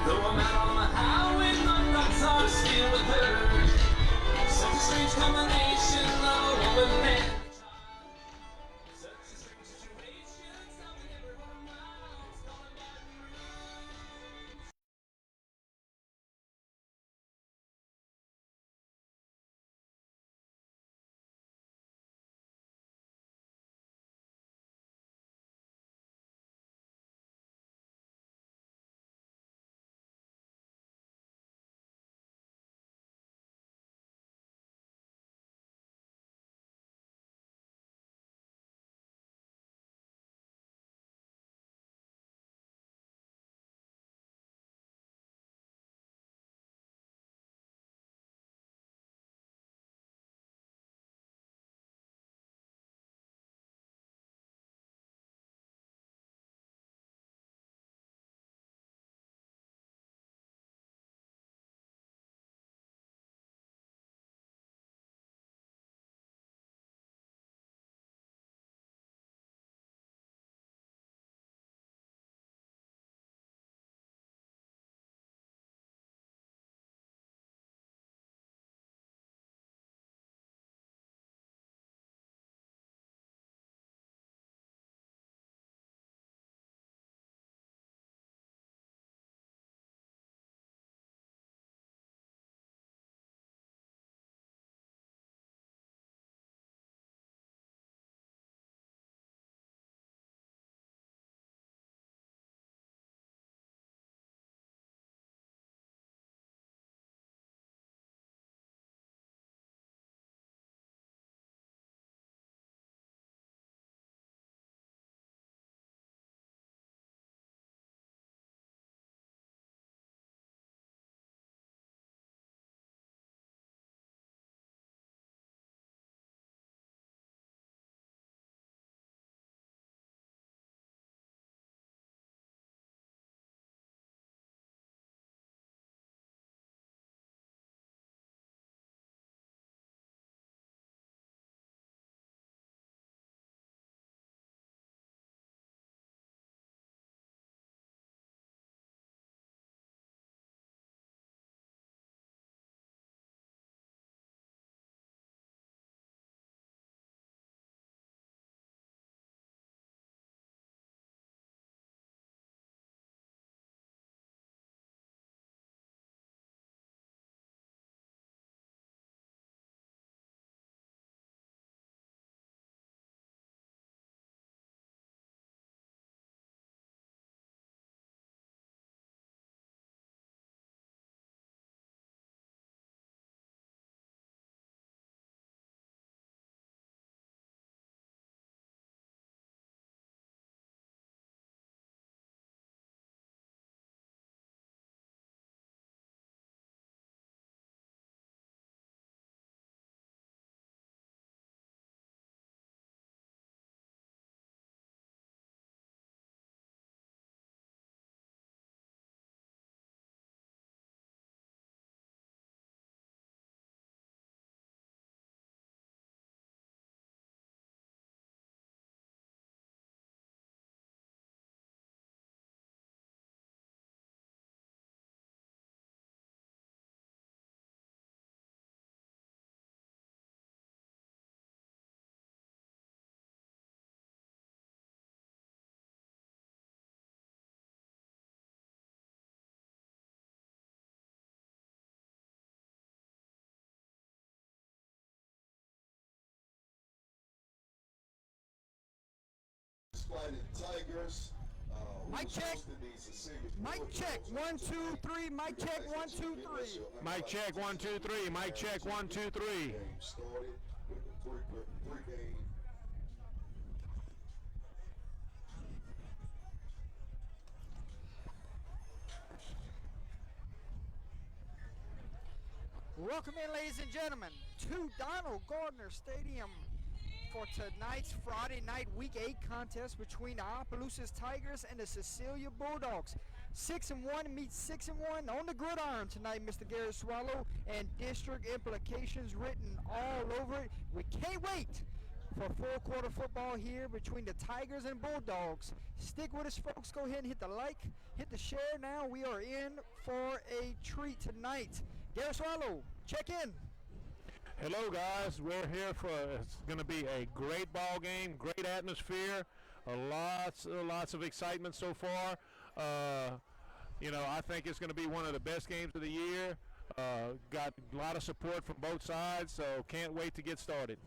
Though I'm out on the highway, my thoughts are still with her. Such a strange combination of a woman and a child. Such a strange situation, something everyone knows. Calling Baton Rouge. Tigers. Mic check. Mic check. 1, 2, 3. Mic check. 1, 2, 3. Mic check, 1, 2, 3. Mic check, 1, 2, 3. Game started with a three game. Welcome in, ladies and gentlemen, to Donald Gardner Stadium for tonight's Friday night Week 8 contest between the Opelousas Tigers and the Cecilia Bulldogs. 6-1 meets 6-1 on the gridiron tonight, Mr. Garrett Swallow, and district implications written all over it. We can't wait for full quarter football here between the Tigers and Bulldogs. Stick with us, folks. Go ahead and hit the like, hit the share. Now we are in for a treat tonight. Garrett Swallow, check in. Hello, guys. We're here for it's going to be a great ball game, great atmosphere, lots of excitement so far. I think it's going to be one of the best games of the year. Got a lot of support from both sides, so can't wait to get started.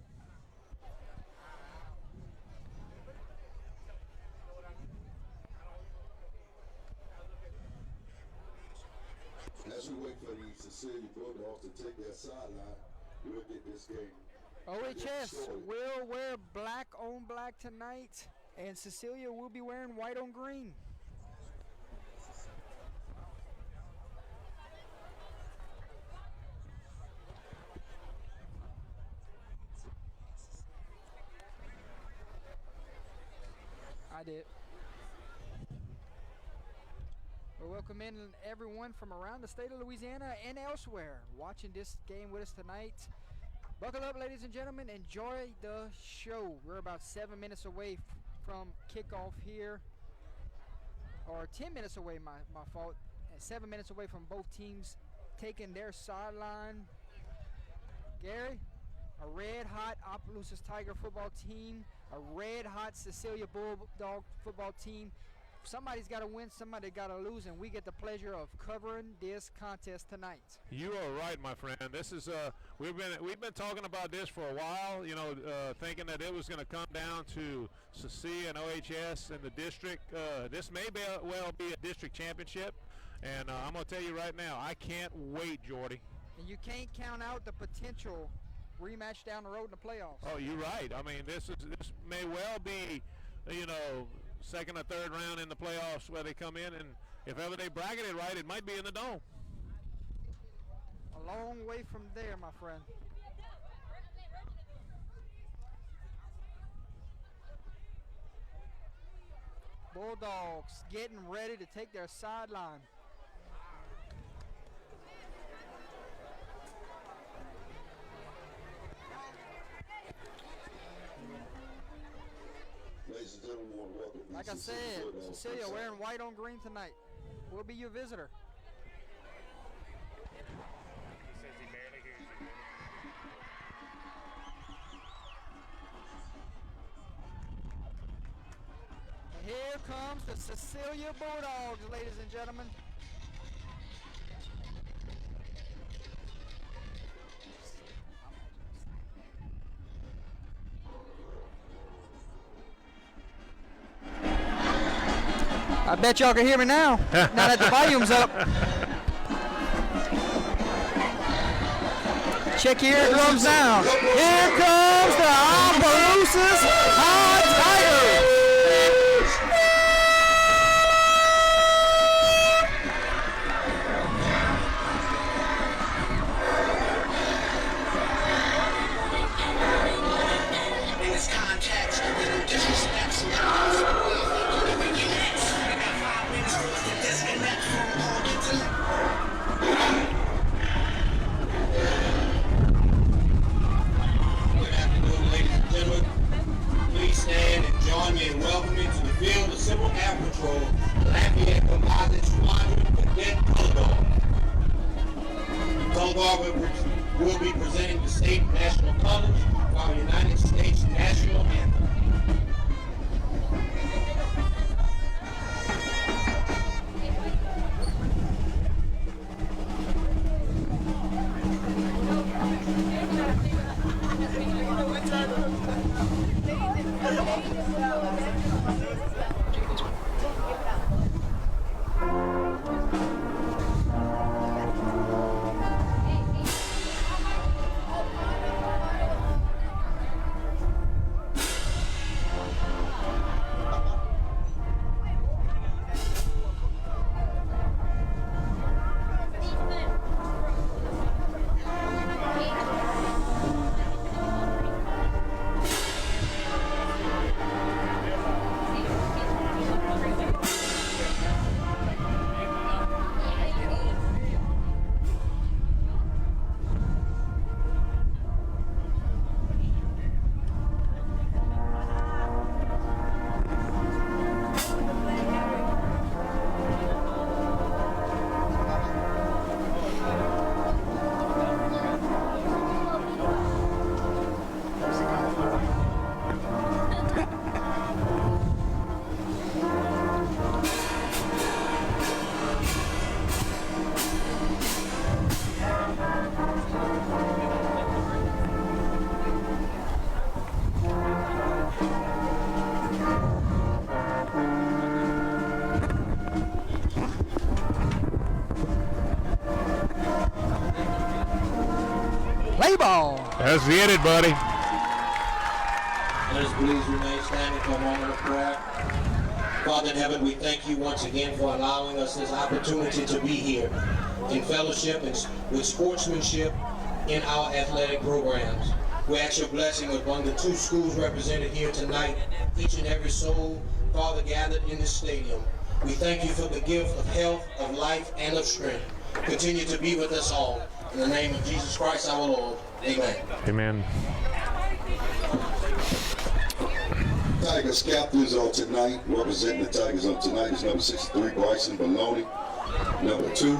As we wait for the Cecilia Bulldogs to take that sideline, we'll get this game. OHS will wear black on black tonight, and Cecilia will be wearing white on green. I did. We're welcoming everyone from around the state of Louisiana and elsewhere watching this game with us tonight. Buckle up, ladies and gentlemen. Enjoy the show. We're about 7 minutes away from kickoff here. Or 10 minutes away, my fault. And 7 minutes away from both teams taking their sideline. Gary, a red-hot Opelousas Tiger football team, a red-hot Cecilia Bulldog football team. Somebody's got to win, somebody got to lose, and we get the pleasure of covering this contest tonight. You are right, my friend. This is we've been talking about this for a while. Thinking that it was going to come down to Cecilia and OHS in the district. This may well be a district championship, and I'm going to tell you right now, I can't wait, Jordy. And you can't count out the potential rematch down the road in the playoffs. Oh, you're right. I mean, this may well be, second or third round in the playoffs where they come in, and if ever they bracket it right, it might be in the dome. A long way from there, my friend. Bulldogs getting ready to take their sideline. Ladies and gentlemen, we want to welcome the Like I said, Cecilia wearing white on green tonight. We'll be your visitor. And here comes the Cecilia Bulldogs, ladies and gentlemen. I bet y'all can hear me now, now that the volume's up. Check your eardrums down. Here comes the Opelousas Tigers. In this context, little disrespect sometimes. Stand and join me in welcoming to the field of Civil Air Patrol, Lafayette Composite Squadron Cadet Color Guard. Color Guard will be presenting the state and national colors of our United States national anthem. Let's get it, buddy. Let us please remain standing for a moment of prayer. Father in heaven, we thank you once again for allowing us this opportunity to be here in fellowship and with sportsmanship in our athletic programs. We ask your blessing upon the 2 schools represented here tonight, each and every soul, Father, gathered in this stadium. We thank you for the gift of health, of life, and of strength. Continue to be with us all. In the name of Jesus Christ our Lord. Amen. Amen. Tigers captains on tonight, representing the Tigers on tonight is number 63, Bryson Baloney. Number 2,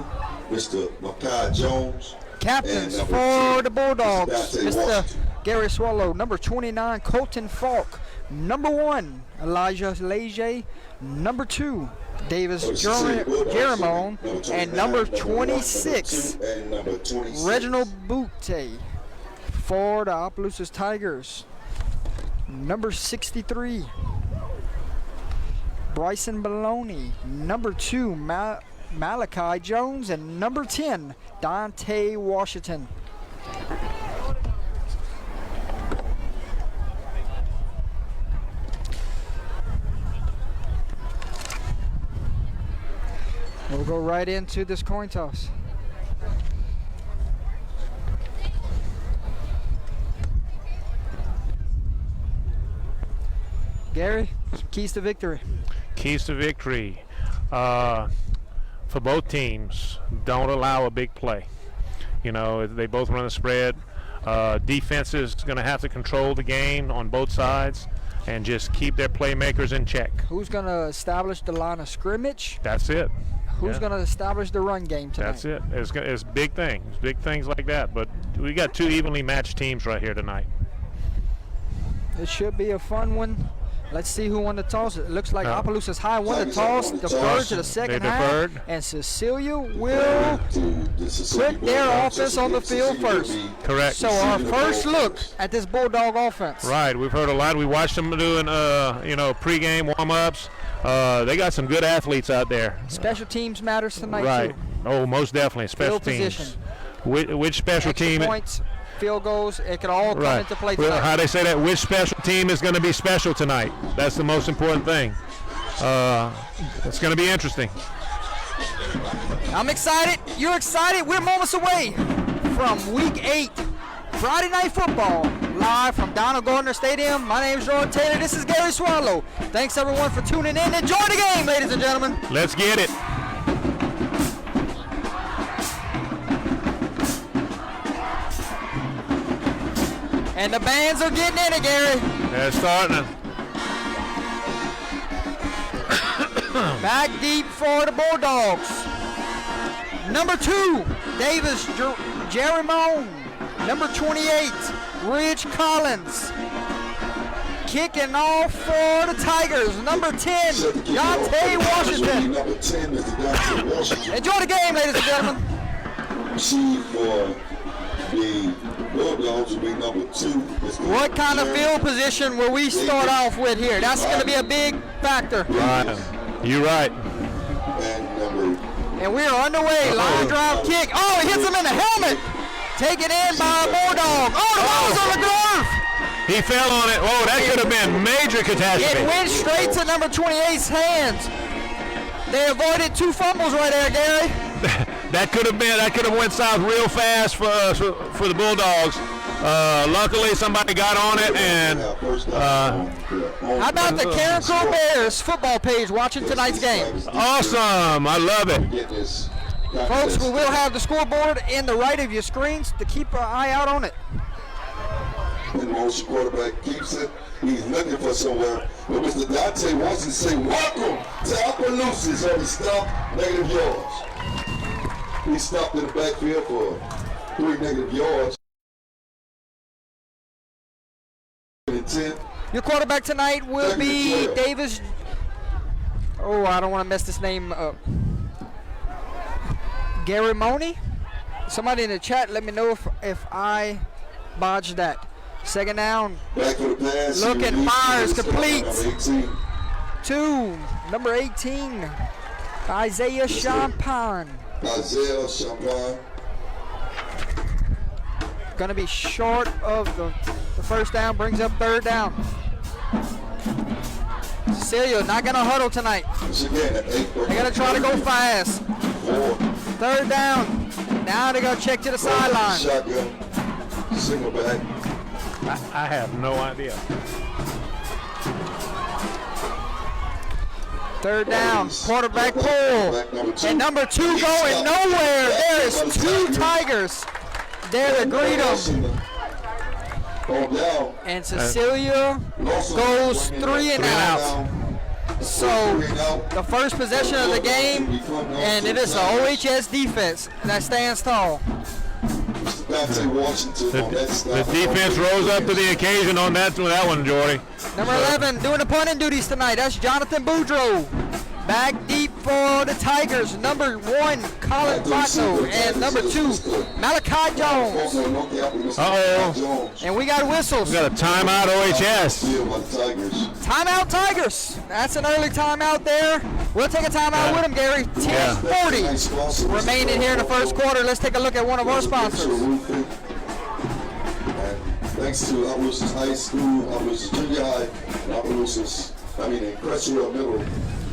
Mr. Makai Jones. Captains And for 2, the Bulldogs, Dante Mr. Washington. Gary Swallow. Number 29, Colton Falk. Number 1, Elijah Leger. Number 2, Davis Jeramone. And number 26, and number 26. Reginald Butte for the Opelousas Tigers. Number 63, Bryson Baloney. Number 2, Malachi Jones. And number 10, Dante Washington. We'll go right into this coin toss. Gary, keys to victory. Keys to victory. For both teams, don't allow a big play. You know, they both run the spread. Defense is going to have to control the game on both sides and just keep their playmakers in check. Who's going to establish the line of scrimmage? That's it. Who's Yeah. going to establish the run game tonight? That's it. It's big things like that. But we got 2 evenly matched teams right here tonight. It should be a fun one. Let's see who won the toss. It looks like Opelousas High won the Tigers toss, won the deferred toss. to the second They half, deferred. and Cecilia will put their offense on the field first. Correct. So our first look at this Bulldog offense. Right. We've heard a lot. We watched them doing, pregame warm-ups. They got some good athletes out there. Special teams matters tonight Right. too. Oh, most definitely. Special Field teams. position. Which special Extra team? points, field goals, it can all come Right. into play Well, tonight. how they say that? Which special team is going to be special tonight? That's the most important thing. It's going to be interesting. I'm excited. You're excited. We're moments away from Week 8, Friday Night Football, live from Donald Gardner Stadium. My name is Jordan Taylor. This is Gary Swallow. Thanks everyone for tuning in. Enjoy the game, ladies and gentlemen. Let's get it. And the bands are getting in it, Gary. They're starting. Back deep for the Bulldogs. Number 2, Davis Jeramone. Number 28, Ridge Collins. Kicking off for the Tigers. Number 10, Dante Washington. Number 10 is Dante Washington. Enjoy the game, ladies and gentlemen. Receive for the Bulldogs will be number 2. What kind of field position will we start off with here? That's going to be a big factor. Right. You're right. And number And we are underway. Line drive kick. Oh, it hits him in the helmet. Taken in by a Bulldog. Oh, the ball's on the glove. He fell on it. Oh, that could have been major catastrophe. It went straight to number 28's hands. They avoided 2 fumbles right there, Gary. That could have went south real fast for the Bulldogs. Luckily, somebody got on it, and How about the Karen Crow Bears football page watching tonight's game? awesome. I love it. Folks, we will have the scoreboard in the right of your screens to keep an eye out on it. The motion quarterback keeps it. He's looking for somewhere. But Mr. Dante wants to say, welcome to Opelousas on the stop, negative yards. He stopped in the backfield for 3 negative yards. 10. Your quarterback tonight will be Davis. Oh, I don't want to mess this name up. Gary Money. Somebody in the chat, let me know if I botched that. Second down. Back for the pass. Looking, fires, complete. Number 18. 2, number 18, Isaiah Champagne. Isaiah Champagne. Going to be short of the first down, brings up third down. Cecilia not going to huddle tonight. They're going to try to go fast. Third down. Now they're going to check to the sideline. Shotgun. Single back. I have no idea. Third down, quarterback pull. And number 2 going nowhere. There is 2 Tigers there to greet them. And Cecilia goes 3 and out. So the first possession of the game, and it is the OHS defense that stands tall. The defense rose up to the occasion on that one, Jordy. Number 11 doing the punting duties tonight. That's Jonathan Boudreaux. Back deep for the Tigers. Number 1, Colin Bato. And number 2, Malachi Jones. Uh-oh. And we got whistles. We got a timeout OHS. Timeout Tigers. That's an early timeout there. We'll take a timeout with them, Gary. 10:40 remaining here in the first quarter. Let's take a look at one of our sponsors. Thanks to Opelousas High School, Opelousas Junior High, and Opelousas, Crestwell Middle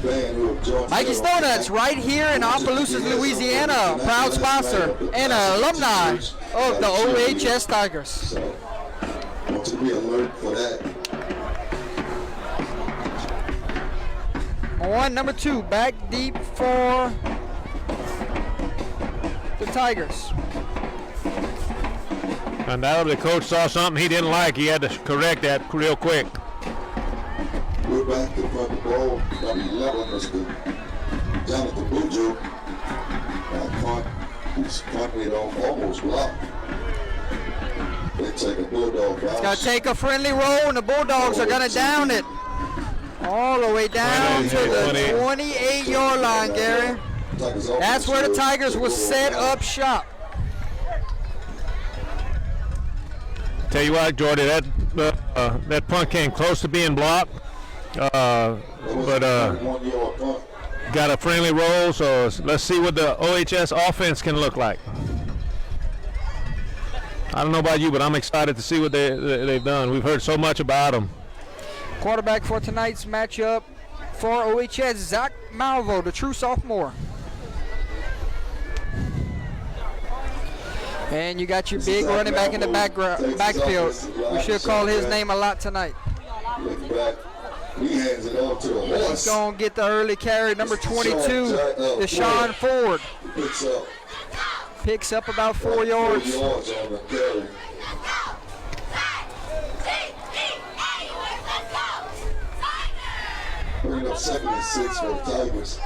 band who have joined. Mikey Stonuts right here in Opelousas, Louisiana, proud sponsor and an alumni of the OHS Tigers. So, I want you to be alert for that. On number 2, back deep for the Tigers. Undoubtedly, the coach saw something he didn't like. He had to correct that real quick. We're back to front the ball. Number 11, Mr. Jonathan Boudreaux. He's punting it off, almost blocked. They take a Bulldog bounce. It's going to take a friendly roll, and the Bulldogs are going to down it. All the way down to the 28-yard line, Gary. That's where the Tigers will set up shop. Tell you what, Jordy, that punt came close to being blocked, but got a friendly roll. So let's see what the OHS offense can look like. I don't know about you, but I'm excited to see what they've done. We've heard so much about them. Quarterback for tonight's matchup for OHS, Zach Malvo, the true sophomore. And you got your big running back in the backfield. We should call his name a lot tonight. He's going to get the early carry. Number 22, Deshaun Ford. Picks up about 4 yards. Bring up 2nd and 6 for the Tigers.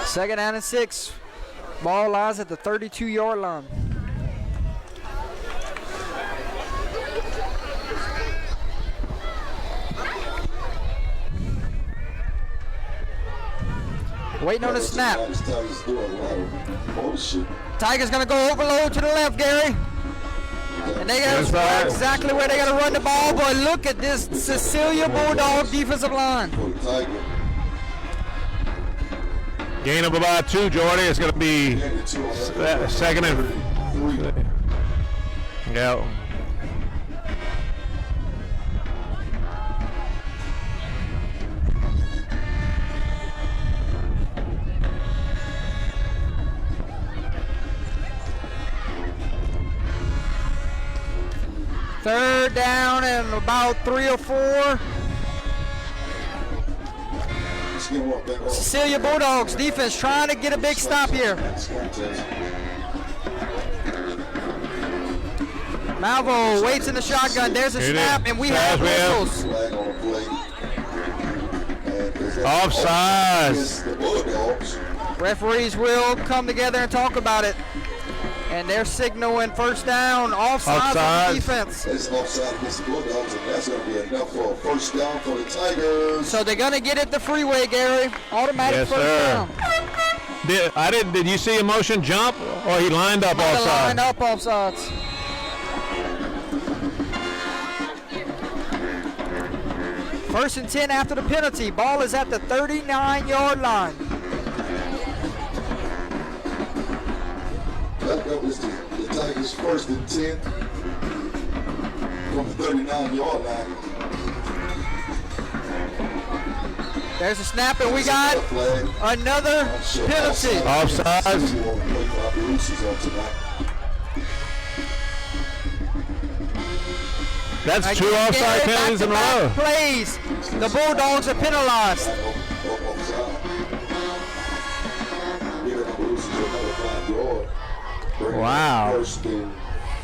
2nd down and 6. Ball lies at the 32-yard line. Waiting on the snap. Tigers going to go overload to the left, Gary. And they got exactly where they're going to run the ball. But look at this Cecilia Bulldog defensive line. Gain of about 2, Jordy. It's going to be 2nd and. Yeah. Third down and about 3 or 4. Cecilia Bulldogs defense trying to get a big stop here. Malvo waits in the shotgun. There's a snap, and we have whistles. Offside. Referees will come together and talk about it. And they're signaling first down, offside on the defense. It's offside against the Bulldogs, and that's going to be enough for a first down for the Tigers. So they're going to get it the freeway, Gary. Automatic first down. Did you see a motion jump, or he lined up offside? Lined up offsides. First and 10 after the penalty. Ball is at the 39-yard line. up. It's the Tigers' 1st and 10 from the 39-yard line. There's a snap, and we got another penalty. Offsides. That's two offside penalties in a row. Plays. The Bulldogs are penalized. Wow. 1st and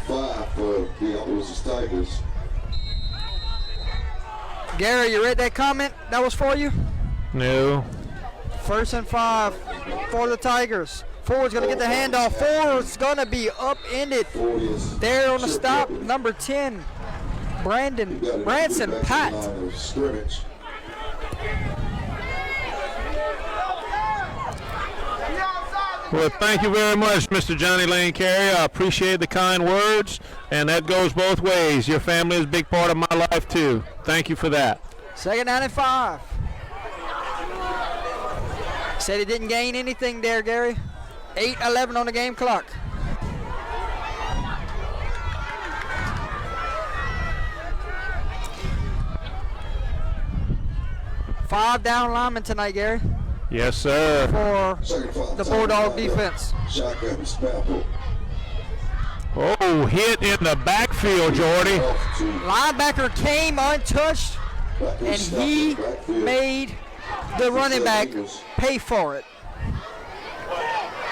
5 for the Oklahoma Tigers. Gary, you read that comment? That was for you? No. 1st and 5 for the Tigers. Ford's going to get the handoff. Ford's going to be upended. There on the stop, number 10, Branson Pat. Well, thank you very much, Mr. Johnny Lane Carey. I appreciate the kind words, and that goes both ways. Your family is a big part of my life, too. Thank you for that. 2nd down and 5. Said he didn't gain anything there, Gary. 8:11 on the game clock. Five down linemen tonight, Gary, Yes, sir. for the Bulldog defense. Oh, hit in the backfield, Jordy. Linebacker came untouched, and he made the running back pay for it.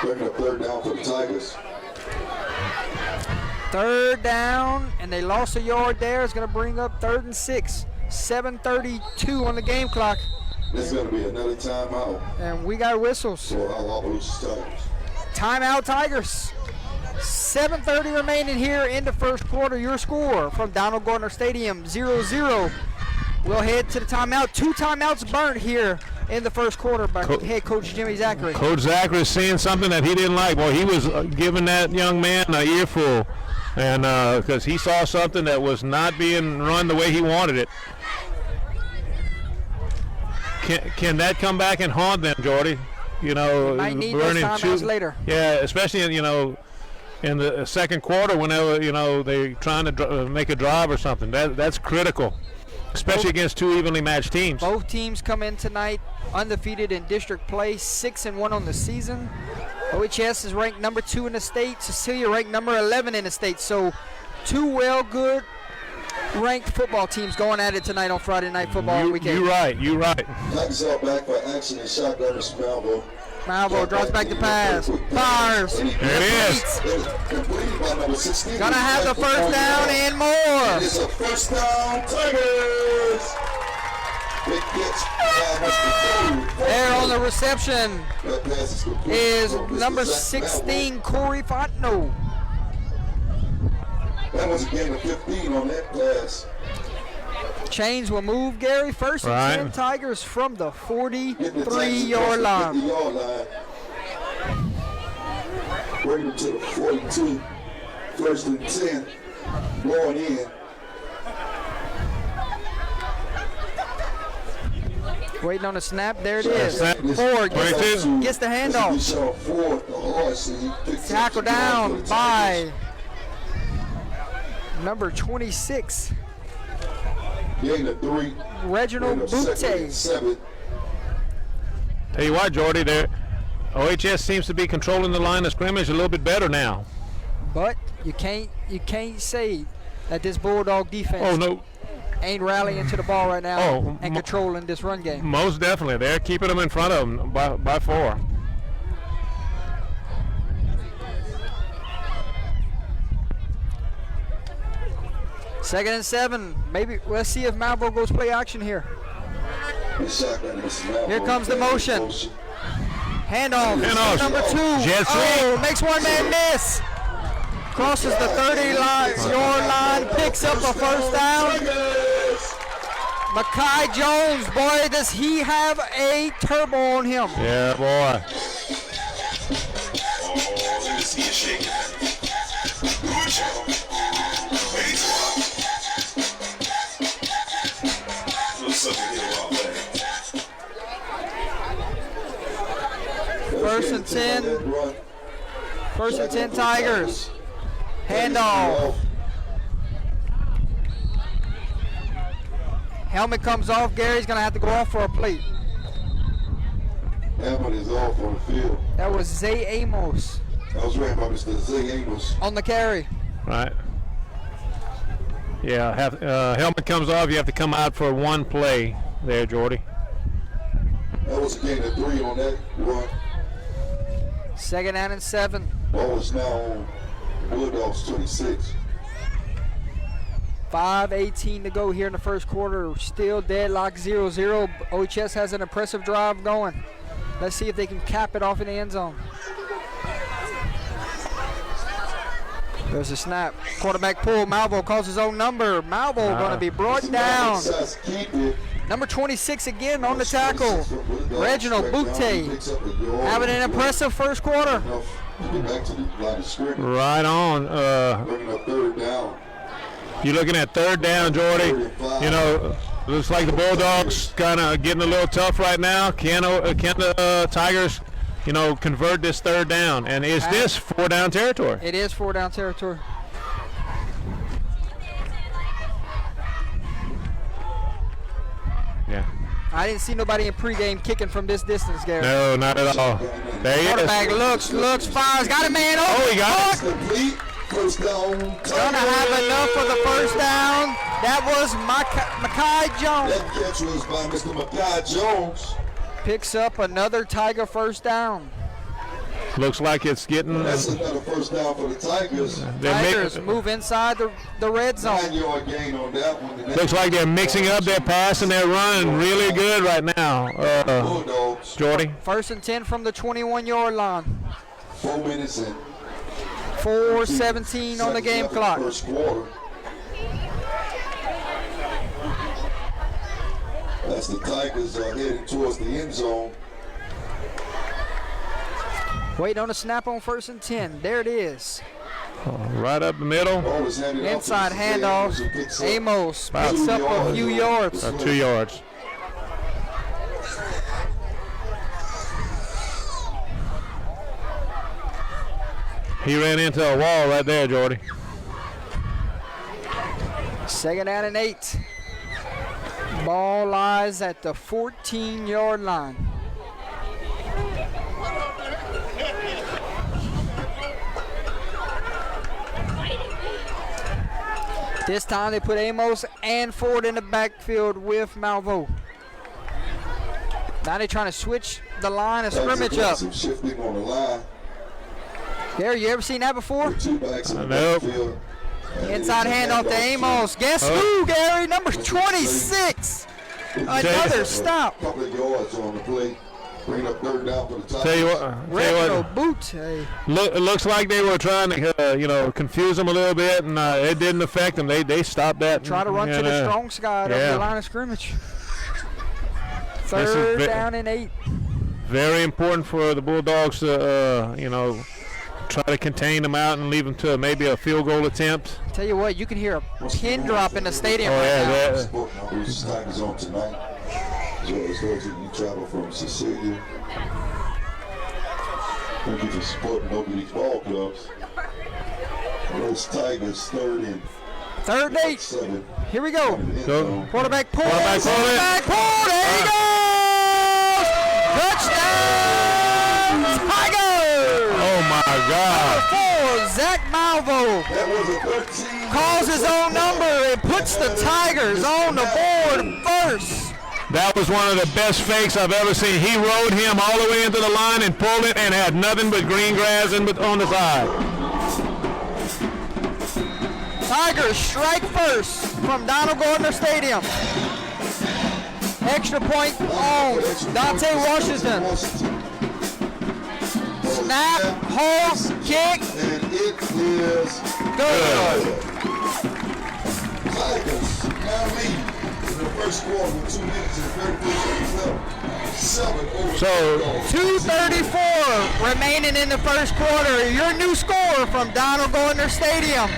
Bringing up 3rd down for the Tigers. 3rd down, and they lost a yard there. It's going to bring up 3rd and 6. 7:32 on the game clock. This is going to be another timeout And we got whistles. for our Oklahoma Tigers. Timeout, Tigers. 7:30 remaining here in the first quarter. Your score from Donald Gardner Stadium, 0-0. We'll head to the timeout. 2 timeouts burnt here in the first quarter by head coach Jimmy Zachary. Coach Zachary is seeing something that he didn't like. Well, he was giving that young man an earful, and because he saw something that was not being run the way he wanted it. Can that come back and haunt them, Jordy? You know, Might need those timeouts later. Yeah, especially in in the second quarter whenever they're trying to make a drive or something. That's critical, especially against 2 evenly matched teams. Both teams come in tonight undefeated in district play, 6-1 on the season. OHS is ranked number 2 in the state. Cecilia ranked number 11 in the state. So 2 good ranked football teams going at it tonight on Friday Night Football weekend. You're right. Tigers are back for action and shotgun is Malvo. Malvo draws back the pass. Fires. There it is. Completed by number 16. Gonna have the 1st down and more. It's a 1st down, Tigers. Big catch. There on the reception That pass is complete. is So, Mr. number Zach 16, Corey Fontenot. That was a gain of 15 on that pass. Chains will move, Gary. 1st and Right. 10 Tigers from the Getting the Tigers 43-yard across the line. 50-yard line. Bring them to the 42. 1st and 10. Going in. Waiting on the snap. There it is. Snap. Ford 22. gets the handoff. Tackle down by number 26, Gain of 3. Reginald Butte. 7. Tell you what, Jordy, OHS seems to be controlling the line of scrimmage a little bit better now. But you can't say that this Bulldog defense Oh, no. ain't rallying to the ball right now Oh, and controlling this run game. Most definitely. They're keeping them in front of them by 4. Second and 7. Maybe let's see if Malvo goes play action here. Here comes the motion. Handoff. Handoff. Number 2. Jet Oh, makes one man miss. Crosses the 30-yard line. Picks up a 1st down. Makai Jones, boy, does he have a turbo on him. Yeah, boy. Let me see you shaking. Good job. Wait. Little something here about that. 1st and 10 First and 10 Tigers. Handoff. Helmet comes off. Gary's going to have to go off for a plate. Helmet is off on the field. That was Zay Amos I was ran by Mr. Zay Amos. on the carry. Right. Yeah, helmet comes off. You have to come out for one play there, Jordy. That was a gain of 3 on that run. Second down and 7. Ball is now on Bulldogs 26. 5:18 to go here in the first quarter. Still deadlock 0-0. OHS has an impressive drive going. Let's see if they can cap it off in the end zone. There's a snap. Quarterback pull. Malvo calls his own number. Malvo going to be brought down. Number 26 again on the tackle. Reginald Butte having an impressive first quarter. Right on. Bringing up 3rd down. You're looking at 3rd down, Jordy. You know, looks like the Bulldogs kind of getting a little tough right now. Can the Tigers, you know, convert this 3rd down? And is this 4-down territory? It is 4-down territory. Yeah. I didn't see nobody in pregame kicking from this distance, Gary. No, not at all. There he Quarterback is. looks, fires, got a man over. Oh, he got it. Complete. First down. Gonna have enough for the first down. That was Makai Jones. That catch was by Mr. Makai Jones. Picks up another Tiger first down. Looks like it's getting. That's another first down for the Tigers. Tigers move inside the red zone. 9-yard gain on that one. Looks like they're mixing up their pass and they're running really good right now. Bulldogs. Jordy. First and 10 from the 21-yard line. 4 minutes in. 4:17 on the game clock. First quarter. As the Tigers are heading towards the end zone. Wait on a snap on first and 10. There it is. Right up the middle. Ball is handed off to Inside Mr. handoff. Amos, who picks up Amos About picks up a few yards. 2 yards. He ran into a wall right there, Jordy. Second down and 8. Ball lies at the 14-yard line. This time they put Amos and Ford in the backfield with Malvo. Now they're trying to switch the line of scrimmage up. Some shifting on the line. Gary, you ever seen that before? 2 backs in the Nope. backfield. Inside handoff to Amos. Guess who, Gary? Number 26. Another stop. Couple of yards on the play. Bring up 3rd down for the Tigers. Tell you what. Reginald Butte. It looks like they were trying to, confuse them a little bit, and it didn't affect them. They stopped that. Try to run to the strong side of the line of scrimmage. 3rd down and 8. Very important for the Bulldogs to, try to contain them out and leave them to maybe a field goal attempt. Tell you what, you can hear a pin drop in the stadium Oh, right yeah, now. that- Sport numbers Tigers on tonight. As well as those of you travel from Cecilia. Thank you for supporting both of these ball clubs. Those Tigers 3rd and 3rd 7. and 8. Here we go. Go. Quarterback pull. Quarterback pull it. Quarterback pull. There he goes. Touchdown, Tigers. Oh, my God. Number 4, Zach Malvo That was a 13. calls his own number and puts the Tigers on the board first. That was one of the best fakes I've ever seen. He rode him all the way into the line and pulled it and had nothing but green grass on the side. Tigers strike first from Donald Gardner Stadium. Extra point on Dante Washington. Snap, hold, kick, And it is good. Tigers now lead in the first quarter with 2 minutes and 34 seconds left. 7 over So, 2:34 remaining in the first quarter. Your new score from Donald Gardner Stadium.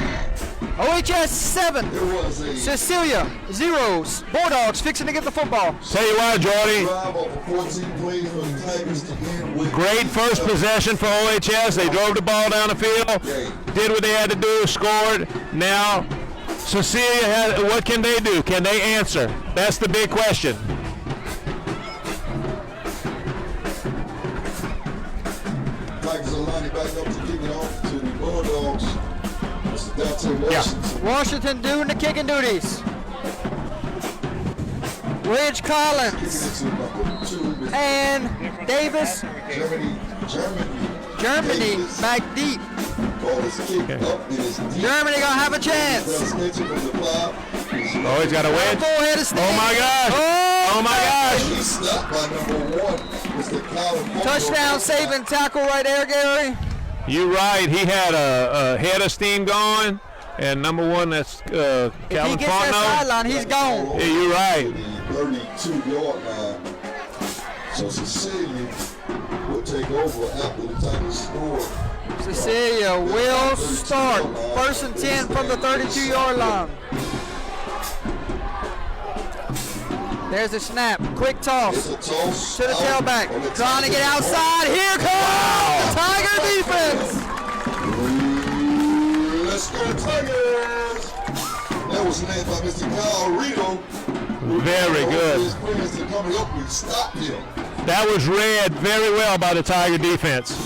OHS 7. It was a Cecilia 0. Bulldogs fixing to get the football. Tell you what, Jordy, drive over 14 plays for the Tigers to end with. great first possession for OHS. They drove the ball down the field, did what they had to do, scored. Now, Cecilia had, what can they do? Can they answer? That's the big question. Tigers are lining back up to kick it off to the Bulldogs. Mr. Dante Washington. Washington doing the kicking duties. Ridge Kicking Collins it to number 2, Mr. and Davis. Germany Davis. back deep. Ball is kicked up. It is deep. Germany gonna have a chance. Snitching from the 5. Oh, he's got a wedge. Full head of steam. Oh my gosh. Oh my gosh. He's stopped by number 1, Mr. Colin. Touchdown saving tackle right there, Gary. You're right. He had a head of steam going, and number 1, that's If he Calvin gets that Fontenot. sideline, he's gone. Yeah, you're right. The 32-yard line. So Cecilia will take over after the Tigers score. Cecilia will start. 1st and 10 from the 32-yard line. There's a snap. Quick It's toss a toss to the out tailback. on the Trying to get Tigers. outside. Here comes the Tiger defense. Let's go Tigers! That was led by Mr. Kyle Rito. Very good. His friends are coming up. We stopped him. That was read very well by the Tiger defense.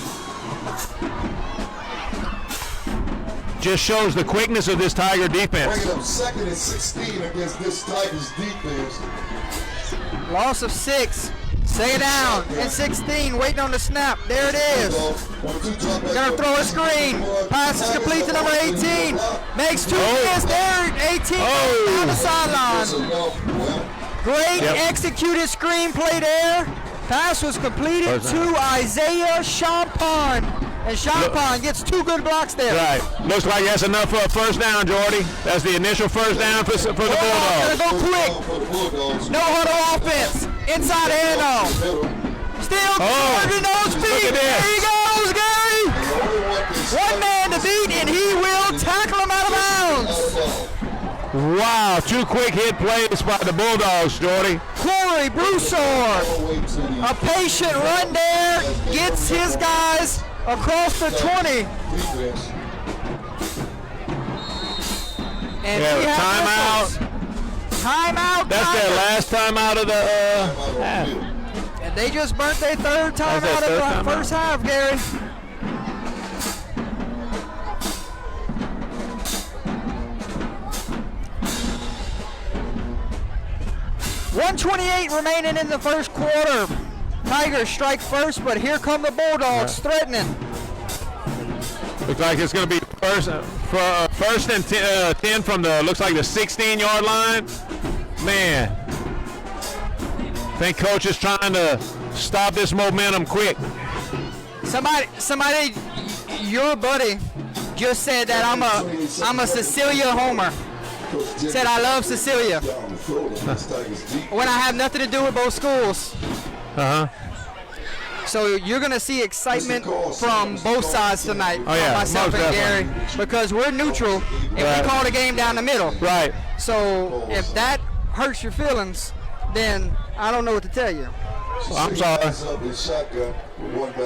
Just shows the quickness of this Tiger defense. Bringing up 2nd and 16 against this Tigers defense. Loss of 6. Stay down. And 16. Waiting on the snap. There it is. Gonna throw a screen. Pass is complete to number 18. Makes 2 hits there. 18 down the sideline. Great executed screenplay there. Pass was completed to Isaiah Champagne. And Champagne gets 2 good blocks there. Right. Looks like that's enough for a first down, Jordy. That's the initial first down for the Gonna Bulldogs. go quick. No huddle offense. Inside handoff. Still Gordon on speed. Look at this. There he goes, Gary. 1 man to beat, and he will tackle him out of bounds. Wow, 2 quick hit plays by the Bulldogs, Jordy. Corey Broussard, a patient run there, gets his guys across the 20. And we have timeout. Timeout. That's their Tigers. last time out of the half. And they just burnt their 3rd time That's out their of third the timeout. first half, Gary. .128 remaining in the first quarter. Tigers strike first, but here come the Bulldogs threatening. Looks like it's going to be first and 10 from the, looks like the 16-yard line. Man, I think coach is trying to stop this momentum quick. Somebody, your buddy just said that I'm a Cecilia homer. Said I love Cecilia when I have nothing to do with both schools. So you're gonna see excitement from both sides tonight. Oh, yeah, myself most and Gary, because we're neutral and Right. we call the game down the middle. Right. So if that hurts your feelings, then I don't know what to tell you. I'm sorry.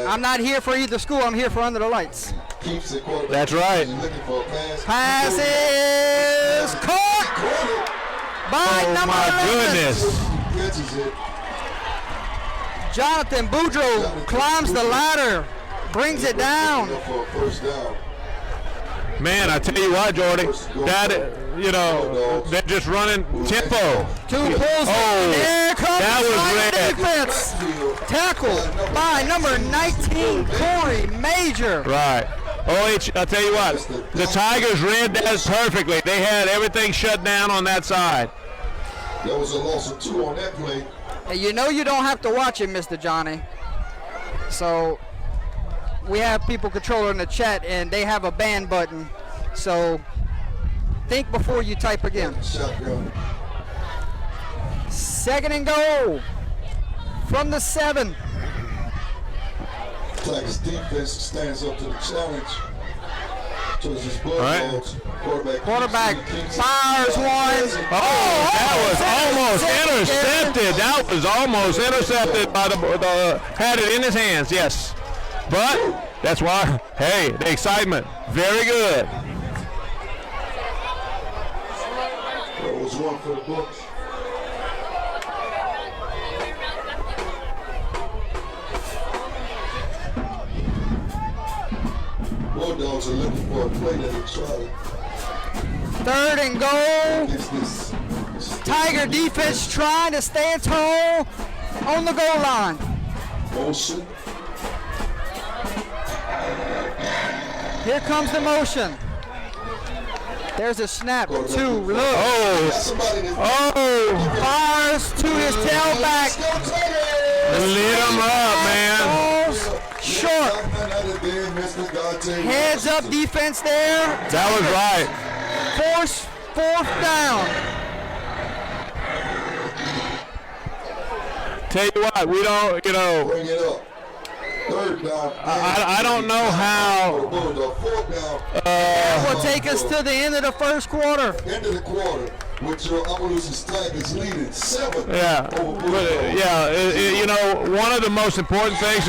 I'm not here for either school. I'm here for under the lights. That's right. Pass is caught by number My 11. goodness. Jonathan Boudreaux climbs the ladder, brings it down. Man, I tell you what, Jordy, they're just running tempo. 2 pulls. There comes that the was red. defense. Tackled by number 19, Corey Major. Right. I tell you what, the Tigers read that perfectly. They had everything shut down on that side. There was a loss of 2 on that play. And you know you don't have to watch it, Mr. Johnny. So we have people controlling the chat, and they have a ban button. So think before you type again. Shotgun. 2nd and goal from the 7. Tigers defense stands up to the challenge. So this is All right. Bulldogs. Quarterback fires one. Oh, that was almost intercepted. That was almost intercepted by the had it in his hands, yes. But that's why, hey, the excitement, very good. That was one for the books. Bulldogs are looking for a play that they try. 3rd and goal. Against this Tiger defense trying to stand tall on the goal line. motion. Here comes the motion. There's a snap. 2. Look. Oh, Fires to his tailback. lit him up, man. Falls short. Heads up defense there. That was right. Force 4th down. Tell you what, we don't, Bring it up. 3rd down. I don't know how. 4th down. That will take us to the end of the 1st quarter. End of the quarter. With your Opelousas Tigers leading 7. Yeah, you know, one of the most important things,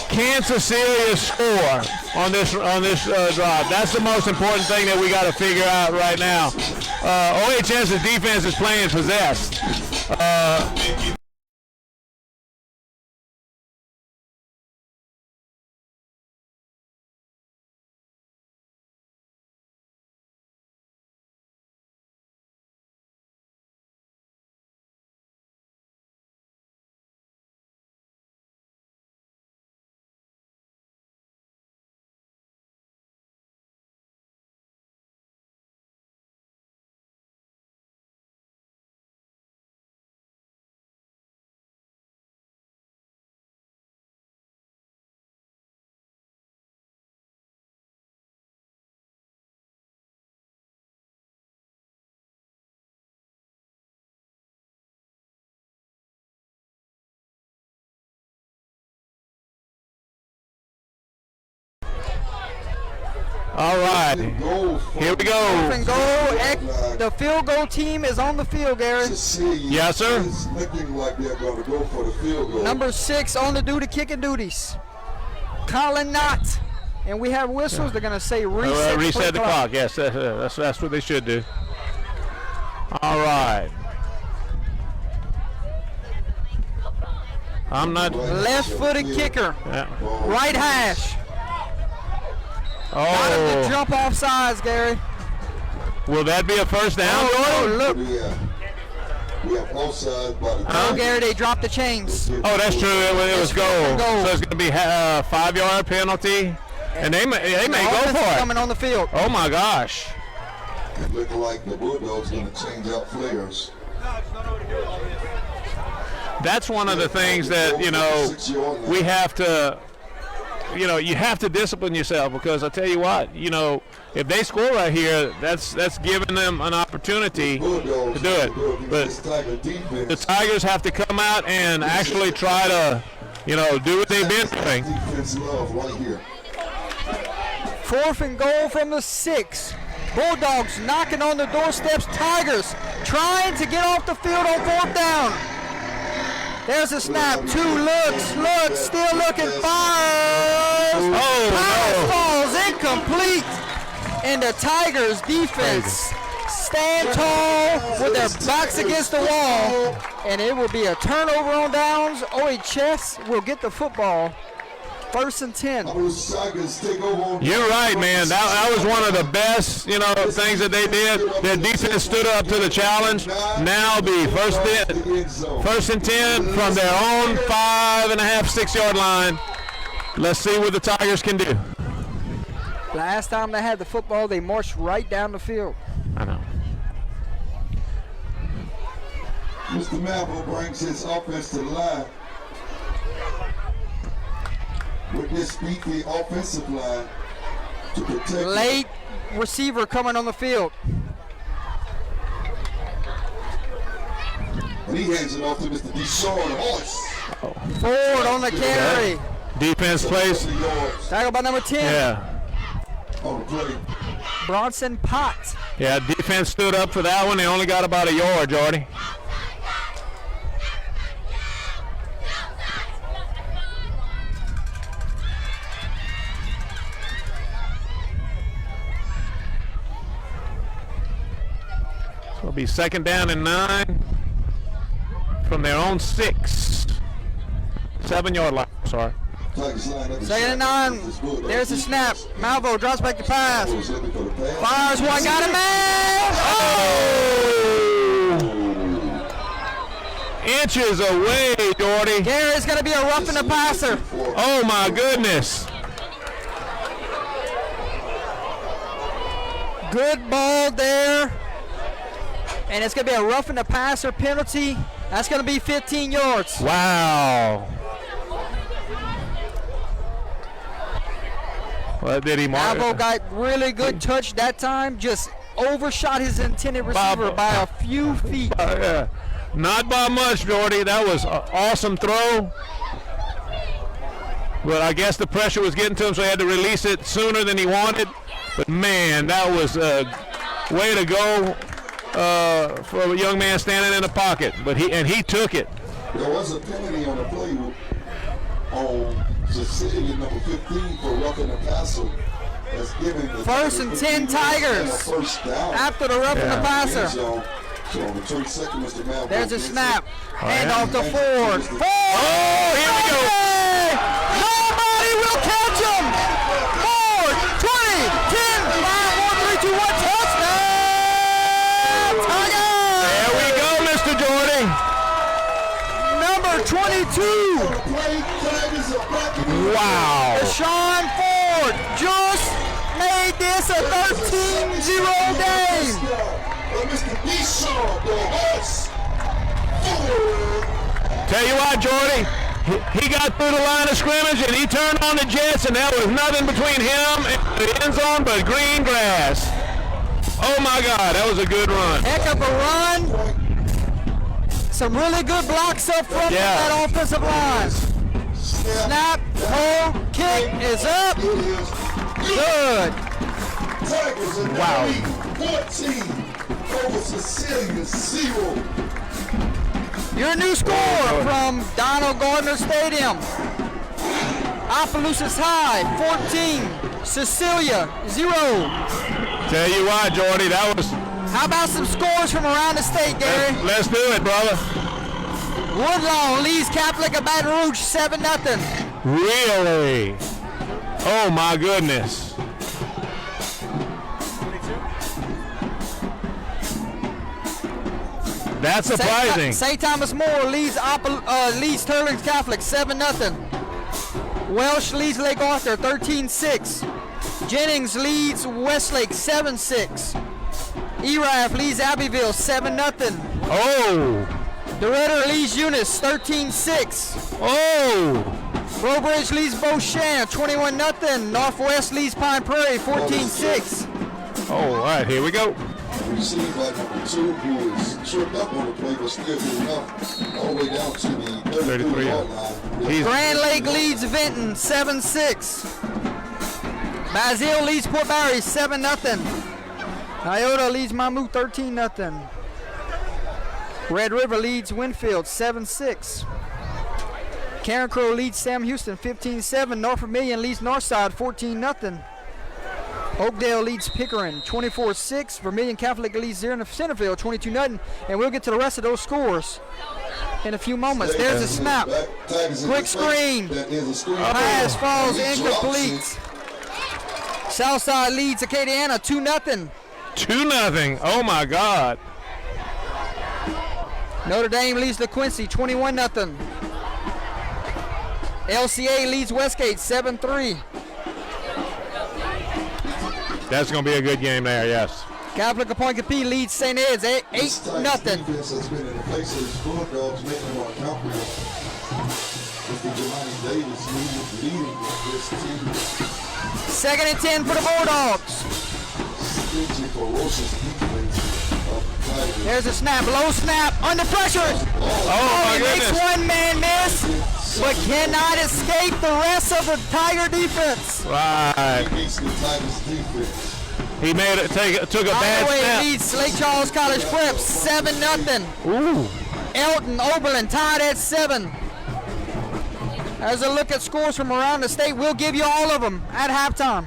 can Cecilia score on this drive? That's the most important thing that we got to figure out right now. OHS's defense is playing possessed. All right, here we go. And goal. The field goal team is on the field, Gary. Yes, sir. It's looking like they're going to go for the field goal. Number 6 on the duty kicking duties. Colin Knott. And we have whistles. They're going to say reset, Reset the clock. Yes, that's what they should do. All right. I'm not. Left-footed kicker. Yeah. Right hash. Got him to Oh, jump off sides, Gary. will that be a first down? Oh, look. We have offside by the Oh, Gary, they dropped the chains. Oh, that's true. It was goal. Goal. So it's going to be a 5-yard penalty, and they may go Offense is for it. coming on the field. Oh my gosh. Looking like the Bulldogs going to change out players. That's one of the things that, you know, we have to, you know, you have to discipline yourself, because I tell you what, you know, if they score right here, that's giving them an opportunity to do it. But the Tigers have to come out and actually try to, you know, do what they've been doing. Defense love right here. 4th and goal from the 6. Bulldogs knocking on the doorsteps. Tigers trying to get off the field on 4th down. There's a snap. 2 looks, still looking, fires. Pass falls incomplete. And the Tigers defense stand tall with their backs against the wall. And it will be a turnover on downs. OHS will get the football. 1st and 10. You're right, man. That was one of the best, you know, things that they did. Their defense stood up to the challenge. Now be 1st and 10 from their own 5.5, 6-yard line. Let's see what the Tigers can do. Last time they had the football, they marched right down the field. I know. Mr. Melville brings his offense to the line. With this beat the offensive line to protect. Late receiver coming on the field. And he hands it off to Mr. Deshaun Horse. Ford on the carry. Defense plays. Tackle by number 10. Yeah. On the play. Bronson Potts. Yeah, defense stood up for that one. They only got about a yard, Jordy. So it'll be 2nd down and 9 from their own 6. 7-yard line, sorry. 2nd and 9. There's the snap. Malvo drops back to pass. Fires one. Got him, man. Oh! Inches away, Jordy. Gary, it's going to be a roughing the passer. Oh, my goodness. Good ball there. And it's going to be a roughing the passer penalty. That's going to be 15 yards. Wow. Well, did he mark? Malvo got really good touch that time. Just overshot his intended receiver by a few feet. Yeah. Not by much, Jordy. That was an awesome throw. But I guess the pressure was getting to him, so he had to release it sooner than he wanted. But, man, that was a way to go for a young man standing in the pocket. But he took it. There was a penalty on the play on Cecilia, number 15, for roughing the passer. That's given the 1st and 10 Tigers. First down. After the roughing the passer. So on the 22nd, Mr. Malvo. There's a snap. Hand off to Ford. Ford! Oh, here we go. Nobody will catch him! Ford, 20, 10, 5, 4, 3, 2, 1, touchdown! Tigers! There we go, Mr. Jordy. Number 22. Wow. Deshaun Ford just made this a 13-0 game. Tell you what, Jordy, he got through the line of scrimmage and he turned on the Jets, and there was nothing between him and the end zone but green grass. Oh my God, that was a good run. Heck of a run. Some really good blocks up front from that offensive line. Snap, hold, kick is up. Good. Wow. 14 over Cecilia 0. Your new score from Donald Gardner Stadium. Opelousas High, 14. Cecilia, 0. Tell you what, Jordy, that was... How about some scores from around the state, Gary? Let's do it, brother. Woodlawn leads Catholic of Baton Rouge 7-0. Really? Oh, my goodness. That's surprising. St. Thomas More leads Sterling Catholic 7-0. Welsh leads Lake Arthur 13-6. Jennings leads Westlake 7-6. ERAF leads Abbeville 7-0. Oh. DeRidder leads Eunice 13-6. Oh. Robridge leads Beauchamp 21-0. Northwest leads Pine Prairie 14-6. Oh, all right, here we go. Received by number 2, who is tripped up on the play, but still good enough, all the way down to the 33-yard line. Grand Lake leads Vinton 7-6. Basile leads Port Barry 7-0. Iota leads Mammoth 13-0. Red River leads Winfield 7-6. Karen Crow leads Sam Houston 15-7. North Vermilion leads Northside 14-0. Oakdale leads Pickering 24-6. Vermilion Catholic leads Centerville 22-0. And we'll get to the rest of those scores in a few moments. There's a snap. Quick screen. Pass falls incomplete. Southside leads Acadiana 2-0. 2-0. Oh my God. Notre Dame leads LaQuincy 21-0. LCA leads Westgate 7-3. That's going to be a good game there, yes. Catholic of Point Capee leads St. Ed's 8-0. Defense has been in the place of his Bulldogs making them on count with Mr. Jelani Davis leading this team. 2nd and 10 for the Bulldogs. Stingy, ferocious defense of the Tigers. There's a snap, low snap, under pressure. Oh my He makes goodness. one man miss. but cannot escape the rest of the Tiger defense. Right. He beats the Tigers defense. He made it took a bad Highway snap. leads Lake Charles College Prep 7-0. Ooh. Elton Oberlin tied at 7. As a look at scores from around the state, we'll give you all of them at halftime.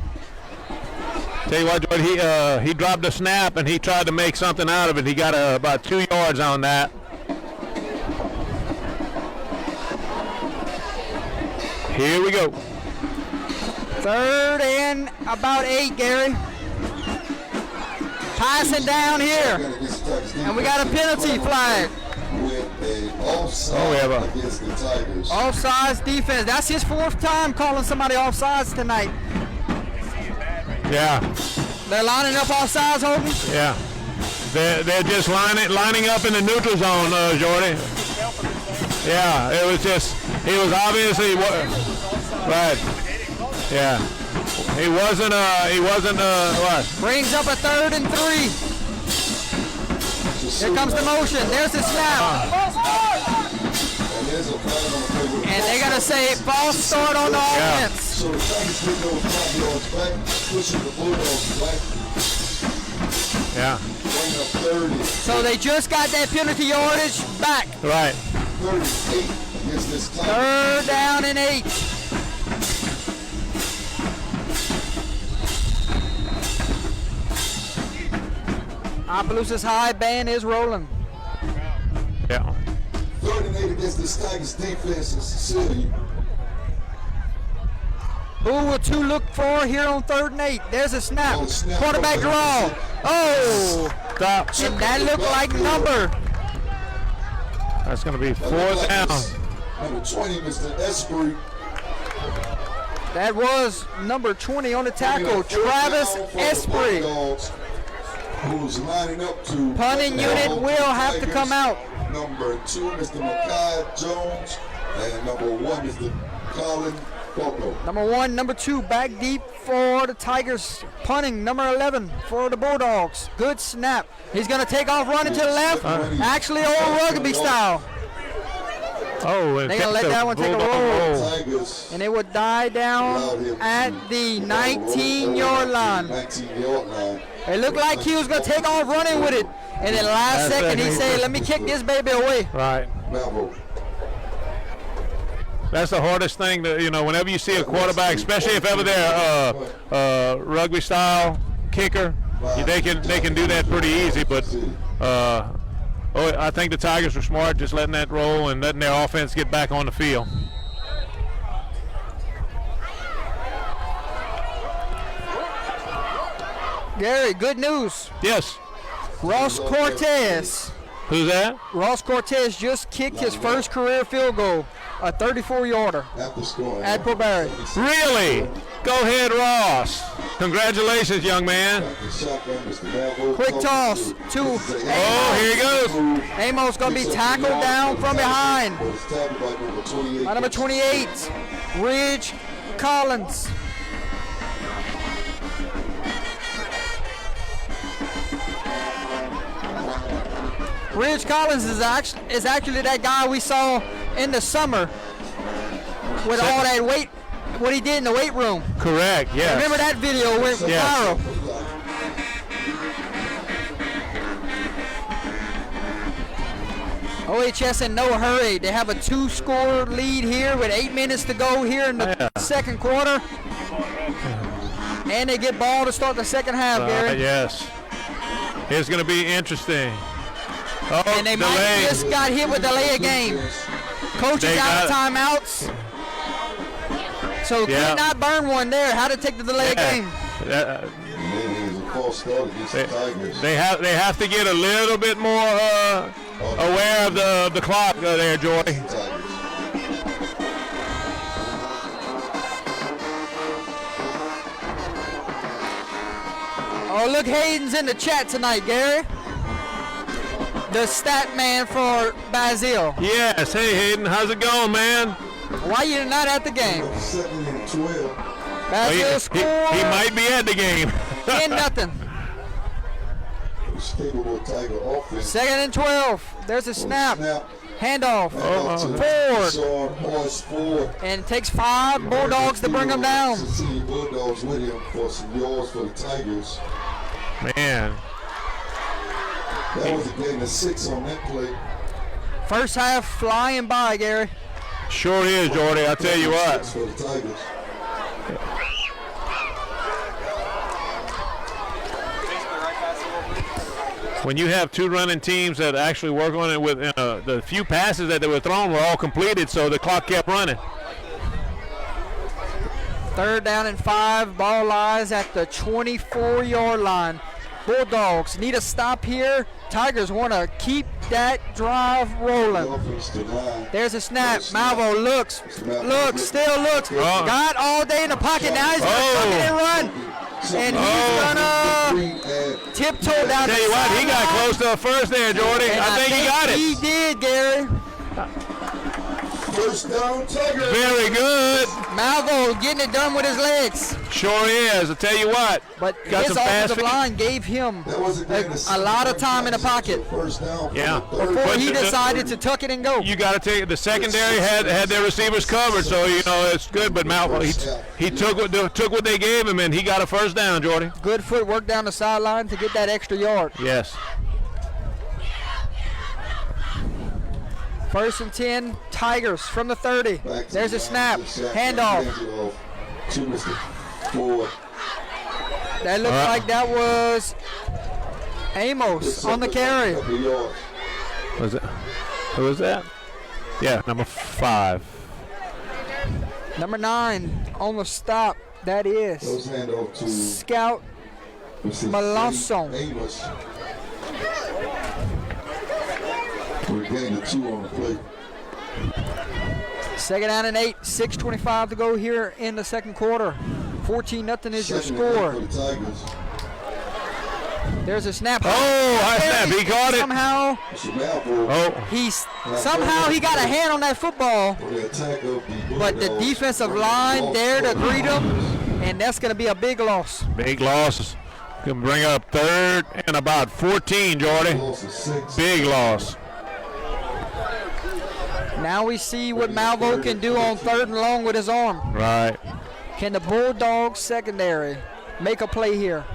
Tell you what, Jordan, he dropped a snap and he tried to make something out of it. He got about 2 yards on that. Here we go. 3rd and about 8, Gary. Passing down here. And we got a penalty flag. With a offside we have against the Tigers. Offsides defense. That's his 4th time calling somebody offsides tonight. Yeah. They're lining up offsides, Holden. Yeah. They're just lining up in the neutral zone, Jordy. Yeah, it was obviously right. Yeah. He wasn't what? Brings up a 3rd and 3. Here comes the motion. There's the snap. And they're going to say false start on the offense. So the Tigers get those 5 yards back, pushing the Bulldogs back. Yeah. Bring up 30. So they just got that penalty yardage back. Right. 38 against this Tigers. 3rd down and 8. Opelousas High band is rolling. Yeah. 3rd and 8 against this Tigers defense in Cecilia. Who will 2 look for here on 3rd and 8? There's a snap. Oh, snap. Quarterback draw. Oh! Stop. And that looked like number. That's going to be 4th down. Number 20, Mr. Esprit. That was number 20 on the tackle, Travis Esprit. Who's lining up to Punting unit will have to come out. Number 2, Mr. Makai Jones, and number 1, Mr. Colin Foco. Number 1, number 2, back deep for the Tigers. Punting, number 11 for the Bulldogs. Good snap. He's going to take off running to the left. Actually, old rugby style. Oh, They're going to let that one take a roll. Tigers And it would die down at the 19-yard line. 19-yard line. It looked like he was going to take off running with it. And then last second, he said, let me kick this baby away. Right. Malvo. That's the hardest thing that, whenever you see a quarterback, especially if ever they're rugby style kicker, they can do that pretty easy. But I think the Tigers were smart, just letting that roll and letting their offense get back on the field. Gary, good news. Yes. Ross Cortez. Who's that? Ross Cortez just kicked his first career field goal, a 34-yarder After scoring. at Poberry. Really? Go ahead, Ross. Congratulations, young man. Quick toss to Oh, here he goes. Amos going to be tackled down from behind. By number 28, Ridge Collins. Ridge Collins is actually that guy we saw in the summer with all that weight, what he did in the weight room. Correct, yes. Remember that video went viral? OHS in no hurry. They have a 2-score lead here with 8 minutes to go here in the second quarter. And they get ball to start the second half, Gary. Yes. It's going to be interesting. Oh, And they might just got hit with delay of game. Coaches out of timeouts. So could not burn one there. How to take the delay of game. They have to get a little bit more aware of the clock there, Joy. Oh, look, Hayden's in the chat tonight, Gary. The stat man for Basil. Yes. Hey, Hayden. How's it going, man? Why you not at the game? 2nd and 12. Basil scored. He might be at the game. 10-0. Capable Tiger offense. 2nd and 12. There's a snap. Handoff. Forward. And it takes 5 Bulldogs to bring them down. Cecilia Bulldogs with him for some yards for the Tigers. Man. That was a gain of 6 on that play. First half flying by, Gary. Sure is, Jordy. I tell you what. For the Tigers. When you have 2 running teams that actually work on it with the few passes that they were thrown were all completed, so the clock kept running. 3rd down and 5. Ball lies at the 24-yard line. Bulldogs need a stop here. Tigers want to keep that drive rolling. There's a snap. Malvo looks, still looks. Got all day in the pocket. Now he's going to tuck it and run. And he's going to tiptoe down the Tell you what, he got sideline. close to a first there, Jordy. And I think he got it. He did, Gary. First down, Tigers. Very good. Malvo getting it done with his legs. Sure is. I tell you what. But Got his some fast offensive line gave him That was a gain of a lot of time in the pocket First down. Yeah. before he decided to tuck it and go. You got to take the secondary had their receivers covered, so you know it's good. But Malvo, he took what they gave him, and he got a first down, Jordy. Good footwork down the sideline to get that extra yard. Yes. 1st and 10, Tigers from the 30. There's a snap. Handoff. To Mr. Ford. That looked like that was Amos on the carry. Was it? Who was that? Yeah, number 5. Number 9 on the stop. That is Those handoff to Scout Mr. Melanson. Amos. We're getting the 2 on the play. 2nd down and 8. 6:25 to go here in the second quarter. 14-0 is your score. For the Tigers. There's a snap. Oh, high snap. He caught it. Somehow Mr. Malvo. he got a hand on that football. For the attack of the But the Bulldogs. defensive line there to greet him, and that's going to be a big loss. Big losses. Can bring up 3rd and about 14, Jordy. Loss of 6. Big loss. Now we see what Malvo can do on 3rd and long with his arm. Right. Can the Bulldogs secondary make a play here?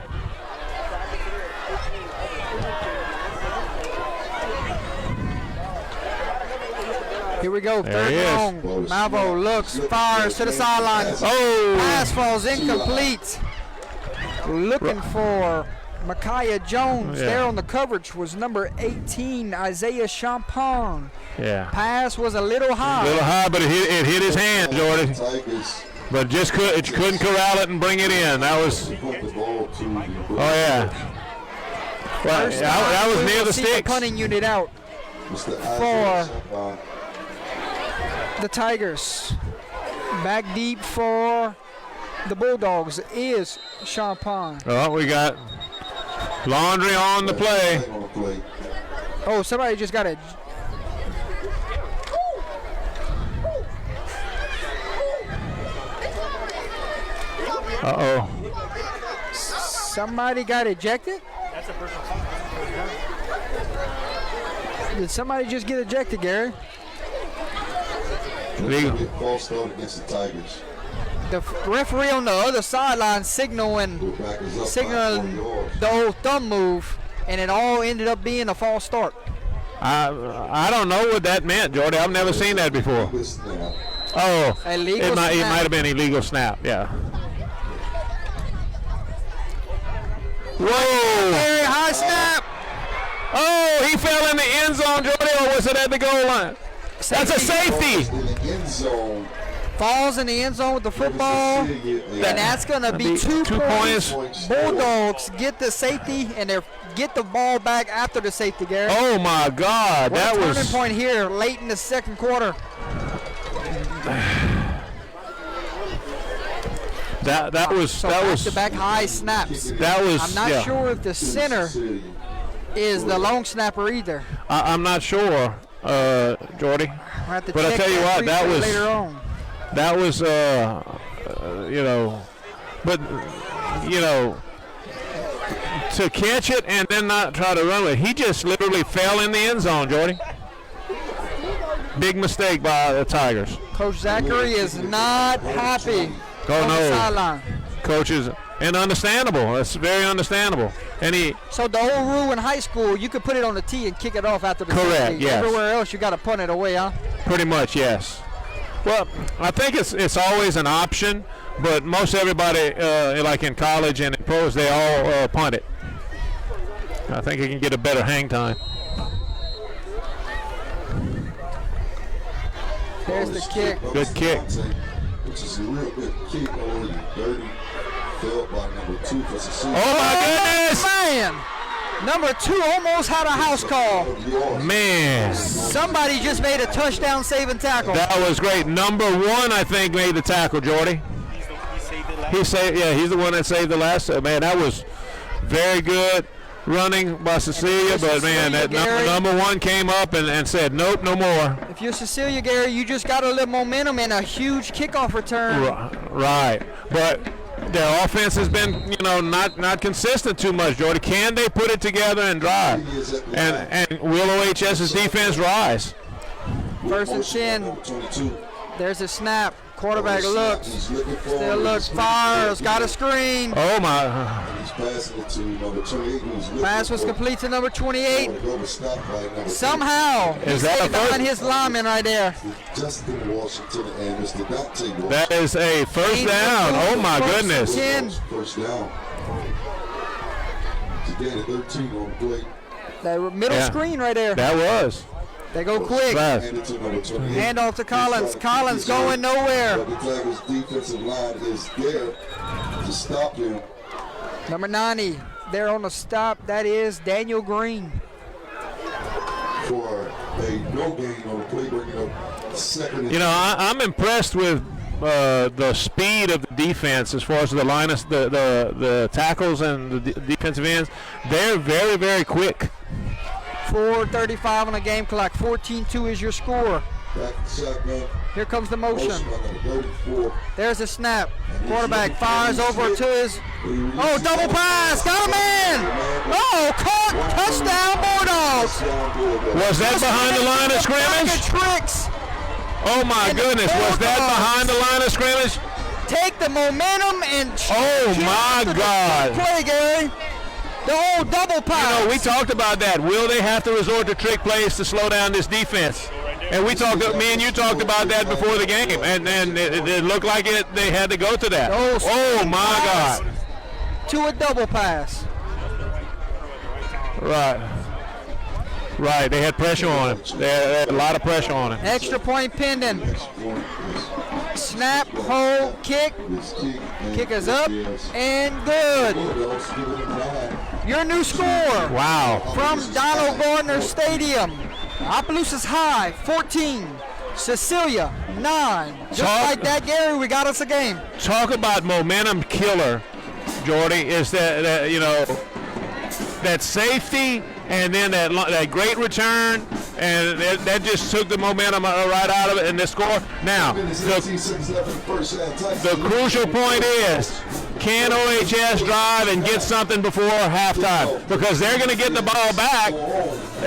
Here we go, There 3rd he and is. long. Malvo looks, fires to the sideline. Oh. Pass falls incomplete. Looking for Micaiah Jones. Yeah. There on the coverage was number 18, Isaiah Champagne. Yeah. Pass was a little A high. little high, but it hit his hand, Jordy. Tigers But just couldn't corral it and bring it in. That was, put the ball to the oh yeah. Well, First that time was we near will the see sticks. punting unit out Mr. For- Isaac the Tigers. Back deep for the Bulldogs is Champagne. Oh, we got Laundry on the play. on the play. Oh, somebody just got a. Uh-oh. Somebody got ejected? Did somebody just get ejected, Gary? Legal. False start against the Tigers. The referee on the other sideline signaling Back is up by 40 yards. the old thumb move, and it all ended up being a false start. I don't know what that meant, Jordy. I've never seen that before. This now. Oh, Illegal it might snap. have been illegal snap. Yeah. Whoa! Very high snap. Oh, he fell in the end zone, Jordy, or was it at the goal line? That's a safety. In the end zone. Falls in the end zone with the football, and that's going to be 2 2 points. points. Bulldogs get the safety, and they get the ball back after the safety, Gary. Oh my God, What a that turning was point here late in the second quarter. that was So that was back-to-back high snaps. that was. I'm not yeah. sure if the center is the long snapper either. I'm not sure, Jordy. We'll have to But I check tell you what, that replay was- later on. That was, you know, but, you know, to catch it and then not try to run with it, he just literally fell in the end zone, Jordy. Big mistake by the Tigers. Coach Zachary is not happy Oh, on no. the sideline. Coaches, and understandable. That's very understandable. And he, So the old rule in high school, you could put it on the tee and kick it off after the Correct, 60. yes. Everywhere else, you got to punt it away, huh? pretty much, yes. Well, I think it's always an option, but most everybody, like in college and in pros, they all punt it. I think you can get a better hang time. There's the kick. Good kick. Which is a real good kick over the 30. Felt by number 2 for Cecilia. Oh my goodness! Man! Number 2 almost had a house call. Man, Somebody just made a touchdown saving tackle. that was great. Number 1, I think, made the tackle, Jordy. He saved, yeah, he's the one that saved the last. Man, that was very good running by Cecilia, but man, that number 1 came up and said, nope, no more. If you're Cecilia, Gary, you just got a little momentum and a huge kickoff return. Right, but their offense has been, not consistent too much, Jordy. Can they put it together and drive? And will OHS's defense rise? 1st and 10. There's a snap. Quarterback looks. Still looks. Fires. Got a screen. Oh my! He's passing it to number 28. Pass was complete to number 28. Somehow, he Is that stayed a first? behind his lineman right there. Justin Washington and Mr. Dante Washington. That is a first down. Oh my goodness! 10. First down. Today the 13 on the plate. That middle Yeah. screen right there. That was. They go quick. Fast. Handed to number 28. Hand off to Collins. Collins going nowhere. But the Tigers' defensive line is there to stop him. Number 90. There on the stop. That is Daniel Green. For a no gain on the play, bringing up second. I'm impressed with the speed of the defense as far as the line of the tackles and the defensive ends. They're very, very quick. 4:35 on the game clock. 14-2 is your score. Back shotgun. Here comes the motion. Motion by number 34. There's a snap. Quarterback fires over to his. Oh, double pass. Got him in. Oh, caught. Touchdown, Bulldogs. Was that behind the line of Bag scrimmage? of tricks. Oh my goodness! Was that behind the line of scrimmage? Take the momentum and. Oh my God! Play, Gary. The old double pass. We talked about that. Will they have to resort to trick plays to slow down this defense? And me and you talked about that before the game, and it looked like they had to go to that. Oh my God! To a double pass. Right. They had pressure on him. They had a lot of pressure on him. Extra point pending. Snap, hold, kick. Kick is up and good. Your new score Wow. from Donald Gardner Stadium. Opelousas High 14, Cecilia 9. Just like that, Gary, we got us a game. Talk about momentum killer, Jordy. Is that safety and then that great return, and that just took the momentum right out of it in this score. Now, the crucial point is, can OHS drive and get something before halftime? Because they're going to get the ball back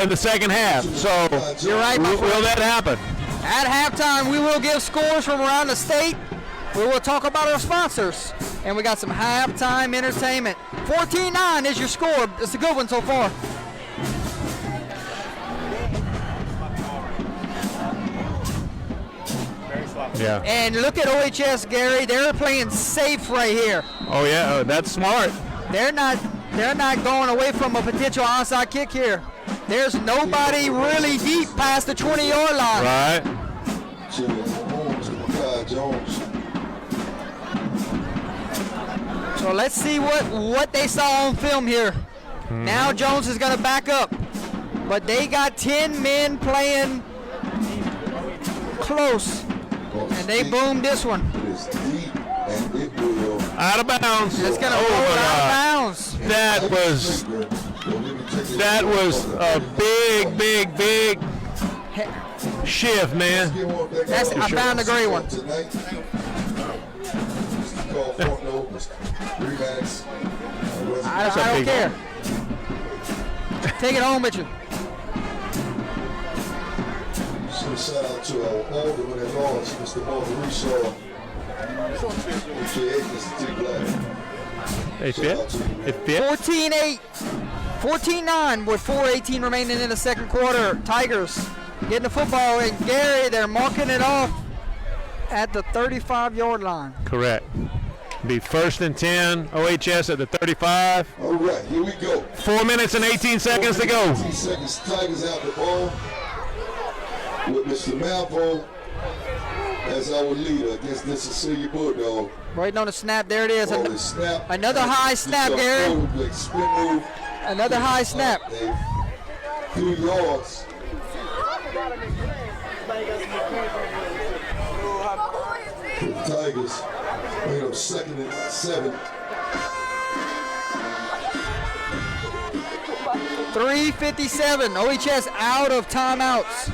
in the second half. So, You're right, my friend. will that happen? At halftime, we will give scores from around the state. We will talk about our sponsors. And we got some halftime entertainment. 14-9 is your score. It's a good one so far. Yeah. And look at OHS, Gary. They're playing safe right here. Oh yeah, that's smart. They're not going away from a potential onside kick here. There's nobody really deep past the 20-yard line. Right. So let's see what they saw on film here. Now Jones is going to back up. But they got 10 men playing close. And they boomed this one. Out of bounds. It's going to roll it out of bounds. That was a big shift, man. I found a great one. I don't care. Take it home with you. want to shout out to our alderman at large, Mr. Marvin Reshaw. Mr. Black. They fit. It fit. 14-8. 14-9 with 4:18 remaining in the second quarter. Tigers getting the football, and Gary, they're marking it off at the 35-yard line. Correct. Be 1st and 10. OHS at the 35. All right, here we go. 4 minutes and 18 seconds to go. 18 seconds. Tigers out the ball with Mr. Malvo as our leader against this Cecilia Bulldog. Waiting on the snap. There it is. Snap. Another high snap, Gary. Spin move. Another high snap. 2 yards. The Tigers bring up 2nd and 7. 3:57. OHS out of timeouts.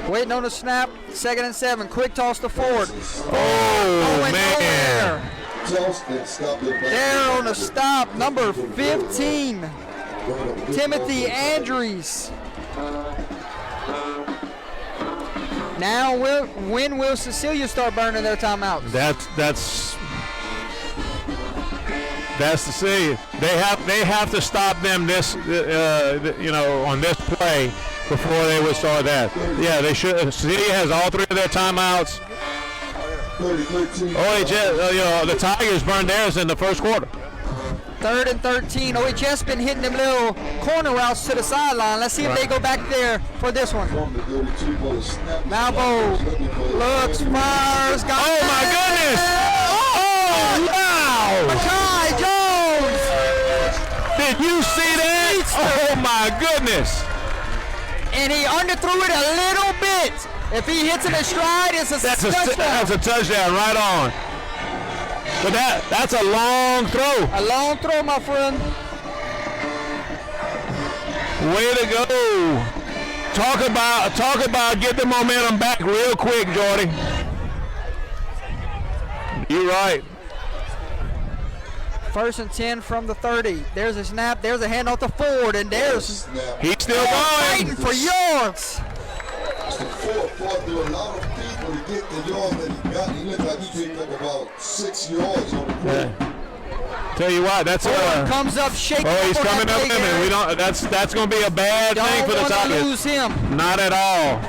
Waiting on the snap. 2nd and 7. Quick toss to Ford. Oh, man. There on the stop. Number 15. Timothy Andrews. Now, when will Cecilia start burning their timeouts? That's Cecilia. They have to stop them this on this play before they would start that. Yeah, they should. Cecilia has all 3 of their timeouts. OHS, the Tigers burned theirs in the first quarter. 3rd and 13. OHS been hitting them little corner routes to the sideline. Let's see if they go back there for this one. Malvo looks, fires, got Oh my goodness! Oh wow! Makai Jones! Did you see that? Oh my goodness! And he underthrew it a little bit. If he hits it in stride, it's a touchdown. That's a touchdown, right on. But that's a long throw. A long throw, my friend. Way to go. Talk about get the momentum back real quick, Jordy. You're right. 1st and 10 from the 30. There's a snap. There's a handoff to Ford, and there's he's still going. fighting for yards. Ford threw a lot of people to get the yards that he got. He looked like he picked up about 6 yards on the play. Tell you what, that's comes up shaking. Oh, he's coming up him. We don't. That's going to be a bad thing for the Tigers. Don't lose him. Not at all.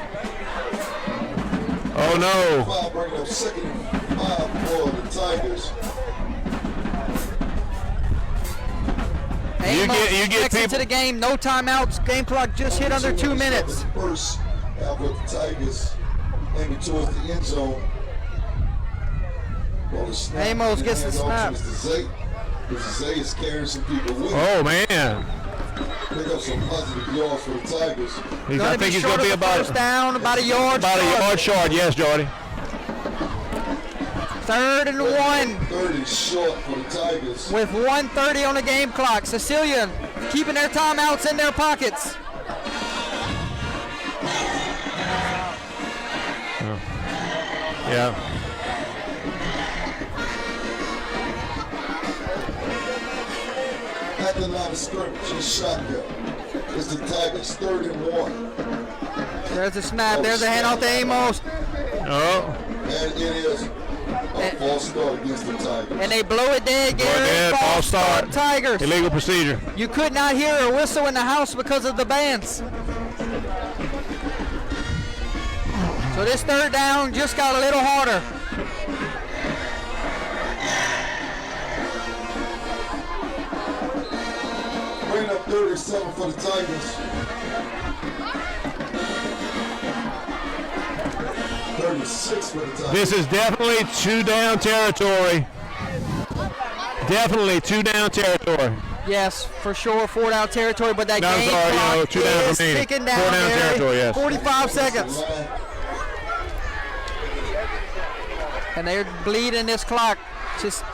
Oh no. Foul bringing up 2nd and 5 for the Tigers. You get people to the game. No timeouts. Game clock just hit under 2 minutes. First, out with the Tigers aiming towards the end zone. Amos gets the snap. Mr. Zay is carrying some people with him. Oh man. Pick up some positive yards for the Tigers. I think he's going to be about first down, about a yard. About a yard short. Yes, Jordy. 3rd and 1. 30 short for the Tigers. With 1:30 on the game clock. Cecilia keeping their timeouts in their pockets. Yeah. At the line of scrimmage, a shotgun. It's the Tigers, 3rd and 1. There's a snap. There's a handoff to Amos. Oh. And it is a false start against the Tigers. And they blow it dead, Gary. False start. Tigers. Illegal procedure. You could not hear a whistle in the house because of the bands. So this 3rd down just got a little harder. Bring up 37 for the Tigers. 36 for the Tigers. This is definitely 2-down territory. Definitely 2-down territory. Yes, for sure, 4-down territory, but that game clock 2 down is remaining. ticking down. 4-down territory, yes. 45 seconds. And they're bleeding this clock. Just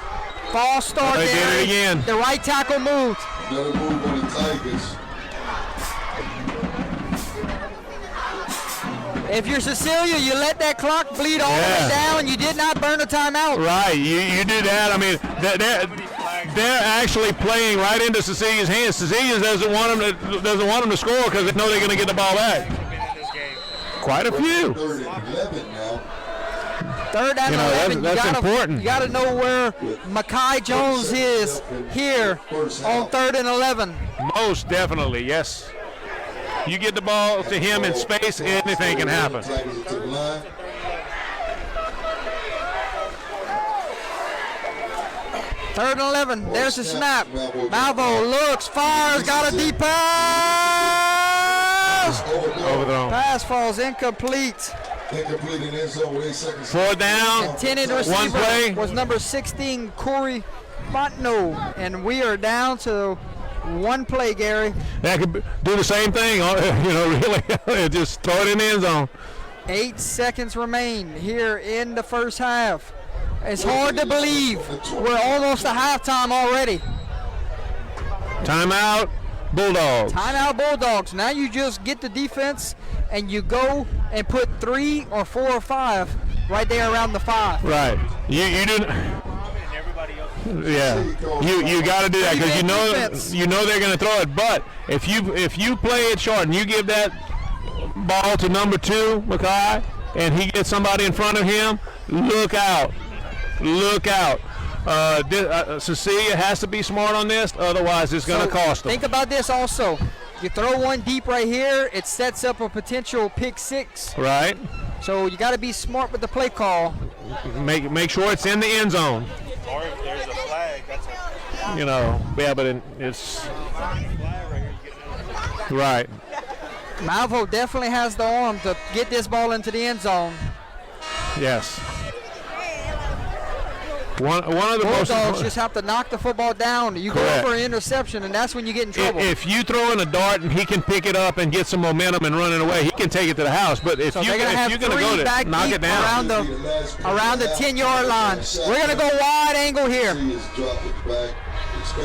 false start They there. did it again. The right tackle moved. Another move on the Tigers. If you're Cecilia, you let that clock bleed all the way down. You did not burn the a timeout. Right, you do that. I mean, they're actually playing right into Cecilia's hands. Cecilia doesn't want them to score because they know they're going to get the ball back. Quite a few. 11 now. Third and 11. That's important. You got to know where Mekhi Jones is here on 3rd and 11. Most definitely, yes. You get the ball to him in space, anything can happen. Third and 11. There's the snap. Malvo looks, fires, got a deep pass. Overthrown. Pass falls incomplete. Incomplete in end zone with 8 seconds. 4 down. Intended One receiver play. was number 16, Corey Fontenot. And we are down to one play, Gary. That could do the same thing, really. Just throw it in the end zone. 8 seconds remain here in the first half. It's hard to believe we're almost to halftime already. Timeout, Bulldogs. Timeout, Bulldogs. Now you just get the defense and you go and put 3 or 4 or 5 right there around the 5. Right. You didn't. Yeah. You got to do that because you know they're going to throw it. But if you play it short and you give that ball to number 2, Mekhi, and he gets somebody in front of him, look out. Look out. Cecilia has to be smart on this, otherwise it's going to cost them. Think about this also. You throw one deep right here, it sets up a potential pick 6. Right. So you got to be smart with the play call. Make sure it's in the end zone. Or if there's a flag, that's but it's right. Malvo definitely has the arm to get this ball into the end zone. Yes. One of the Bulldogs just have to knock the football down. You Correct. go for an interception, and that's when you get in trouble. If you throw in a dart and he can pick it up and get some momentum and run it away, he can take it to the house. But if you're going to go to knock it down around the 10-yard line, we're going to go wide angle here.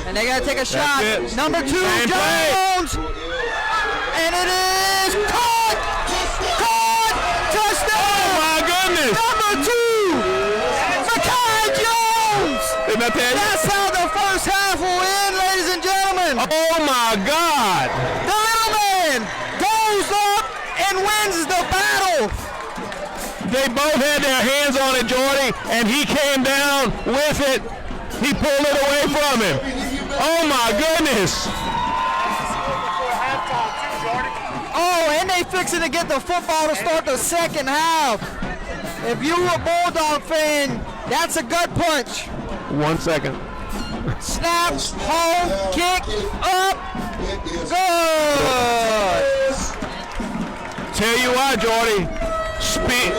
And they got to take a shot. it. Number 2, Same Jones. And it is caught. Touchdown. Oh, my goodness. Number 2. That's how the first half will end, ladies and gentlemen. Oh, my God. The little man goes up and wins the battle. They both had their hands on it, Jordy, and he came down with it. He pulled it away from him. Oh, my goodness. Oh, and they fixing to get the football to start the second half. If you're a Bulldog fan, that's a gut punch. 1 second. Snap, home, kick, up, good. Tell you what, Jordy, speed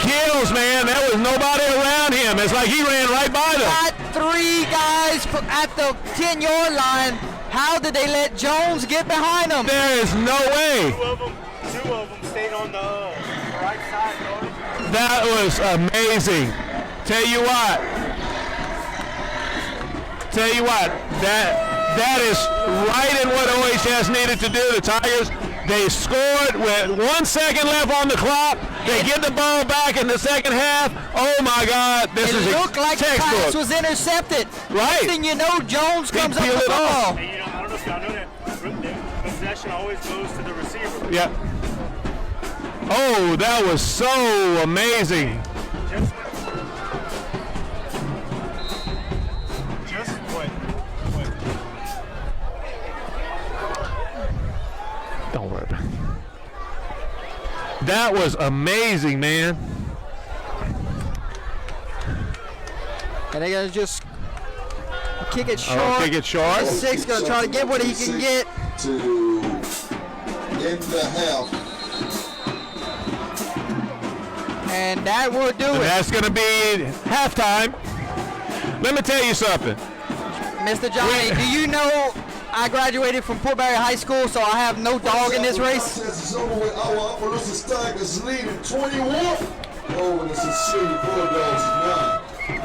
kills, man. There was nobody around him. It's like he ran right by them. Got 3 guys at the 10-yard line. How did they let Jones get behind them? There is no way. Two of them stayed on the right side. That was amazing. Tell you what, that is right in what OHS needed to do. The Tigers, they scored with 1 second left on the clock. They get the ball back in the second half. Oh my God, this is It looked like the textbook. pass was intercepted. Right. Next thing you know, Jones comes up peel with it the ball. Hey, I don't know if y'all know that. The possession always goes to the receiver. Yeah. Oh, that was so amazing. Just what? Don't worry about it. That was amazing, man. And they're going to just kick it short. Kick it short. The 6 going to try to get what he can get. To end the half. And that will do And it. that's going to be halftime. Let me tell you something. Mr. Johnny, do you know I graduated from Portbury High School, so I have no dog in this race? It's over with. Our Opelousas Tigers leading 21 over the Cecilia Bulldogs 9.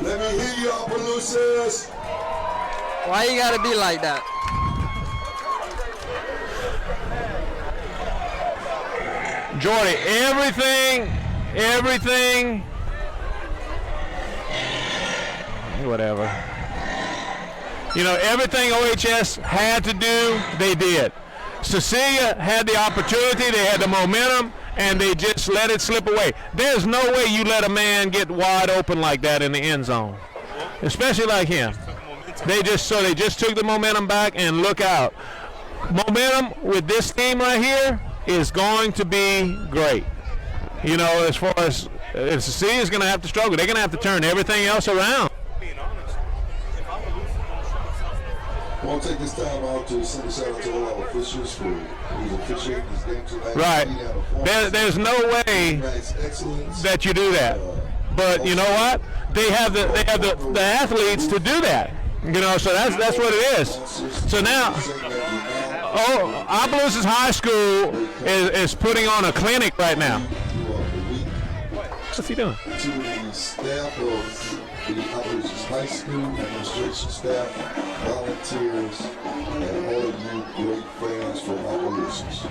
Let me hear you, Opelousas. Why you got to be like that? Jordy, everything Whatever. You know, everything OHS had to do, they did. Cecilia had the opportunity, they had the momentum, and they just let it slip away. There's no way you let a man get wide open like that in the end zone, especially like him. They just took the momentum back, and look out. Momentum with this team right here is going to be great. You know, as far as Cecilia's going to have to struggle. They're going to have to turn everything else around. I want to take this time out to send a shout out to all our officials for officiating this game tonight. Right. There's no way that you do that. But you know what? They have the athletes to do that. You know, so that's what it is. So now, Opelousas High School is putting on a clinic right now. What's he doing? To the staff of the Opelousas High School, administration staff, volunteers, and all of you great fans from Opelousas.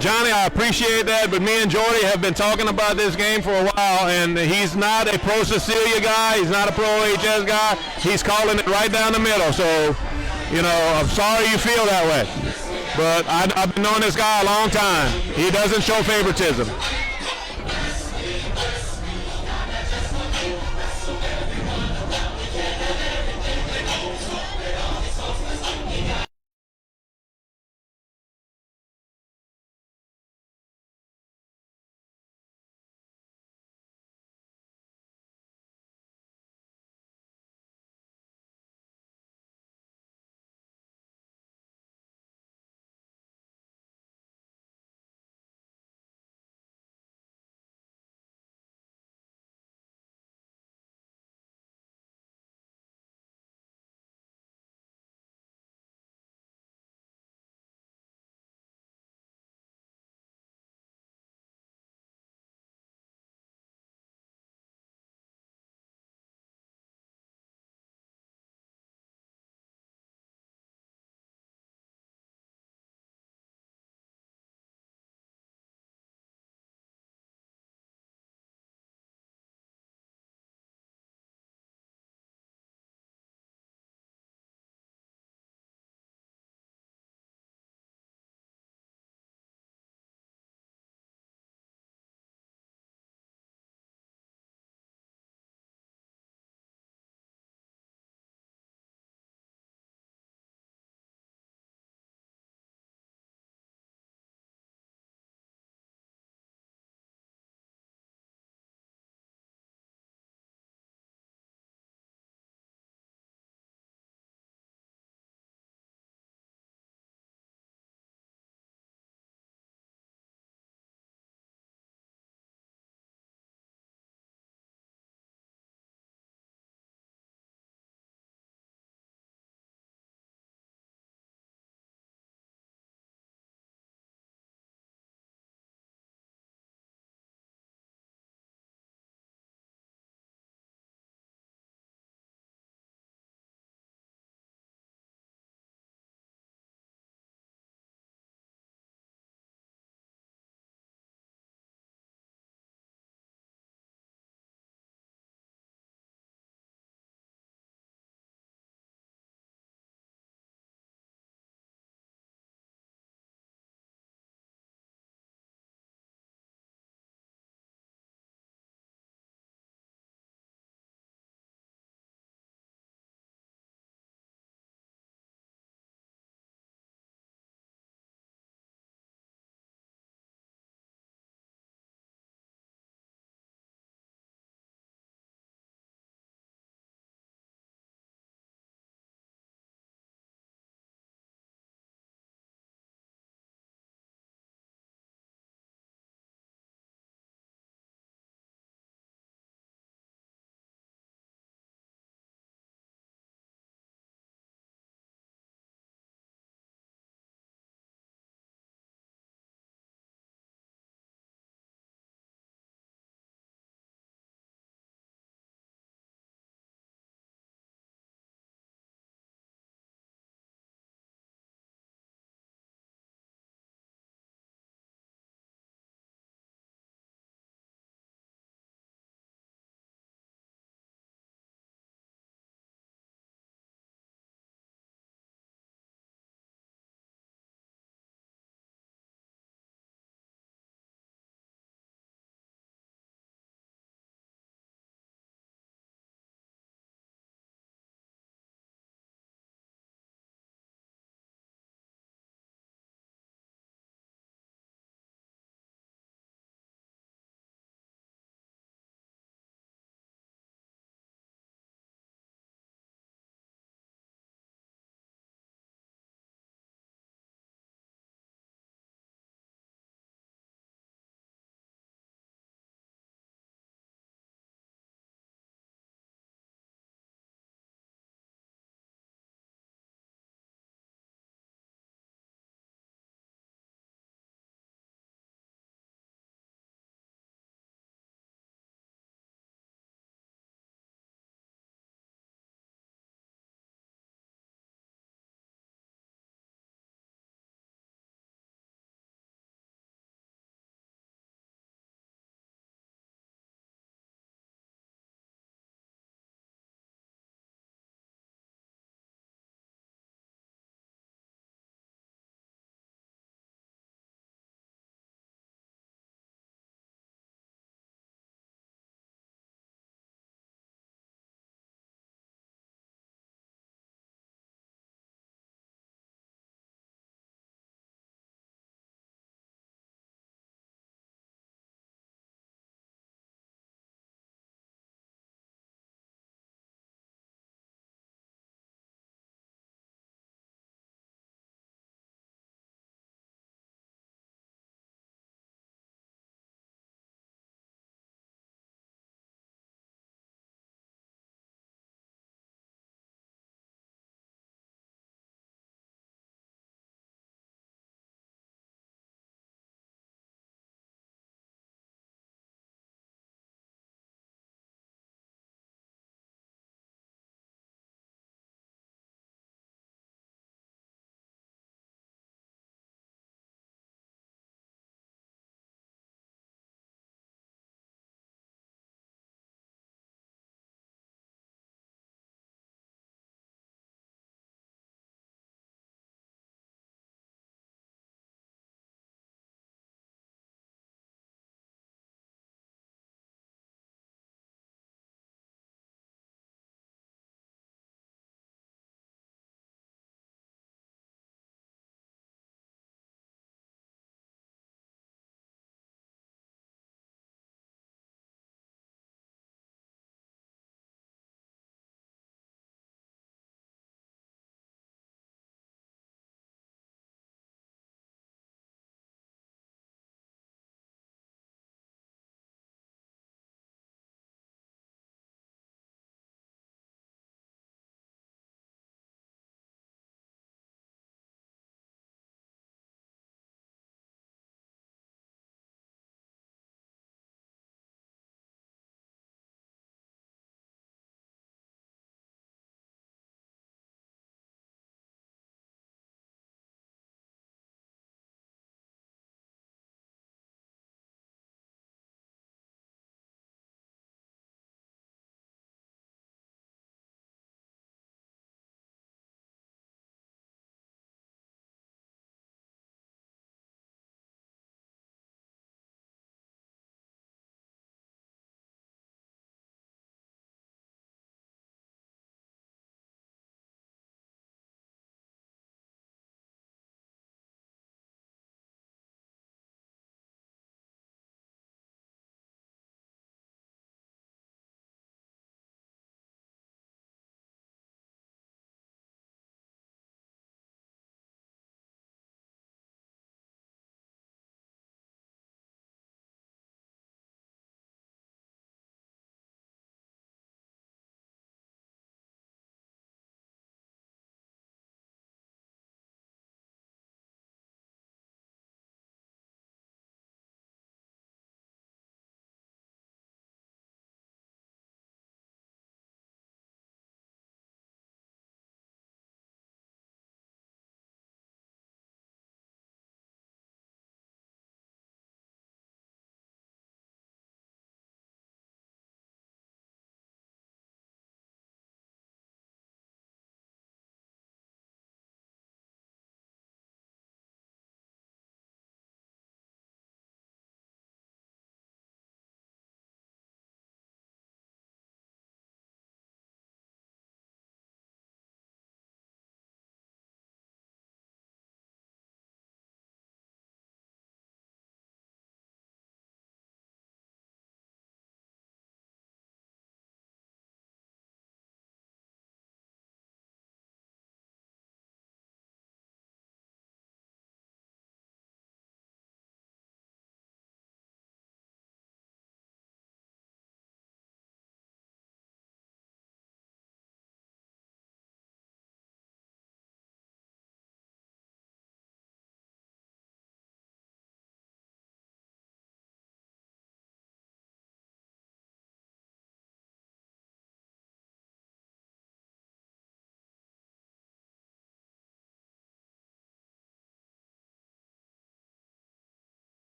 Johnny, I appreciate that, but me and Jordy have been talking about this game for a while, and he's not a pro Cecilia guy. He's not a pro OHS guy. He's calling it right down the middle. So, you know, I'm sorry you feel that way. But I've been knowing this guy a long time. He doesn't show favoritism.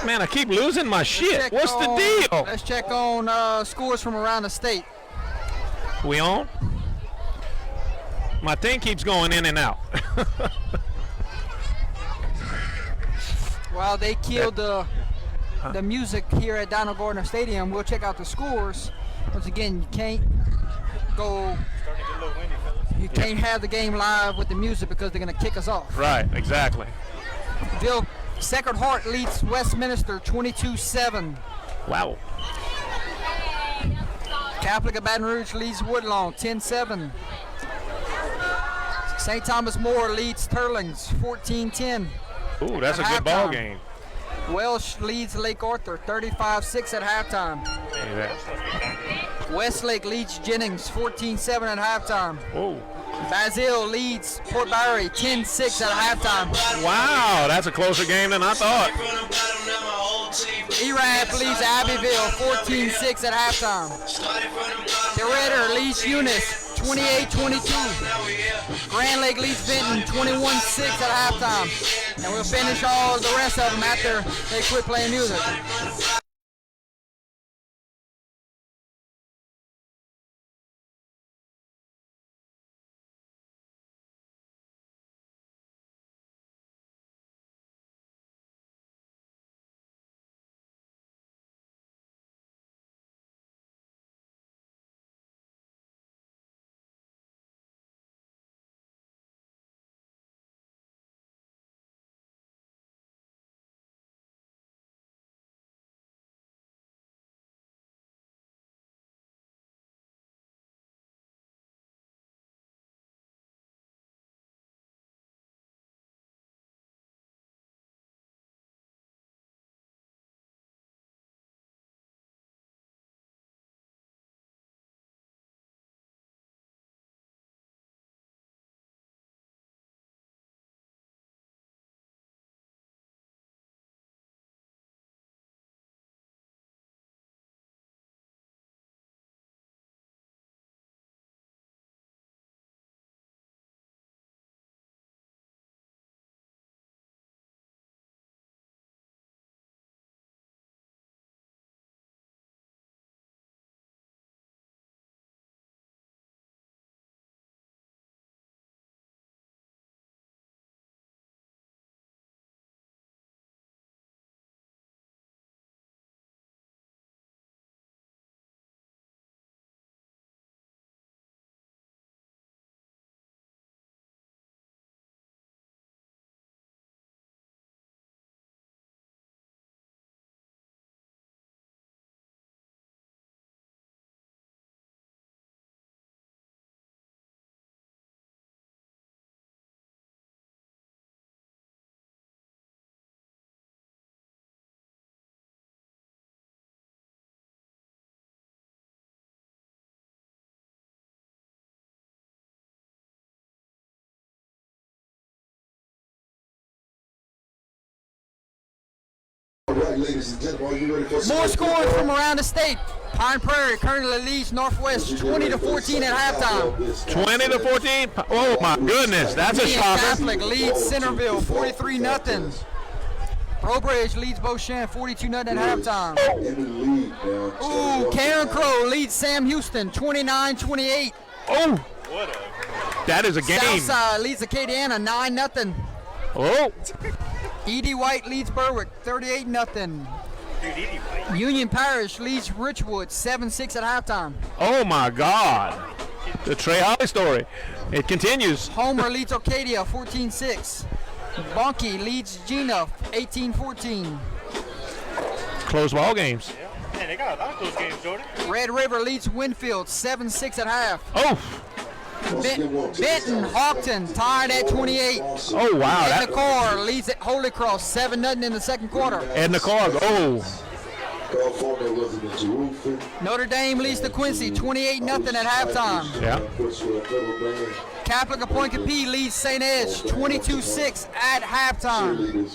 Man, I keep losing my shit. Check What's the on- deal? Let's check on scores from around the state. We on? My thing keeps going in and out. While they killed the music here at Donald Gardner Stadium, we'll check out the scores. Once again, you can't go. Starting to get a little windy, fellas. You can't have the game live with the music because they're gonna kick us off. Right, exactly. Bill, Sacred Heart leads Westminster 22-7. Wow. Catholic of Baton Rouge leads Woodlawn 10-7. St. Thomas More leads Turlings 14-10. Ooh, that's a At good ball halftime. game. Welsh leads Lake Arthur 35-6 at halftime. Hey, that. Westlake leads Jennings 14-7 at halftime. Whoa. Basile leads Port Barry 10-6 at halftime. Wow, that's a closer game than I thought. Erap leads Abbeville 14-6 at halftime. DeRidder leads Eunice 28-22. Grand Lake leads Benton 21-6 at halftime. And we'll finish all the rest of them after they quit playing music. All right, ladies and gentlemen, are you ready for some More football? scores from around the state. Pine Prairie currently leads Northwest 20-14 at halftime. 20-14? Oh my goodness, that's a Indian shocker. Catholic leads Centerville 43-0. Trowbridge leads Beauchamp 42-0 at halftime. In the lead now. Ooh, Karen Crow leads Sam Houston 29-28. Oh, What a. that is a game. Southside leads Acadiana 9-0. Oh, Edie White leads Berwick 38-0. Dude, Edie White. Union Parish leads Richwood 7-6 at halftime. oh my God. The Trey Holly story. It continues. Homer leads Arcadia 14-6. Bonky leads Gina 18-14. Close ball games. Yeah. Man, they got a lot of those games, Jordan. Red River leads Winfield 7-6 at half. Oh, Benton Hawkton tied at 28. oh wow. Edna Carr leads at Holy Cross 7-0 in the second quarter. Edna Carr. Oh, California resident Jerusalem. Notre Dame leads to Quincy 28-0 at halftime. yeah. Catholic of Point Capee leads St. Edge 22-6 at halftime.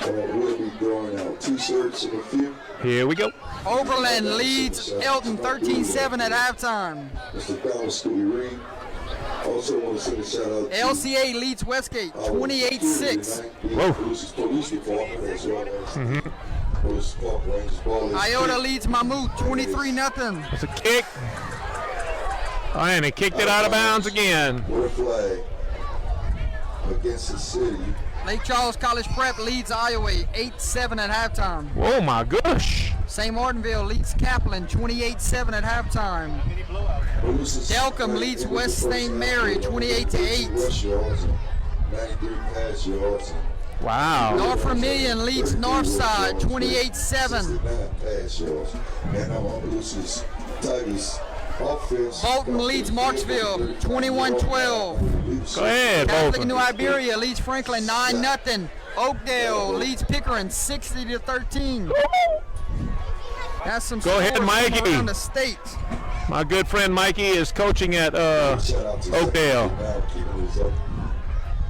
Cheerleaders will be throwing out t-shirts in a few. Here we go. Oberlin leads Elton 13-7 at halftime. Mr. Thomas Stewie Reed. Also want to send a shout out to LCA leads Westgate 28-6. Whoa. Police department as well as Bruce Park Rangers ball is Iota kicked. leads Mammoth 23-0. It's a kick. Oh, and he kicked it out of bounds again. With a flag against the city. Lake Charles College Prep leads Iowa 8-7 at halftime. Oh my gosh. St. Martinville leads Kaplan 28-7 at halftime. Delcom leads West St. Mary 28-8. Rush yards and 93 pass yards. Wow. North Vermilion leads Northside 28-7. 69 pass yards. And Lucy's Tigers offense. Bolton leads Marksville 21-12. Go ahead, Catholic Bolton. New Iberia leads Franklin 9-0. Oakdale leads Pickering 60-13. That's some Go ahead, scores from Mikey. around the state. My good friend Mikey is coaching at Oakdale.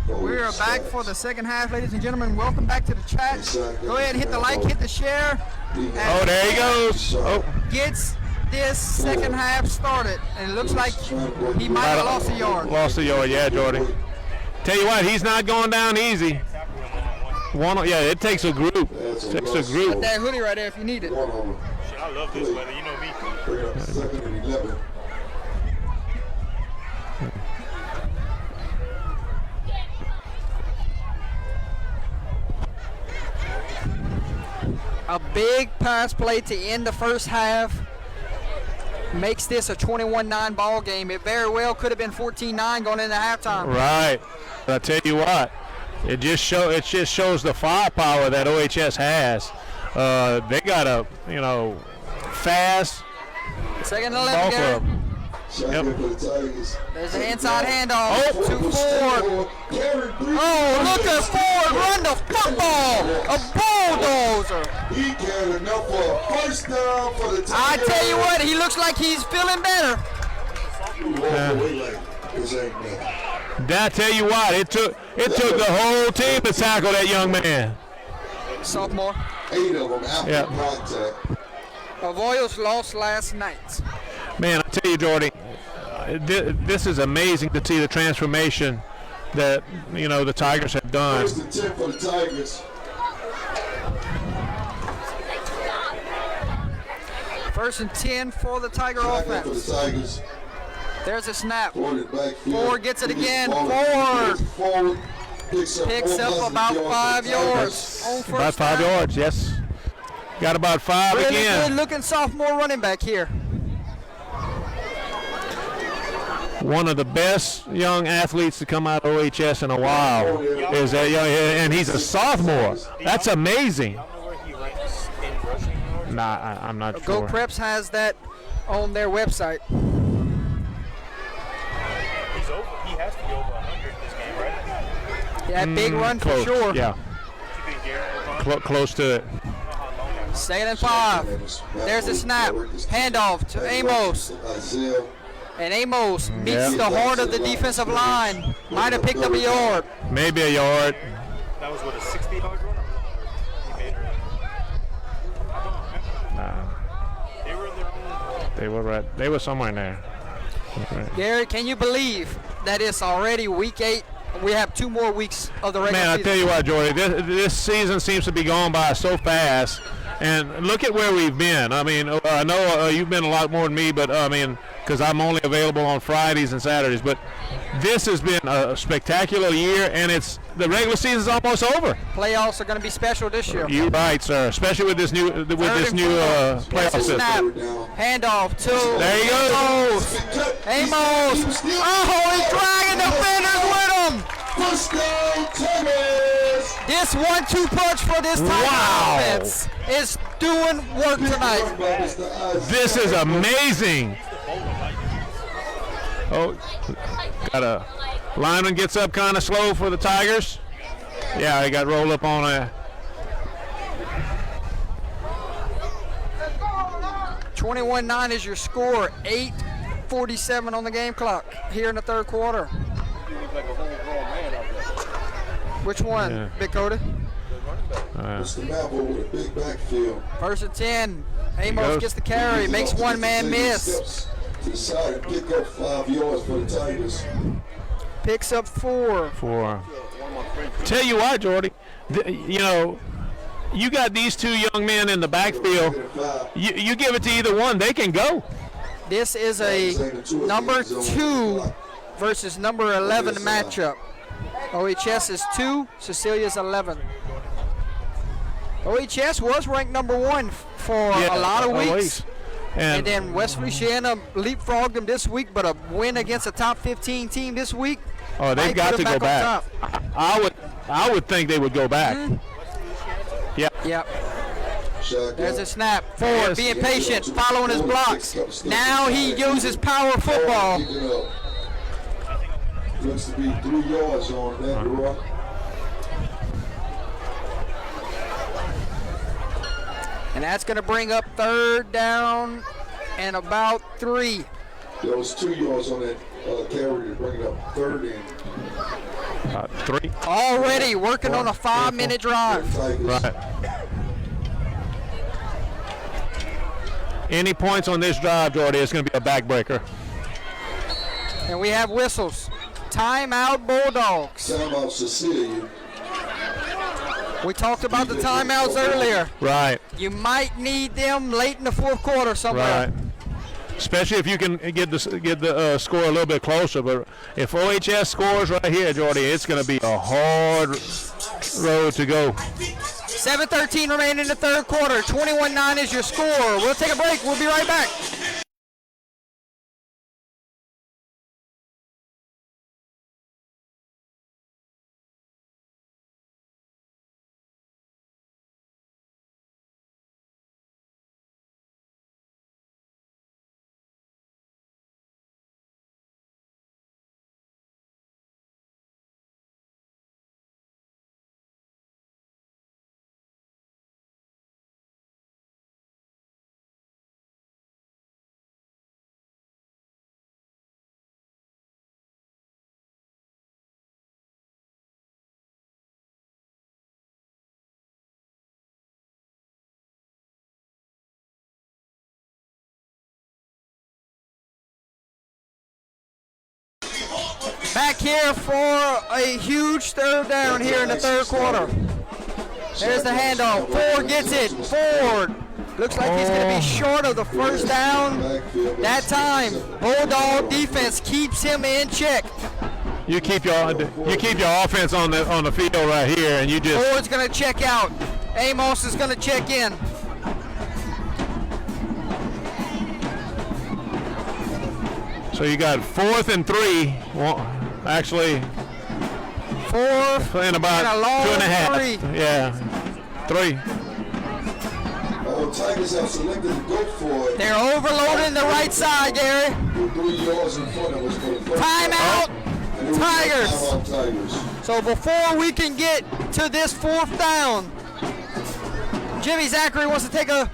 We are back for the second half, ladies and gentlemen. Welcome back to the chat. Go ahead and hit the like, hit the share. Oh, there he goes. Oh, Gets this second half started, and it looks like he might have lost a yard. lost a yard, yeah, Jordy. Tell you what, he's not going down easy. Yeah, it takes a group. It takes a group. That hoodie right there if you need it. Shit, I love this weather. You know me. Bring up 2nd and 11. A big pass play to end the first half makes this a 21-9 ball game. It very well could have been 14-9 going into halftime. Right. I tell you what, it just shows the firepower that OHS has. They got a fast Second and ball 11, Gary. club. Shotgun for the Tigers. There's an inside handoff to Ford. Oh, Oh, look at Ford run the football. A bulldozer. He carried enough for a first down for the Tigers. I tell you what, he looks like he's feeling better. I tell you what, it took the whole team to tackle that young man. Sophomore. 8 of them after Yeah. contact. Avoyos lost last night. Man, I tell you, Jordy, this is amazing to see the transformation that the Tigers have done. First and 10 for the Tigers. First and 10 for the Tiger Shotgun for offense. the Tigers. There's a snap. Ford in backfield. Ford gets it again. Forward. Ford Picks picks up about 5 yards on first About 5 down. yards, yes. Got about 5 Really again. good looking sophomore running back here. One of the best young athletes to come out of OHS in a while is that young, and he's a sophomore. That's amazing. Nah, I'm not Go sure. Preps has that on their website. He's over. He has to be over 100 this game, right? Yeah, big run for Close, sure. yeah, You think Garrett close to it. Second and 5. There's the snap. Handoff to Amos. Isaiah. And Amos meets Yeah. the heart of the defensive line. Might have picked up a yard. Maybe a yard. That was what, a 60-yard run or he made it? I don't remember. Nah, They were in their own. they were somewhere in there. Right. Gary, can you believe that it's already week 8? We have 2 more weeks of the regular Man, I season. tell you what, Jordy, this season seems to be going by so fast. And look at where we've been. I mean, I know you've been a lot more than me, but I mean, because I'm only available on Fridays and Saturdays. But this has been a spectacular year, and the regular season's almost over. Playoffs are going to be special this year. You're right, sir. Especially with this new playoff There's a system. snap. Handoff to There you go. Amos. Oh, he's dragging defenders with him. First down, Tigers. This 1-2 punch for this Tiger Wow. offense is doing work tonight. This is amazing. Oh, got a lineman gets up kind of slow for the Tigers. Yeah, he got rolled up on a. 21-9 is your score. 8:47 on the game clock here in the third quarter. Which one, Yeah. Big Cody? Mr. Malvo with a big backfield. First and 10. Amos goes. gets the carry, makes one man miss. Steps to the side and pick up 5 yards for the Tigers. Picks up 4. For tell you what, Jordy, you got these two young men in the backfield. You give it to either one, they can go. This is a number 2 versus number 11 matchup. OHS is 2, Cecilia is 11. OHS was ranked number 1 for a lot of weeks. And then West Feliciana leapfrogged them this week, but a win against a top 15 team this week. Oh, they've got to go back. I would think they would go back. Yep. There's a snap. Forward, being patient, following his blocks. Now he uses power football. Looks to be 3 yards on that draw. And that's going to bring up 3rd down and about 3. There was 2 yards on that carry to bring it up 3rd and 3. Already working on a 5-minute drive. Right. Any points on this drive, Jordy, it's going to be a backbreaker. And we have whistles. Timeout Bulldogs. Timeout Cecilia. We talked about the timeouts earlier. Right. You might need them late in the 4th quarter somewhere. Right. Especially if you can get the score a little bit closer. But if OHS scores right here, Jordy, it's going to be a hard road to go. 7:13 remaining in the 3rd quarter. 21-9 is your score. We'll take a break. We'll be right back. Back here for a huge 3rd down here in the 3rd quarter. There's the handoff. Ford gets it. Ford. Looks like he's going to be short of the 1st down. That time, Bulldog defense keeps him in check. You keep your offense on the field right here, and you just. Ford's going to check out. Amos is going to check in. So you got 4th and 3. Well, actually, 4th and about and a long 2.5. 3. Yeah, 3. Tigers have selected to go for it. They're overloading the right side, Gary. 3 yards in front of us for the first Timeout, Tigers. Timeout Tigers. So before we can get to this 4th down, Jimmy Zachary wants to take a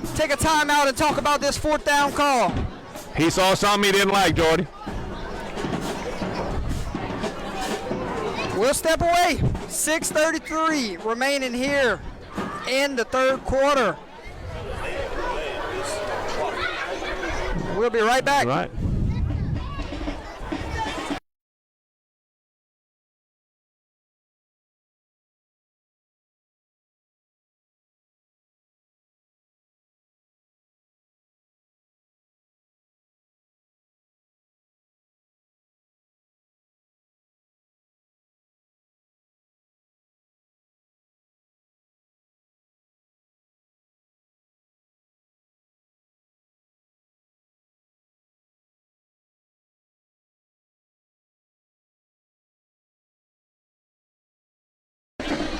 timeout and talk about this 4th down call. He saw something he didn't like, Jordy. We'll step away. 6:33 remaining here in the 3rd quarter. We'll be right back. Right.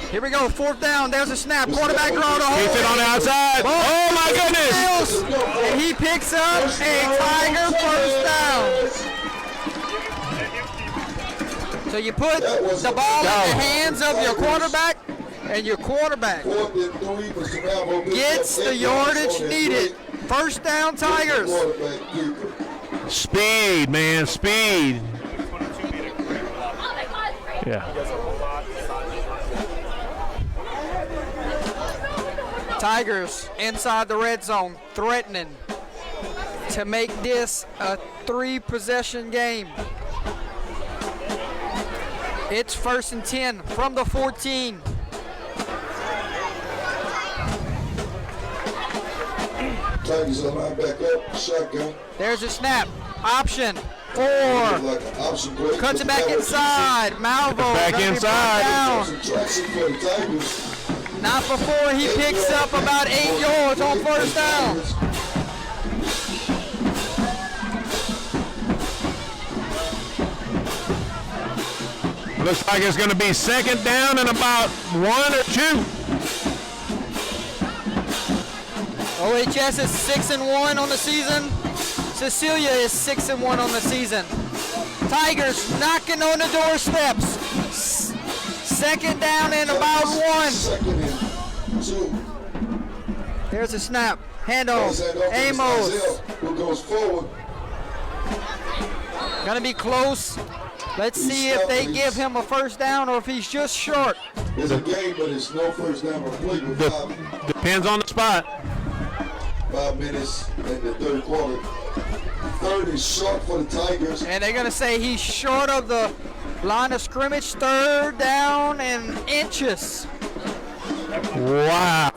Here we go, 4th down. There's a snap. Quarterback draw to hold. Keeps it on the outside. Oh my goodness! And he picks up a Tiger 1st down. So you put the ball in the hands of your quarterback, and your quarterback gets the yardage needed. 1st down, Tigers. Speed, man, speed. Yeah. Tigers inside the red zone, threatening to make this a 3-possession game. It's 1st and 10 from the 14. Tigers are lined back up. Shotgun. There's a snap. Option. 4. Like an option play. Cuts it back inside. Malvo. Back gonna be inside. brought down. Some traction for the Tigers. Not before he picks up about 8 yards on first down. Looks like it's going to be second down and about 1 or 2. OHS is 6-1 on the season. Cecilia is 6-1 on the season. Tigers knocking on the doorsteps. Second down and about 1. Second and 2. There's a snap. Handoff. Amos. Who goes forward. Gonna be close. Let's see if they give him a first down or if he's just short. It's a game, but it's no first down or play with Depends on the spot. 5 minutes in the third quarter. Third is short for the Tigers. And they're gonna say he's short of the line of scrimmage. Third down and inches. Wow.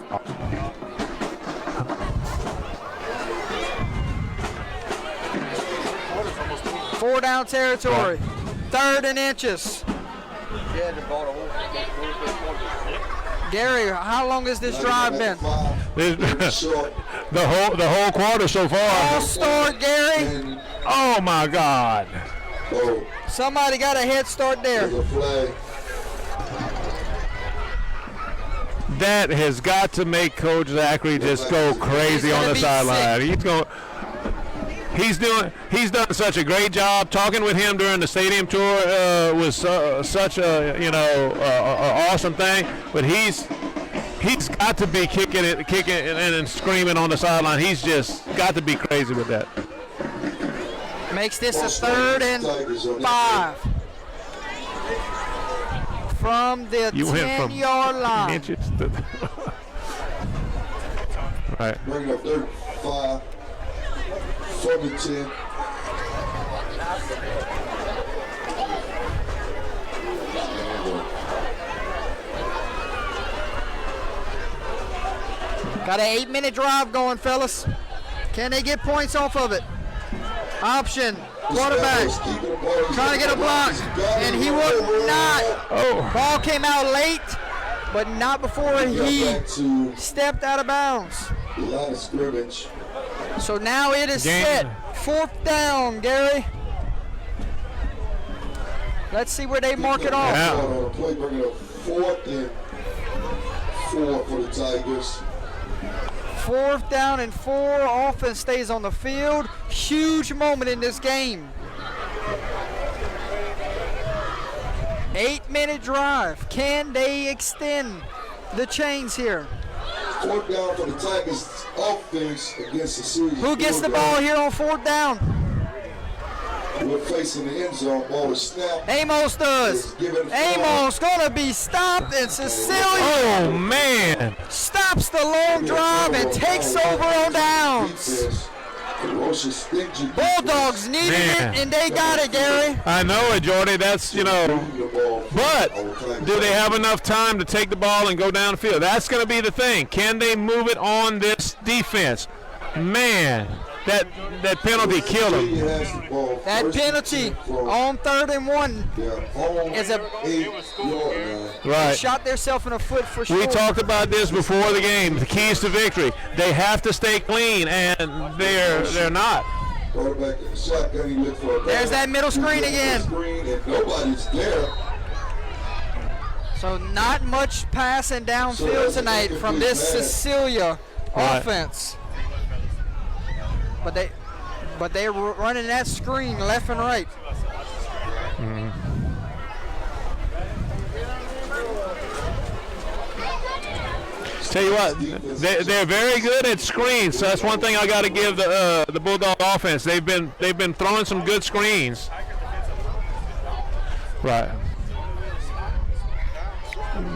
Four down territory. Third and inches. Gary, how long has this drive been? The The whole quarter so far. All start, Gary. Oh my God. Oh, Somebody got a head start there. there's a flag. That has got to make Coach Zachary just go crazy He's on gonna the be sideline. He's done such a great job. Talking with him during the stadium tour was such a awesome thing. But he's got to be kicking and screaming on the sideline. He's just got to be crazy with that. Makes this a third and 5 from the You went from 10-yard line. inches to right. Bring up third 5 from the 10. Got an 8-minute drive going, fellas. Can they get points off of it? Option, quarterback, trying to get a block, and he would not. Oh, Ball came out late, but not before he Back to stepped out of bounds. the line of scrimmage. So now it is Game. set. Fourth down, Gary. Let's see where they mark it off. Yeah. On a play, bringing up 4th and 4 for the Tigers. Fourth down and 4. Offense stays on the field. Huge moment in this game. 8-minute drive. Can they extend the chains here? 4th down for the Tigers offense against the series. Who gets the ball here on fourth down? We're facing the end zone. Ball is snapped. Amos does. Amos gonna be stopped, and Cecilia oh man. stops the long drive and takes over on downs. Ferocious, stingy Bulldogs needed Man. it, and they got it, Gary. I know it, Jordy. That's the ball But first. do they have enough time to take the ball and go downfield? That's going to be the thing. Can they move it on this defense? Man, that penalty killed him. Cecilia has the ball That first penalty and 10 from on 3rd and 1 their own is a 8-yard line. Right. shot themselves in the foot for sure. We talked about this before the game. The keys to victory. They have to stay clean, and they're not. Quarterback in the shotgun, he looked for a There's that middle screen He looked for again. the screen and nobody's there. So not much passing downfield tonight from this Cecilia Right. offense. But they're running that screen left and right. Tell you what, they're very good at screens. So that's one thing I got to give the Bulldog offense. They've been throwing some good screens. Right.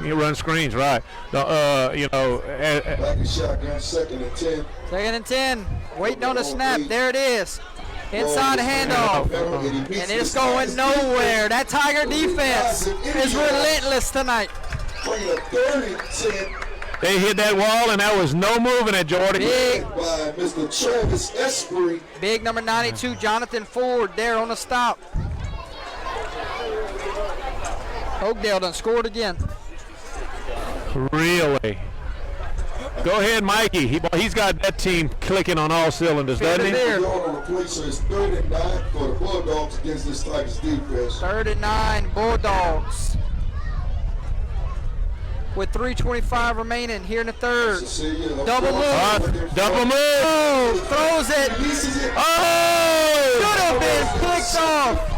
You run screens, right? Back in shotgun, 2nd and 10. 2nd and 10. Waiting on the snap. There it is. Inside handoff. And it's going nowhere. That Tiger defense is relentless tonight. Bringing a 3rd and 10 They hit that wall, and there was no moving it, Jordy. Big, By Mr. Travis Esprit. big number 92, Jonathan Ford, there on the stop. Oakdale done scored again. Really? Go ahead, Mikey. He's got that team clicking on all cylinders, doesn't he? There. On the play, so it's 3rd and 9 for the Bulldogs against this Tigers defense. 3rd and 9, Bulldogs. With 3:25 remaining here in the third. Cecilia, Double move. Double move. Oh, throws it. Releases it. Oh! Should have been picked off.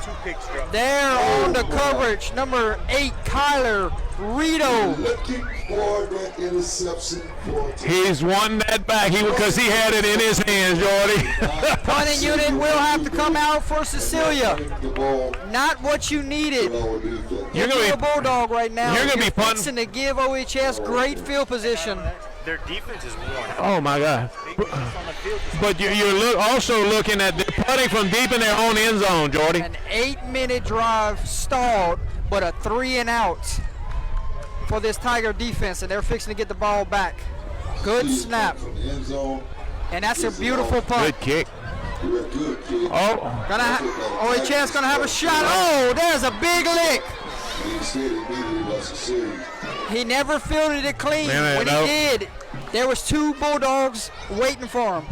2 picks dropped. There on the coverage, number 8, Kyler Rito. Looking for that interception for He's wanting that back because he had it in his hands, Jordy. Punting unit will have to come out for Cecilia. the ball Not what you needed. on our defense. You're You're a gonna be Bulldog right now. you're gonna be punting. fixing to give OHS great field position. Their defense is worn out. Oh my God! They just on the field. But you're also looking at they're putting from deep in their own end zone, Jordy. An 8-minute drive stalled, but a 3 and out for this Tiger defense, and they're fixing to get the ball back. Good snap, From the end zone. and that's a beautiful punt. Good kick. Real good, kid. Oh, OHS gonna have a shot. Oh, there's a big lick. He said immediately about Cecilia. He never fielded it clean. Man, When no. he did, there was 2 Bulldogs waiting for him.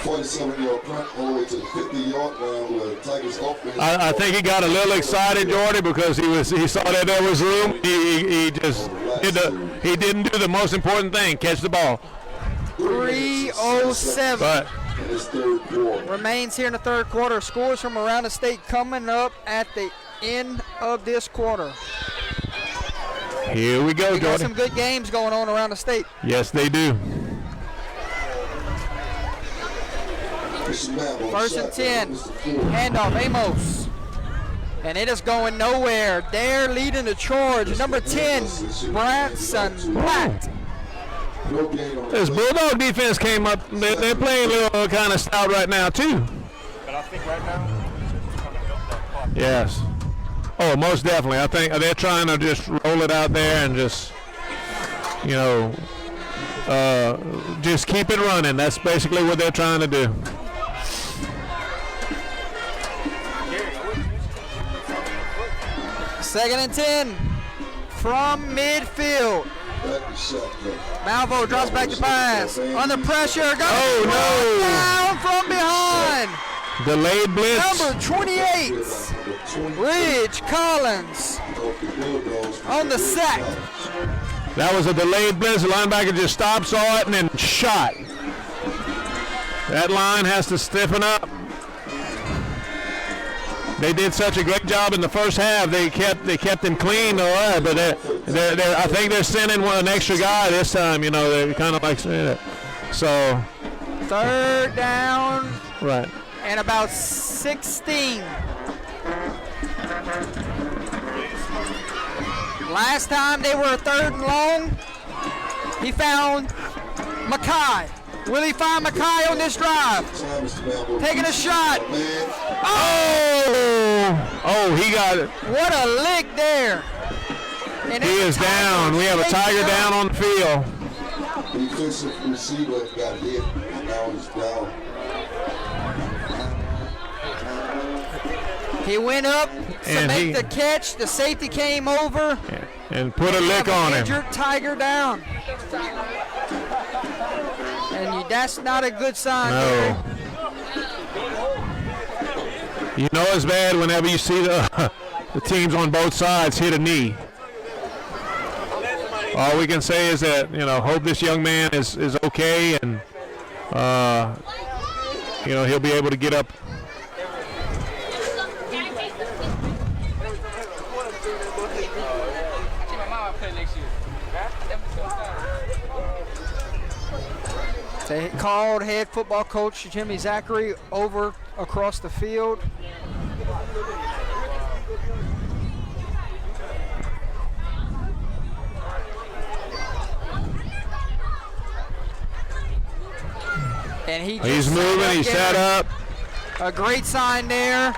47-yard punt all the way to the 50-yard line where the Tigers offense. I think he got a little excited, Jordy, because he saw that there was room. He just he didn't do the most important thing, catch the ball. 3:07 But in his third quarter. remains here in the third quarter. Scores from around the state coming up at the end of this quarter. here we go, We got Jordy. some good games going on around the state. Yes, they do. First and 10. Handoff, Amos. And it is going nowhere. They're leading the charge. Number 10, Branson Platt. This Bulldog defense came up. They're playing a little kind of stout right now, too. But I think right now, it's going to help that pop. Yes. Oh, most definitely. I think they're trying to just roll it out there and just, just keep it running. That's basically what they're trying to do. Second and 10 from midfield. Malvo drops back to pass. Under pressure. Goes down from behind. Delayed blitz. Number 28, Ridge Collins on the sack. That was a delayed blitz. The linebacker just stopped, saw it, and then shot. That line has to stiffen up. They did such a great job in the first half. They kept them clean, all right. But I think they're sending an extra guy this time. They're kind of like so. Third down Right. and about 16. Last time they were 3rd and long, he found Mackay. Will he find Mackay on this drive? Taking a shot. Oh, he got it. What a lick there. And He is down. We have a Tiger down on the field. Defensive receiver got hit, and now he's down. He went up to And make the catch. The safety came over. And put a lick Have an on him. injured Tiger down. And that's not a good sign. Gary. No. You know it's bad whenever you see the teams on both sides hit a knee. All we can say is that, hope this young man is okay and, he'll be able to get up. They called head football coach Jimmy Zachary over across the field. And He's moving, he's set up. A great sign there.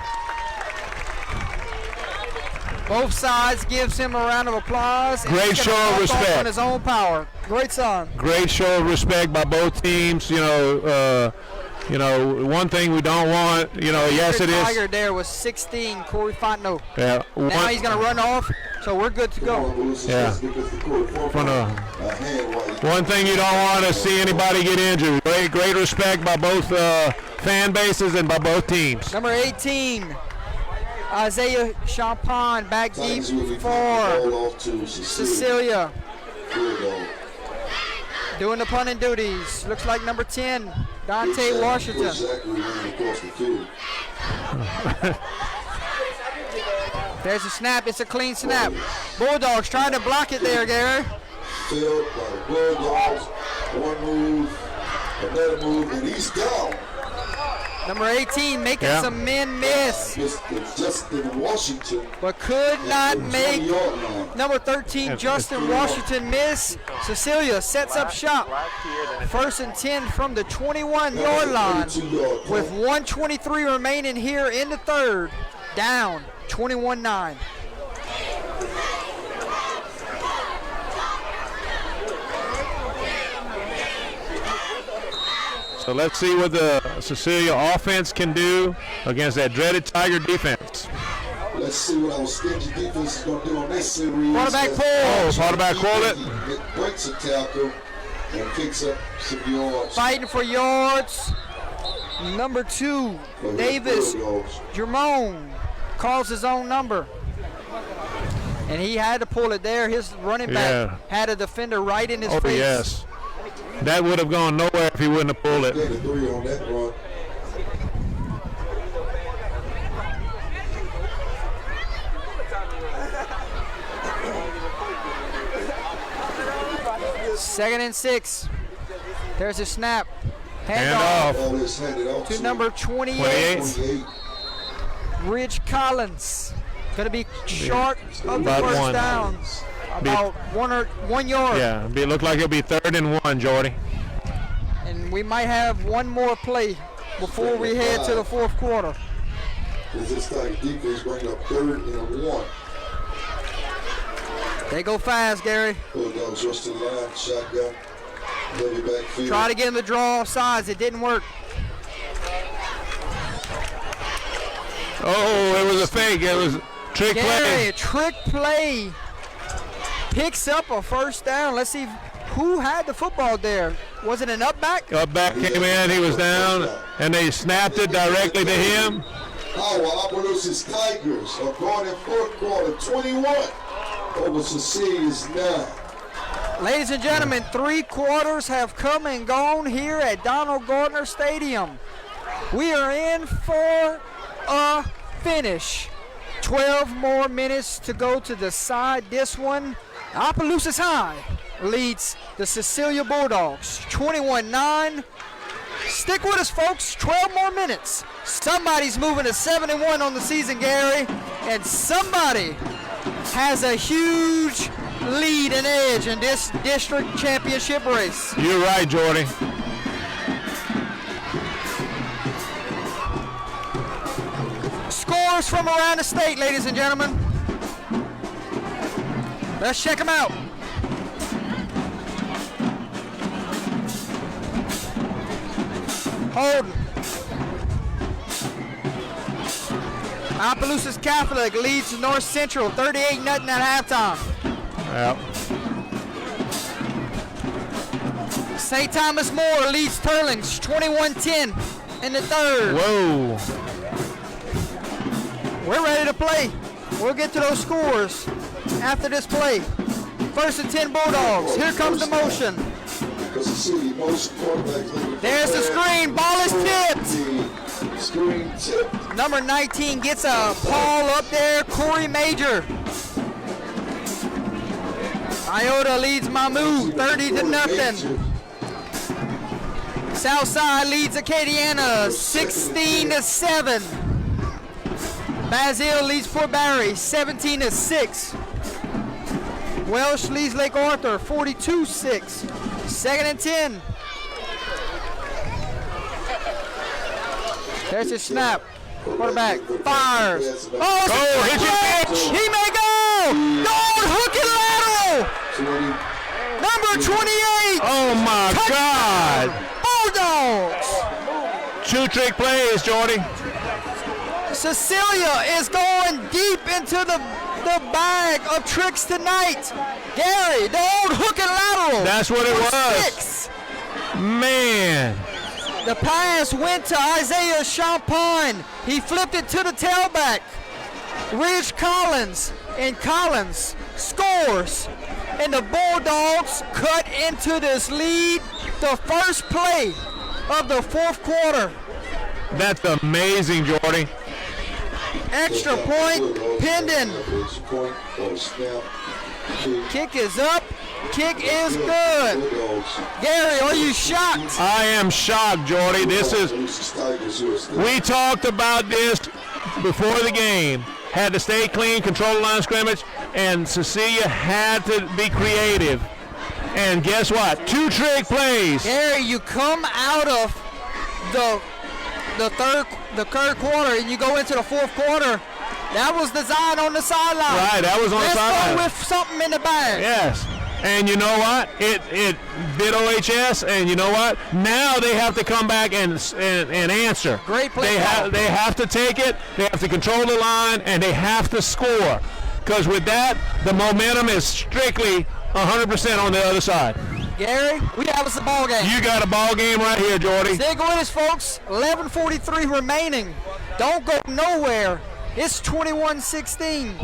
Both sides gives him a round of applause. And Great he's gonna show of walk off respect. on his own power. Great song. Great show of respect by both teams. One thing we don't want, yes it is. Tiger there was 16, Corey Fontenot. Yeah. Now he's going to run off, so we're good to go. Yeah. One thing you don't want to see anybody get injured. Great respect by both fan bases and by both teams. Number 18, Isaiah Champagne, back deep for Cecilia. Doing the punting duties. Looks like number 10, Dante Washington. There's a snap. It's a clean snap. Bulldogs trying to block it there, Gary. Failed by the Bulldogs. One move, another move, and he's down. Number 18 making some men miss, Justin Washington, but could not make number 13 Justin Washington miss. Cecilia sets up shop. 1st and 10 from the 21-yard line with 1:23 remaining here in the third. Down 21-9. So let's see what the Cecilia offense can do against that dreaded Tiger defense. Let's see what our stingy defense is going to do on this series. Quarterback pull. Oh, quarterback pulled it. It breaks a tackle and picks up some yards. Fighting for yards. Number 2, Davis Jermone calls his own number. And he had to pull it there. His running back had a defender right in his face. Oh, yes. That would have gone nowhere if he wouldn't have pulled it. 3 on that run. Second and 6. There's a snap. Handoff. Ball is handed off To number 28. Ridge Collins. Going to be short of the About first one. down. About 1 yard. Yeah, it looked like it'll be 3rd and 1, Jordy. And we might have one more play before we head to the fourth quarter. This Tiger defense bring up 3rd and 1. They go fast, Gary. Bulldogs rush to the line, shotgun, heavy backfield. Try to get him to draw off sides. It didn't work. Oh, it was a fake. It was a trick Gary, play. a trick play. Picks up a first down. Let's see who had the football there. Was it an up back? Up back came in, he was down, and they snapped it directly to him. Our Opelousas Tigers are going in fourth quarter, 21 over Cecilia's 9. Ladies and gentlemen, 3 quarters have come and gone here at Donald Gardner Stadium. We are in for a finish. 12 more minutes to go to decide this one. Opelousas High leads the Cecilia Bulldogs 21-9. Stick with us, folks. 12 more minutes. Somebody's moving to 7-1 on the season, Gary, and somebody has a huge lead and edge in this district championship race. You're right, Jordy. Scores from around the state, ladies and gentlemen. Let's check them out. Holden. Opelousas Catholic leads North Central 38-0 at halftime. Yep. St. Thomas More leads Turlings 21-10 in the third. Whoa. We're ready to play. We'll get to those scores after this play. 1st and 10 Bulldogs. Here comes the motion. There's the screen. Ball is tipped. Screen tipped. Number 19 gets a ball up there. Corey Major. Iota leads Mamou 30-0. Southside leads Acadiana 16-7. Basile leads Fort Barry 17-6. Welsh leads Lake Arthur 42-6. 2nd and 10. There's a snap. Quarterback fires. Oh, hit your pitch. He may go. Going hook and lateral. Number 28. Oh my God. Bulldogs. 2 trick plays, Jordy. Cecilia is going deep into the bag of tricks tonight. Gary, the old hook and lateral. That's what it was. 6. Man. The pass went to Isaiah Champagne. He flipped it to the tailback. Ridge Collins, and Collins scores. And the Bulldogs cut into this lead, the first play of the 4th quarter. That's amazing, Jordy. Extra point pending. Kick is up. Kick is good. Gary, are you shocked? I am shocked, Jordy. This is, we talked about this before the game. Had to stay clean, control the line of scrimmage, and Cecilia had to be creative. And guess what? 2 trick plays. Gary, you come out of the third quarter and you go into the 4th quarter. That was designed on the sideline. Right, that was on the sideline. Let's go with something in the bag. Yes. And you know what? It bit OHS, and you know what? Now they have to come back and answer. Great play. They have to take it. They have to control the line, and they have to score. Because with that, the momentum is strictly 100% on the other side. Gary, we have us a ball game. You got a ball game right here, Jordy. Stick with us, folks. 11:43 remaining. Don't go nowhere. It's 21-16.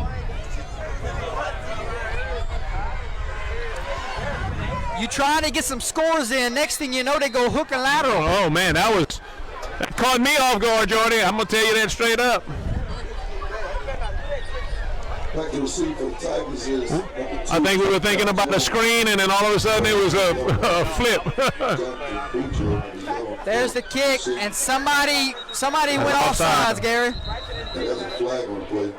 You trying to get some scores in. Next thing you know, they go hook and lateral. Oh, man, that caught me off guard, Jordy. I'm going to tell you that straight up. I think we were thinking about the screen, and then all of a sudden it was a flip. There's the kick, and somebody went offsides, Gary. That's a flag on the play.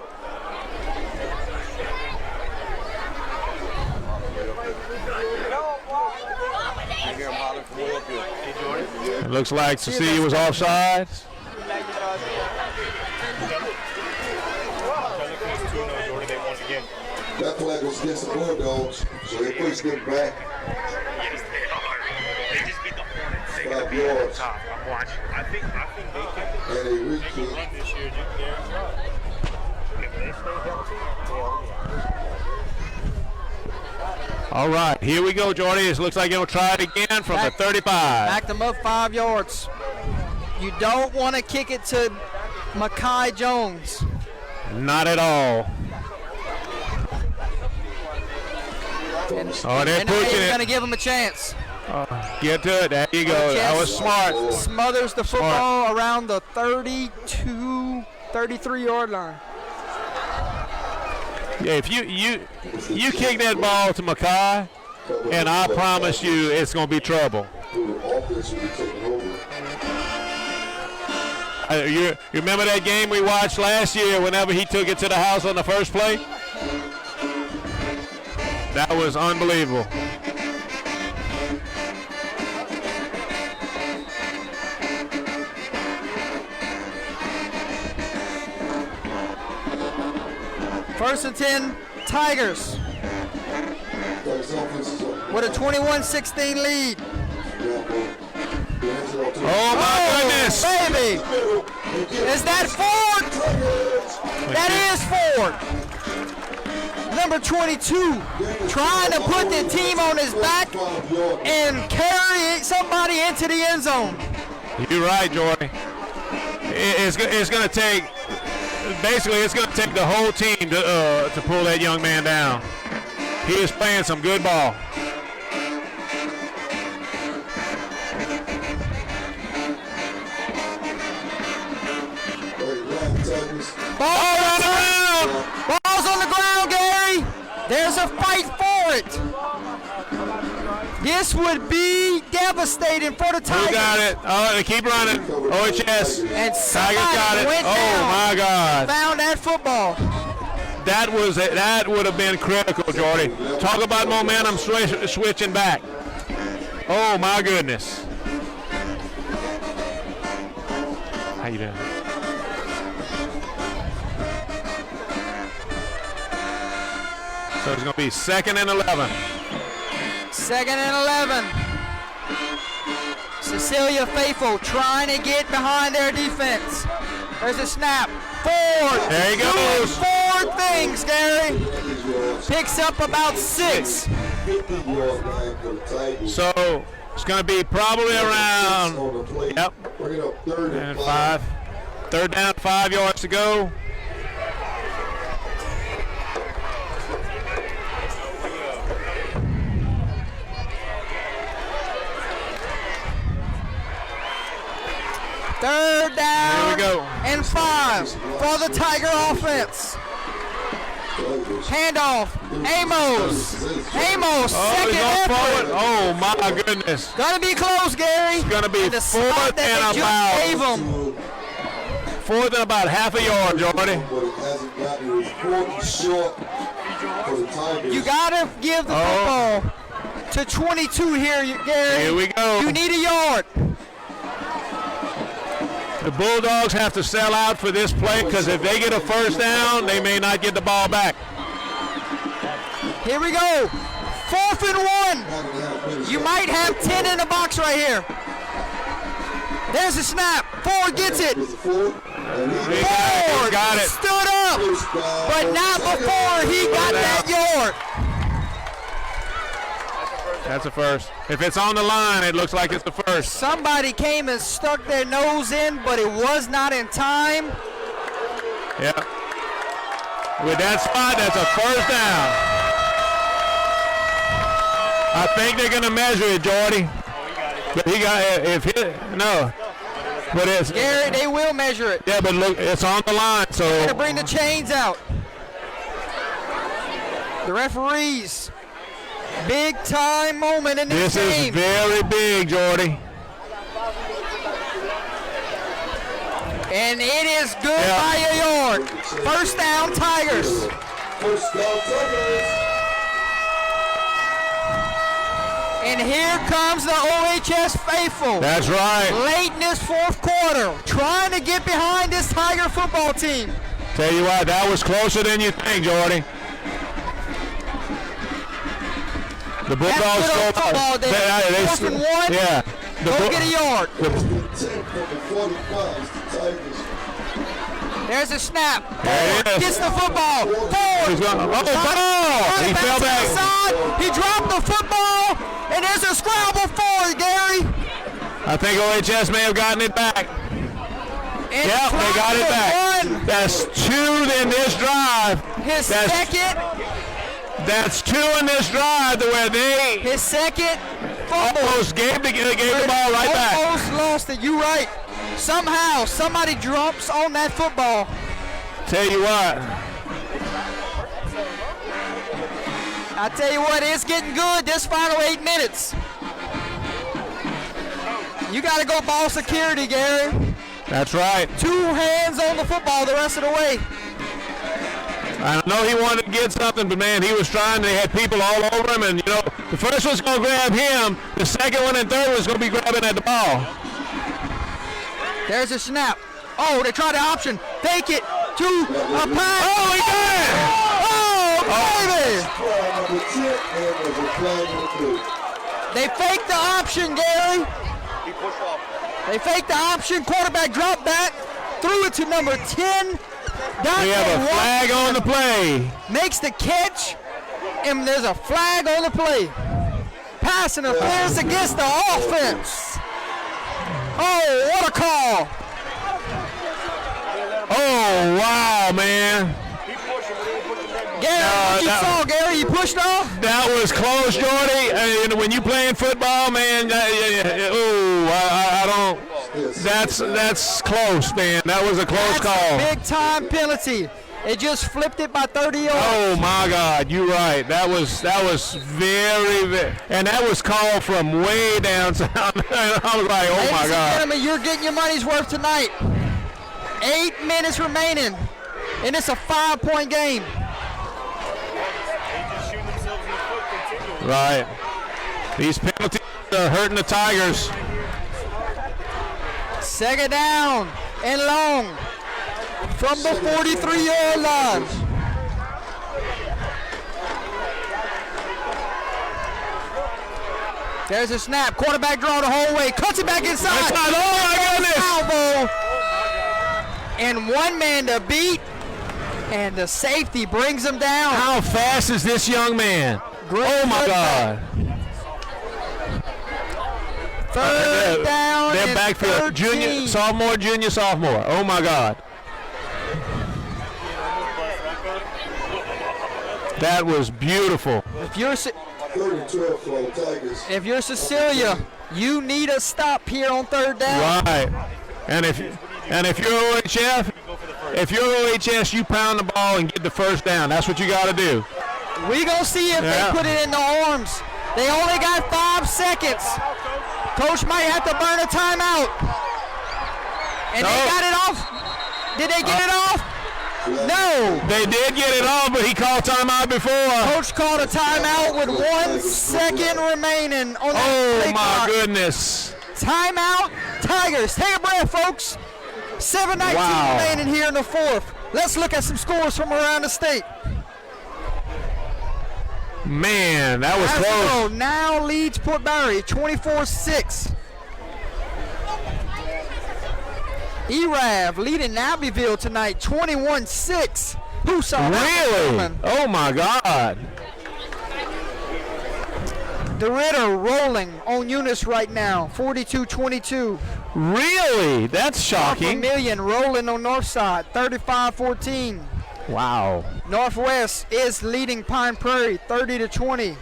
It looks like Cecilia was offside. That flag was against the Bulldogs, so they pushed them back. Yes, they are. They just beat the Hornets. They gotta 5 be at the yards. top. I'm watching. I think they And they reached can it. run this year. If they stay healthy, All right, here we go, Jordy. It looks like he'll try it again from the 35. Back them up 5 yards. You don't want to kick it to Makai Jones. Not at all. Oh, they're pushing Going to it. give him a chance. Get to it. There you go. That was smart. Smothers the football around the 32, 33-yard line. Yeah, if you kick that ball to Makai, and I promise you it's going to be trouble. You remember that game we watched last year whenever he took it to the house on the first play? That was unbelievable. First and 10, Tigers with a 21-16 lead. Oh my goodness! Baby! Is that Ford? That is Ford. Number 22, trying to put the team on his back and carry somebody into the end zone. You're right, Jordy. It's going to take, basically, it's going to take the whole team to pull that young man down. He is playing some good ball. Ball on the ground. Ball's on the ground, Gary. There's a fight for it. This would be devastating for the Tigers. Who got it? Oh, they keep running. OHS. And Tigers somebody got it. went Oh down, my God. found that football. That would have been critical, Jordy. Talk about momentum switching back. Oh my goodness. How you doing? So it's going to be 2nd and 11. 2nd and 11. Cecilia faithful trying to get behind their defense. There's a snap. Forward. There he goes. Doing 4 things, Gary. Picks up about 6. 50-yard line for the Tigers. So it's going to be probably around, On the play. yep, Bring it up 3rd and and 5. 3rd down, 5 yards to go. Third down. Here we go. And 5 for the Tiger offense. Handoff. Amos. Amos. Oh, Second he's going effort. forward. Oh, my goodness. Gonna be close, Gary. It's going to be And the spot 4th that and they just gave about, him. 4th and about half a yard, Jordy. But it hasn't gotten it. 4th short for the Tigers. You gotta give the football to 22 here, Gary. Here we go. You need a yard. The Bulldogs have to sell out for this play because if they get a first down, they may not get the ball back. Here we go. 4th and 1. You might have 10 in the box right here. There's a snap. Ford gets it. Ford He got it. stood up, but not before he got that yard. That's a first. If it's on the line, it looks like it's the first. Somebody came and stuck their nose in, but it was not in time. Yeah. With that spot, that's a first down. I think they're going to measure it, Jordy. But he got no. But it's Gary, they will measure it. yeah, but look, it's on the line. So They're gonna bring the chains out. The referees. Big time moment in this this is game. very big, Jordy. And it is good Yeah. by a yard. First down, Tigers. First down, Tigers. And here comes the OHS faithful. That's right. Late in this 4th quarter, trying to get behind this Tiger football team. Tell you what, that was closer than you think, Jordy. The Bulldogs That's good old football there. 4th and 1. Yeah. Go get a yard. 10 from the 45s, the Tigers. There's a snap. There it is. Gets the football. Forward. He's gonna, ball! He fell To the back. side. He dropped the football, and there's a scramble forward, Gary. I think OHS may have gotten it back. And Yep, they got it back. One. That's 2 in this drive. His That's- second. That's 2 in this drive to where they His second fumble. almost gave the ball right back. Almost lost it. You right. Somehow, somebody drops on that football. Tell you what, I tell you what, it's getting good this final 8 minutes. You got to go ball security, Gary. that's right. 2 hands on the football the rest of the way. I know he wanted to get something, but man, he was trying. They had people all over him, and you know, the first one's going to grab him. The second one and third one's going to be grabbing at the ball. There's a snap. Oh, they tried the option. Fake it to a pass. Oh, he got it! Oh, baby! Flag number 10, and there's a flag number 3. They faked the option, Gary. They faked the option. Quarterback dropped back. Threw it to number 10. We have a flag on the play. Makes the catch, and there's a flag on the play. Pass interference against the offense. Oh, what a call. Oh, wow, man. Gary, what you that- saw, Gary? You pushed off? That was close, Jordy. And when you playing football, man, I don't. That's close, man. That was a close That's call. a big-time penalty. It just flipped it by 30 yards. Oh my God, you're right. That was very, and that was called from way down south. I was like, oh Ladies my and God. gentlemen, you're getting your money's worth tonight. 8 minutes remaining, and it's a 5-point game. Right. These penalties are hurting the Tigers. Second down and long from the 43-yard line. There's a snap. Quarterback draw the whole way. Cuts it back inside. Oh, my goodness. Elbow. And one man to beat. And the safety brings him down. How fast is this young man? Oh, my God. Third down. Their and backfield. 13. Junior, sophomore. Oh, my God. That was beautiful. If you're 30-12 for the Tigers. If you're Cecilia, you need a stop here on third down. Right. And if you're OHS, you pound the ball and get the first down. That's what you got to do. We gonna see if they put it in the arms. They only got 5 seconds. Coach might have to burn a timeout. And they got it off. Did they get it off? No. They did get it off, but he called timeout before. Coach called a timeout with 1 second remaining on that play Oh, my clock. goodness. Timeout, Tigers. Take a breath, folks. 7:19 remaining here in the fourth. Let's look at some scores from around the state. Man, that was close. Hasbro now leads Port Barry 24-6. ERAV leading Abbeville tonight 21-6. Who saw that Really? coming? Oh, my God. DeRitter rolling on Eunice right now 42-22. Really? That's shocking. Million rolling on Northside 35-14. Wow. Northwest is leading Pine Prairie 30-20.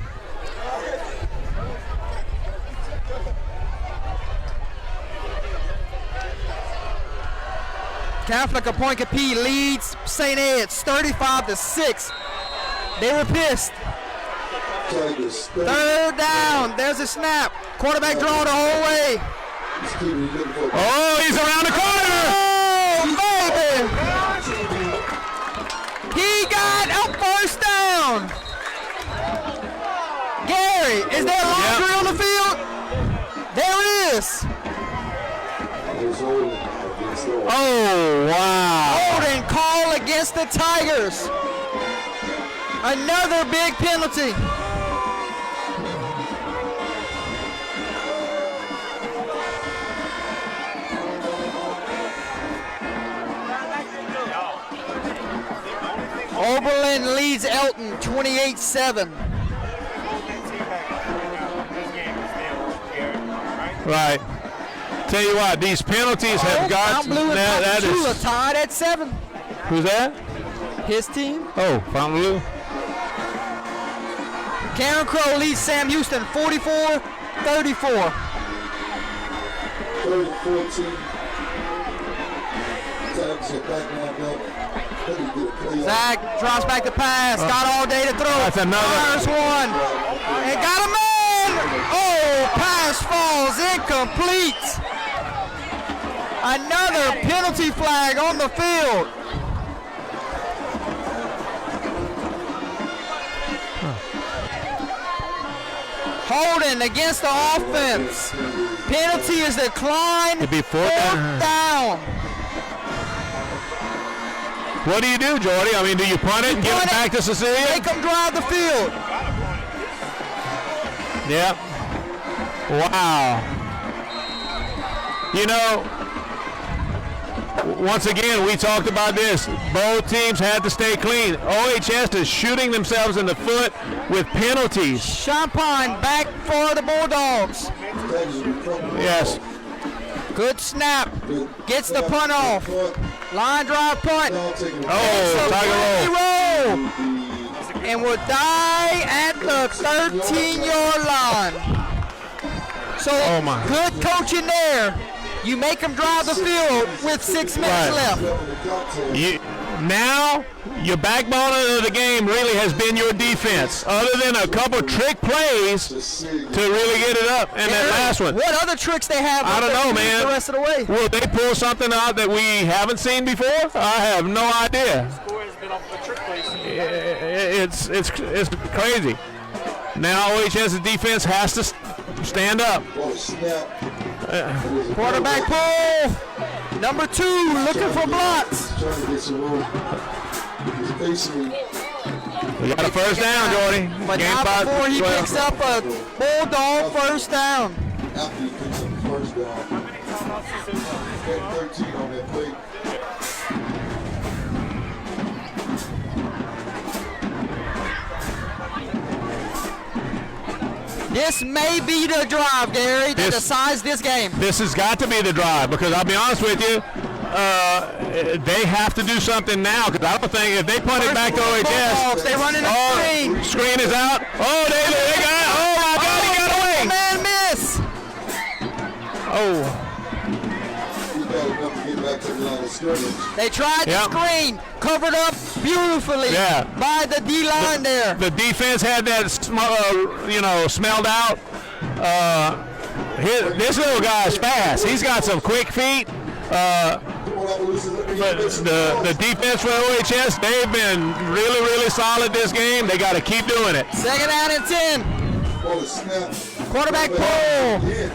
Catholic of Point Capee leads St. Ed's 35-6. They were pissed. Tigers. Third down. There's a snap. Quarterback draw the whole way. Oh, he's around the corner. Oh, baby. He got a first down. Gary, is there laundry on the field? There is. Oh, wow. Holding call against the Tigers. Another big penalty. Oberlin leads Elton 28-7. Right. Tell you what, these penalties have got. Fountain Blue and that Ponchatoula is. tied at 7. Who's that? His team. Oh, Fountain Blue. Karen Crow leads Sam Houston 44-34. 30-14. Tigers are back now, though. Zach drops back the pass. Got all day to throw. That's another. Fires one. And got a man. Oh, pass falls incomplete. Another penalty flag on the field. Holding against the offense. Penalty is declined. It'd be fourth down. What do you do, Jordy? I mean, do you punt it and give it back to Cecilia? Make them drive the field. Yep. Wow. You know, once again, we talked about this. Both teams had to stay clean. OHS is shooting themselves in the foot with penalties. Champagne back for the Bulldogs. Yes. Good snap. Gets the punt off. Line drive punt. Oh, Tiger roll. And will die at the 13-yard line. So good coaching there. You make them drive the field with 6 minutes left. Now, your backbone of the game really has been your defense. Other than a couple trick plays to really get it up. And that last one. What other tricks they have? I don't know, man. The rest of the way. Will they pull something out that we haven't seen before? I have no idea. It's crazy. Now OHS's defense has to stand up. Quarterback pull. Number 2 looking for blocks. We got a first down, Jordy. But Game not clock, before he 12. picks up a Bulldog first down. After he picks up the first down. How many timeouts is it? Had 13 on that play. This may be the drive, Gary, that This- decides this game. This has got to be the drive because I'll be honest with you, they have to do something now because I don't think if they punt it back to Bulldogs, OHS. they run in the screen. Screen is out. Oh, they got. Oh my God, he got away. Man, miss. Oh, He got enough to get back to the line of scrimmage. They tried Yep. the screen, covered up beautifully Yeah. by the D-line there. the defense had that, smelled out. This little guy's fast. He's got some quick feet. Come on, Appaloosa, let me But make some the defense for OHS, they've been really, really solid this game. They got to keep doing it. Second down and 10. on the snap. Quarterback pull. Yeah.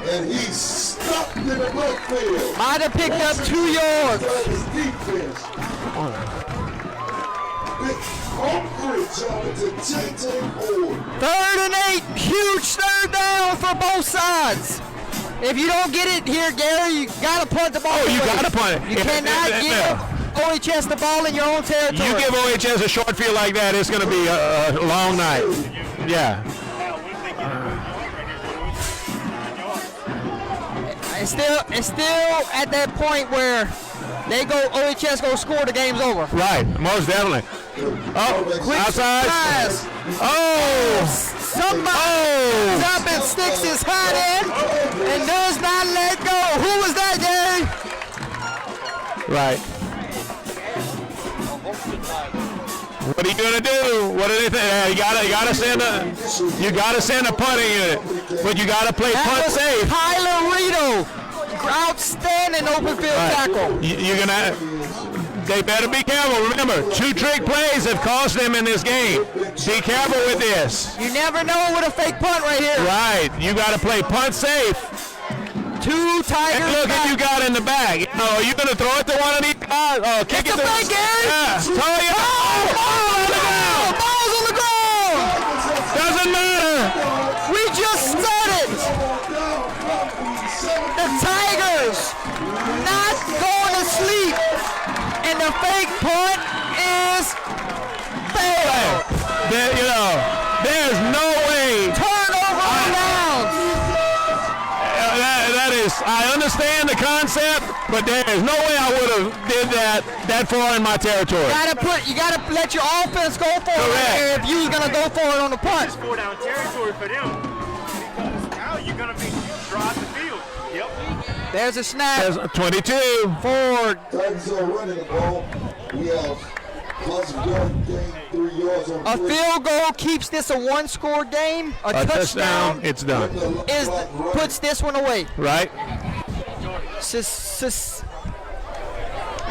And he's stuck in the backfield. Might have picked up 2 yards. That is defense. Big concrete job to J.J. Ford. 3rd and 8. Huge third down for both sides. If you don't get it here, Gary, you got to punt the ball. Oh, you away. got to punt it. You cannot give OHS the ball in your own territory. You give OHS a short field like that, it's going to be a long night. Yeah. Now, what if they get a good yard right here? 9 yards. It's still at that point where OHS go score, the game's over. Right, most definitely. Oh, outside. Pass. Oh, Somebody up and sticks his hat in and does not let go. Who was that, Gary? right. What are you gonna do? What do they think? You gotta send a punting unit, but you gotta play That punt was safe. Tyler Rito. Outstanding open field tackle. They better be careful. Remember, 2 trick plays have cost them in this game. Be careful with this. You never know with a fake punt right here. Right, you gotta play punt safe. 2 Tigers And look back. at you got in the bag. Are you gonna throw it to one of these guys? Oh, kick It's it a to fake, Gary. Yeah, throw it. Oh, on the ground. Ball's on the ground. Doesn't matter. We just said it. The Tigers not going to sleep. And the fake punt is failed. There's no way. Turnover on downs. That is, I understand the concept, but there is no way I would have did that far in my territory. You gotta let your offense go for Correct. it if you're gonna go for it on the punt. 4 down territory for them. Because now you're going to be drive the field. Yep. There's a snap. There's 22. Forward. Titans are running the ball. We have positive yard gain, 3 yards on A the play. field goal keeps this a 1-score game. A A touchdown it's done. puts this one away. Right?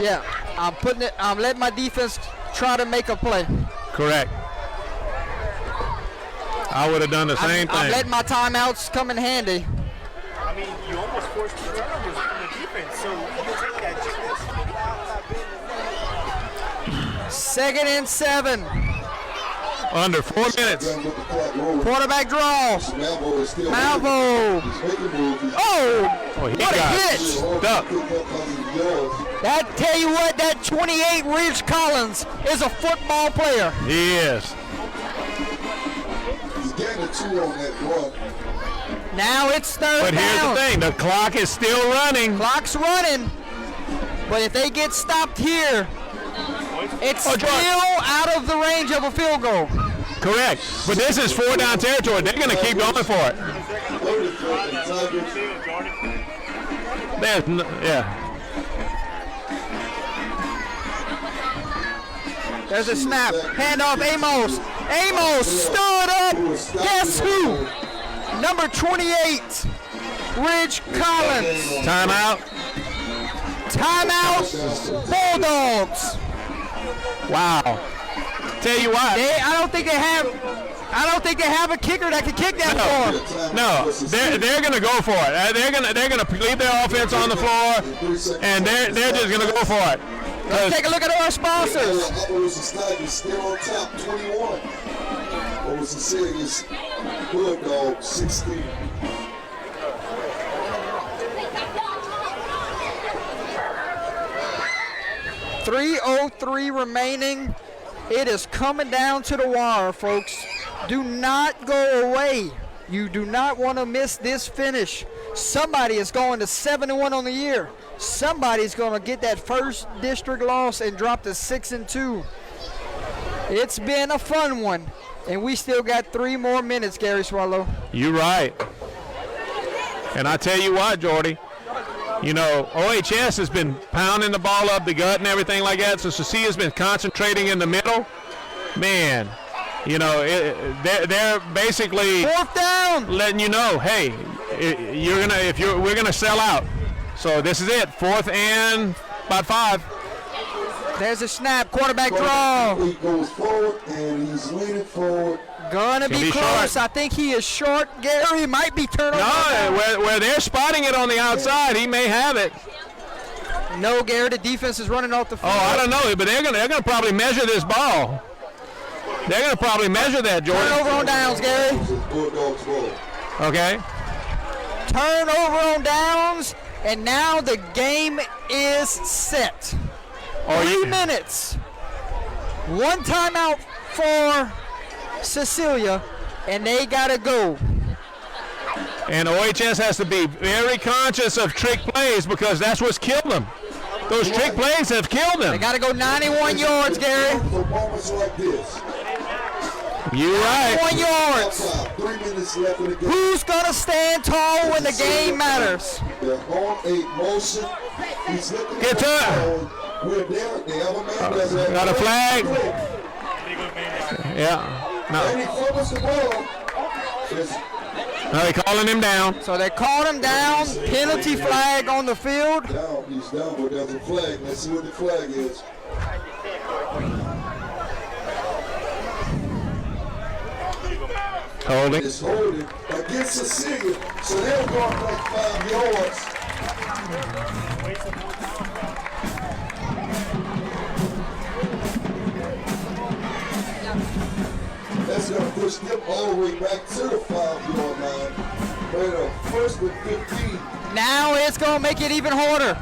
Yeah, I'm letting my defense try to make a play. Correct. I would have done the same I'm thing. letting my timeouts come in handy. I mean, you almost forced 2 turnovers from the defense, so you take that chance. 2nd and 7. Under 4 minutes. With the clock rolling. Quarterback draw. Malvo is still Malvo. He's making moves. He's Oh, Oh, he what a got hit. stuck. picked up positive yards. That tell you what, that 28 Ridge Collins is a football player. He is. He's getting a 2 on that run. Now it's 3rd But here's down. the thing, the clock is still running. Clock's running. But if they get stopped here, it's Oh, still Jordan. out of the range of a field goal. Correct. But this is 4 down territory. They're going to keep going for it. There's no, yeah. There's a snap. Handoff, Amos. Amos stood up. Guess who? Number 28, Ridge Collins. Timeout. Timeout, Bulldogs. Wow. Tell you what. I don't think they have a kicker that can kick that far. No, they're going to go for it. They're going to leave their offense on the floor, and they're just going to go for it. Let's take a look at our sponsors. Operation Stag is still on top, 21. Over Cecilia's Bulldog, 16. .303 remaining. It is coming down to the wire, folks. Do not go away. You do not want to miss this finish. Somebody is going to 7-1 on the year. Somebody's going to get that first district loss and drop to 6-2. It's been a fun one, and we still got 3 more minutes, Gary Swallow. You're right. And I tell you what, Jordy, you know, OHS has been pounding the ball up the gut and everything like that, so Cecilia's been concentrating in the middle. Man, you know, they're basically 4th down, letting you know, hey, we're gonna sell out. So this is it, 4th and about 5. There's a snap, quarterback draw. He goes forward and he's leaning forward. Gonna be close. Short. I think he is short. Gary might be turning. No, where they're spotting it on the outside, he may have it. No, Gary, the defense is running off the field. Oh, I don't know, but they're gonna probably measure this ball. They're gonna probably measure that, Jordan. Turn over on downs, Gary. Bulldogs ball. Okay. Turn over on downs, and now the game is set. 3 minutes. 1 timeout for Cecilia, and they gotta go. And OHS has to be very conscious of trick plays because that's what's killed them. Those trick plays have killed them. They gotta go 91 yards, Gary. For moments like this. You're right. 91 yards. 3 minutes left in the game. Who's gonna stand tall when the game matters? They're on a motion. He's looking Get to it. We're there. The other man does that. Got a flag. Yeah. And he No. fumbles the ball. No, they're calling him down. So they called him down. Penalty flag on the field. Down, he's down, but there's a flag. Let's see what the flag is. Holding. It's holding against Cecilia. So they'll go up like 5 yards. That's going to push them all the way back to the 5-yard line. But first and 15. Now it's gonna make it even harder.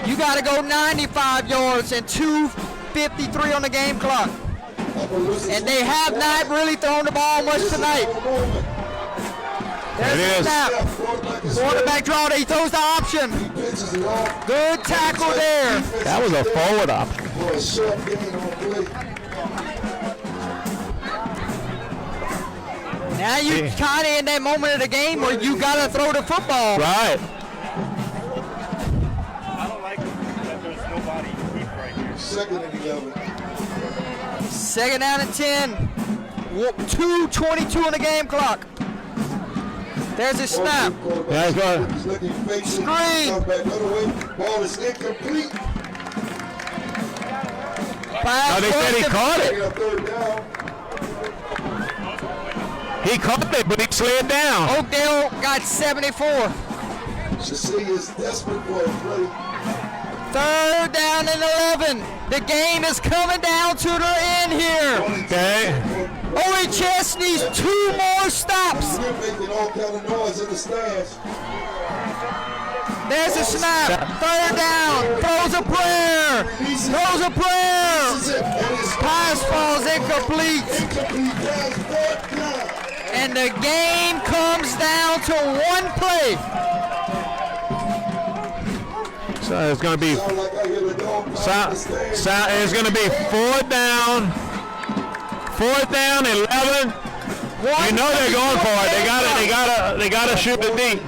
You gotta go 95 yards and 2:53 on the game clock. And they have not really thrown the ball much tonight. There's It the is. snap. Quarterback draw, he throws the option. Good tackle there. That was a forward option. For a short gain on play. Now you kind of in that moment of the game where you gotta throw the football. Right. I don't like that there's nobody deep right here. 2nd and 11. 2nd down and 10. 2:22 on the game clock. There's a snap. Yeah, he's going. He's looking fake. Screen. Comes back the other way. Ball is incomplete. No, they said he caught it. Get a 3rd down. He caught it, but he slid down. Oakdale got 74. Cecilia's desperate for a play. 3rd down and 11. The game is coming down to the end here. Okay. OHS needs 2 more stops. We're making all kind of noise in the stands. There's a snap. 3rd down. Throws a prayer. Throws a prayer. This is it. And it's Pass falls incomplete. incomplete pass, 4th down. And the game comes down to 1 play. So it's going to be Sound like I hear the dog pound in the stands. it's going to be 4th down. 4th down, 11. You know they're going for it. They gotta shoot it deep.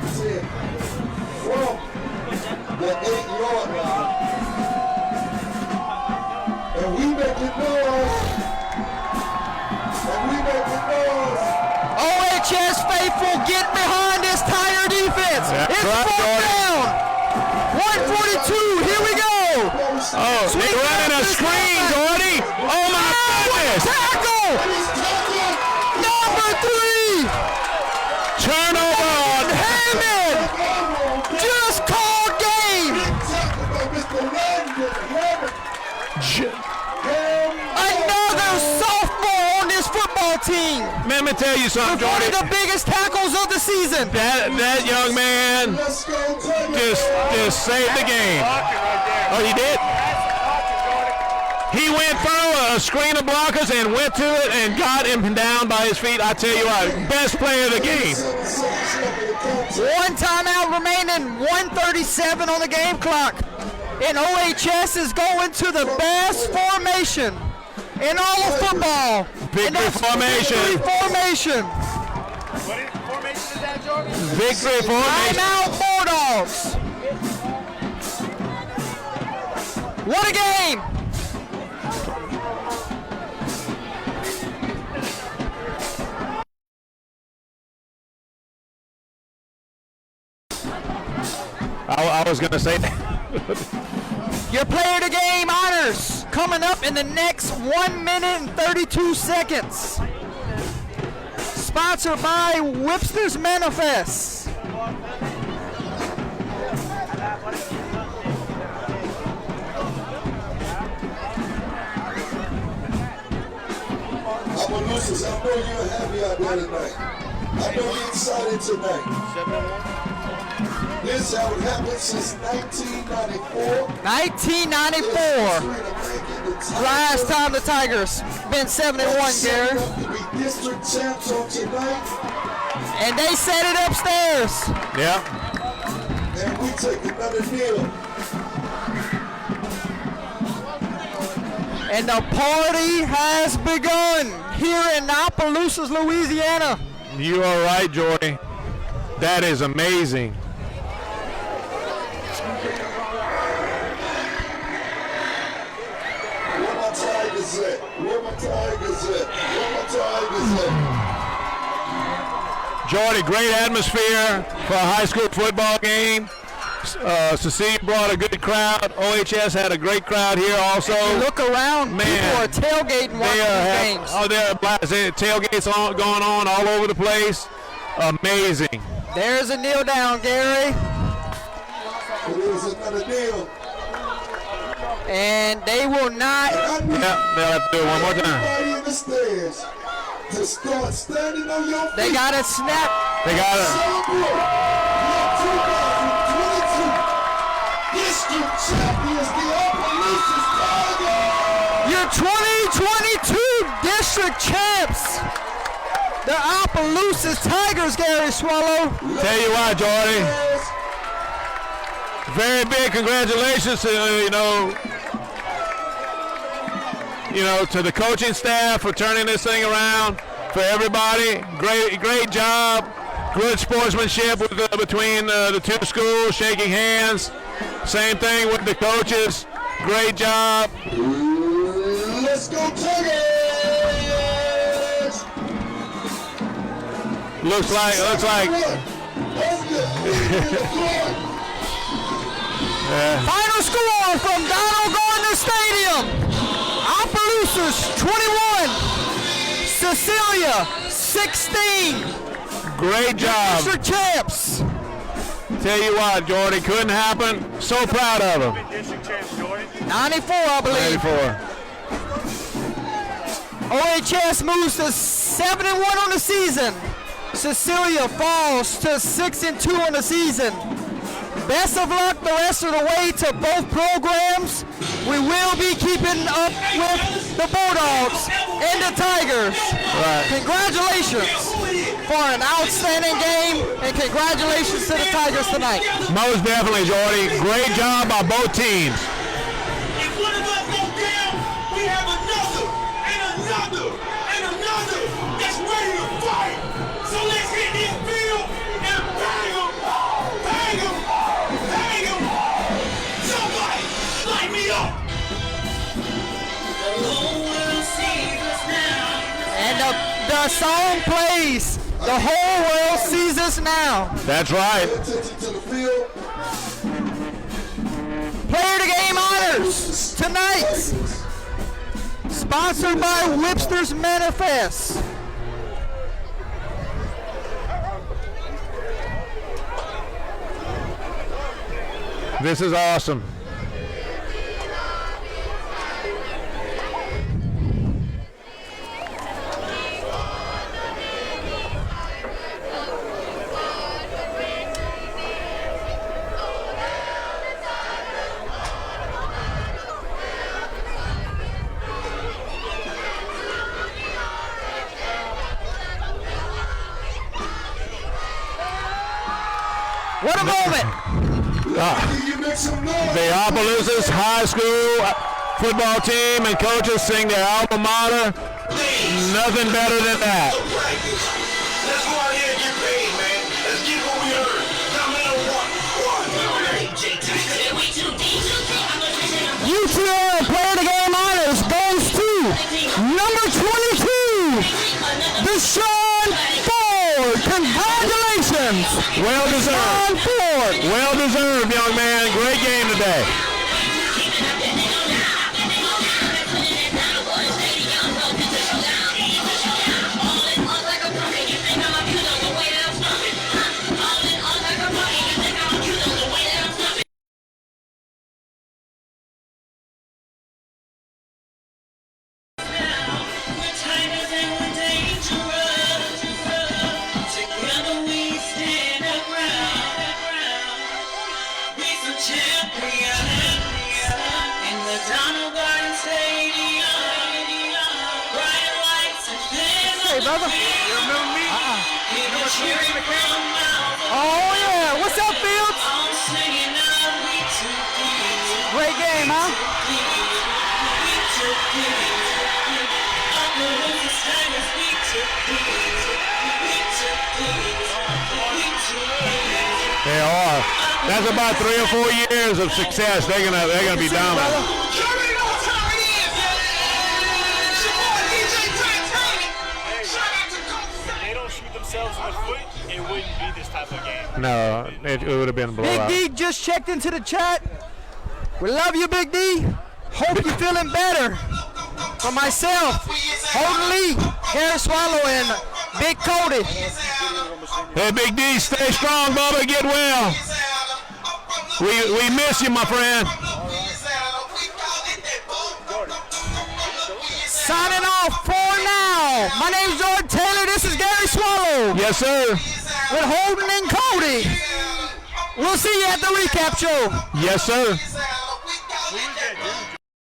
From the 8-yard line. And we make it noise. And we make it noise. OHS faithful get behind this Tiger defense. That's It's right, 4th Jordan. down. 142. Here we go. Oh, they're running a screen, Jordy. Oh my goodness. Tackle. Number 3. Turnover on. Hammond. Just called game. football team. Let me tell you something, One Jordy. of the biggest tackles of the season. That young man Let's go, Tigers. just saved the game. Oh, he did? He went through a screen of blockers and went to it and got him down by his feet. I tell you what, best player of the game. 7 seconds left in the contest. One timeout remaining, 1:37 on the game clock. And OHS is going to the best formation in all of football. Victory And that's formation. Victory formation. What formation is that, Jordan? Victory formation. Timeout Bulldogs. What a game. I was going to say that. Your player of the game honors coming up in the next 1 minute and 32 seconds. Sponsored by Whipster's Manifest. Appaloosas, I know you're happy out there tonight. I know you're excited tonight. This how it happened since 1994. 1994. Last time the Tigers been 7-1, Gary. To be district champs on tonight, And they set it upstairs. Yeah. and we take another kneel. And the party has begun here in Opelousas, Louisiana. You are right, Jordy. That is amazing. Where my Tigers at? Where my Tigers at? Where my Tigers at? Jordy, great atmosphere for a high school football game. Cecilia brought a good crowd. OHS had a great crowd here also. You look around, Man, people are tailgating watching these games. Oh, there are tailgates going on all over the place. Amazing. There's a kneel down, Gary. It is another kneel. And they will not. I need Yeah, they'll have to do it one more time. everybody in the stands to start standing on your feet. They got it snapped. They got it. Celebrate your 2022 district champions, the Opelousas Tigers. Your 2022 district champs, the Opelousas Tigers, Gary Swallow. Tell you what, Jordy. Very big congratulations to to the coaching staff for turning this thing around. For everybody, great job. Good sportsmanship between the two schools, shaking hands. Same thing with the coaches. Great job. Let's go Tigers! Looks like. Final score from Donald Gardner Stadium. Opelousas 21, Cecilia 16. Great job. District champs. Tell you what, Jordy, couldn't happen. So proud of him. District champs, Jordan. 94, I believe. 94. OHS moves to 7-1 on the season. Cecilia falls to 6-2 on the season. Best of luck the rest of the way to both programs. We will be keeping up with the Bulldogs and the Tigers. Right. Congratulations for an outstanding game, and congratulations to the Tigers tonight. Most definitely, Jordy. Great job by both teams. If one of us go down, we have another, and another, and another that's ready to fight. So let's hit this field and bang them, bang them, bang them. Somebody light me up. And the song plays. The whole world sees us now. That's right. Attention to the field. Player of the game honors tonight. Sponsored by Whipster's Manifest. This is awesome. What a moment! You make some noise. The Opelousas High School football team and coaches sing their alma mater. Nothing better than that. Let's go out here and get paid, man. Let's get what we earn. Number one. UTL Player of the Game honors goes to number 22, Deshaun Ford. Congratulations! Well Deshaun deserved. Ford. Well deserved, young man. Great game today. Hey, brother. You remember me? Remember cheering in the camera? Oh, yeah. What's up, Fields? Great game, huh? They are. That's about 3 or 4 years of success. They're gonna be dominant. They don't shoot themselves in the foot, it wouldn't be this type of game. No, it would have been a blowout. Big D just checked into the chat. We love you, Big D. Hope you're feeling better. For myself, Holden Lee, Gary Swallow, and Big Cody. Hey, Big D, stay strong, Bubba. Get well. We miss you, my friend. Signing off for now. My name's Jordan Taylor. This is Gary Swallow Yes, sir. with Holden and Cody. We'll see you at the recap show. Yes, sir.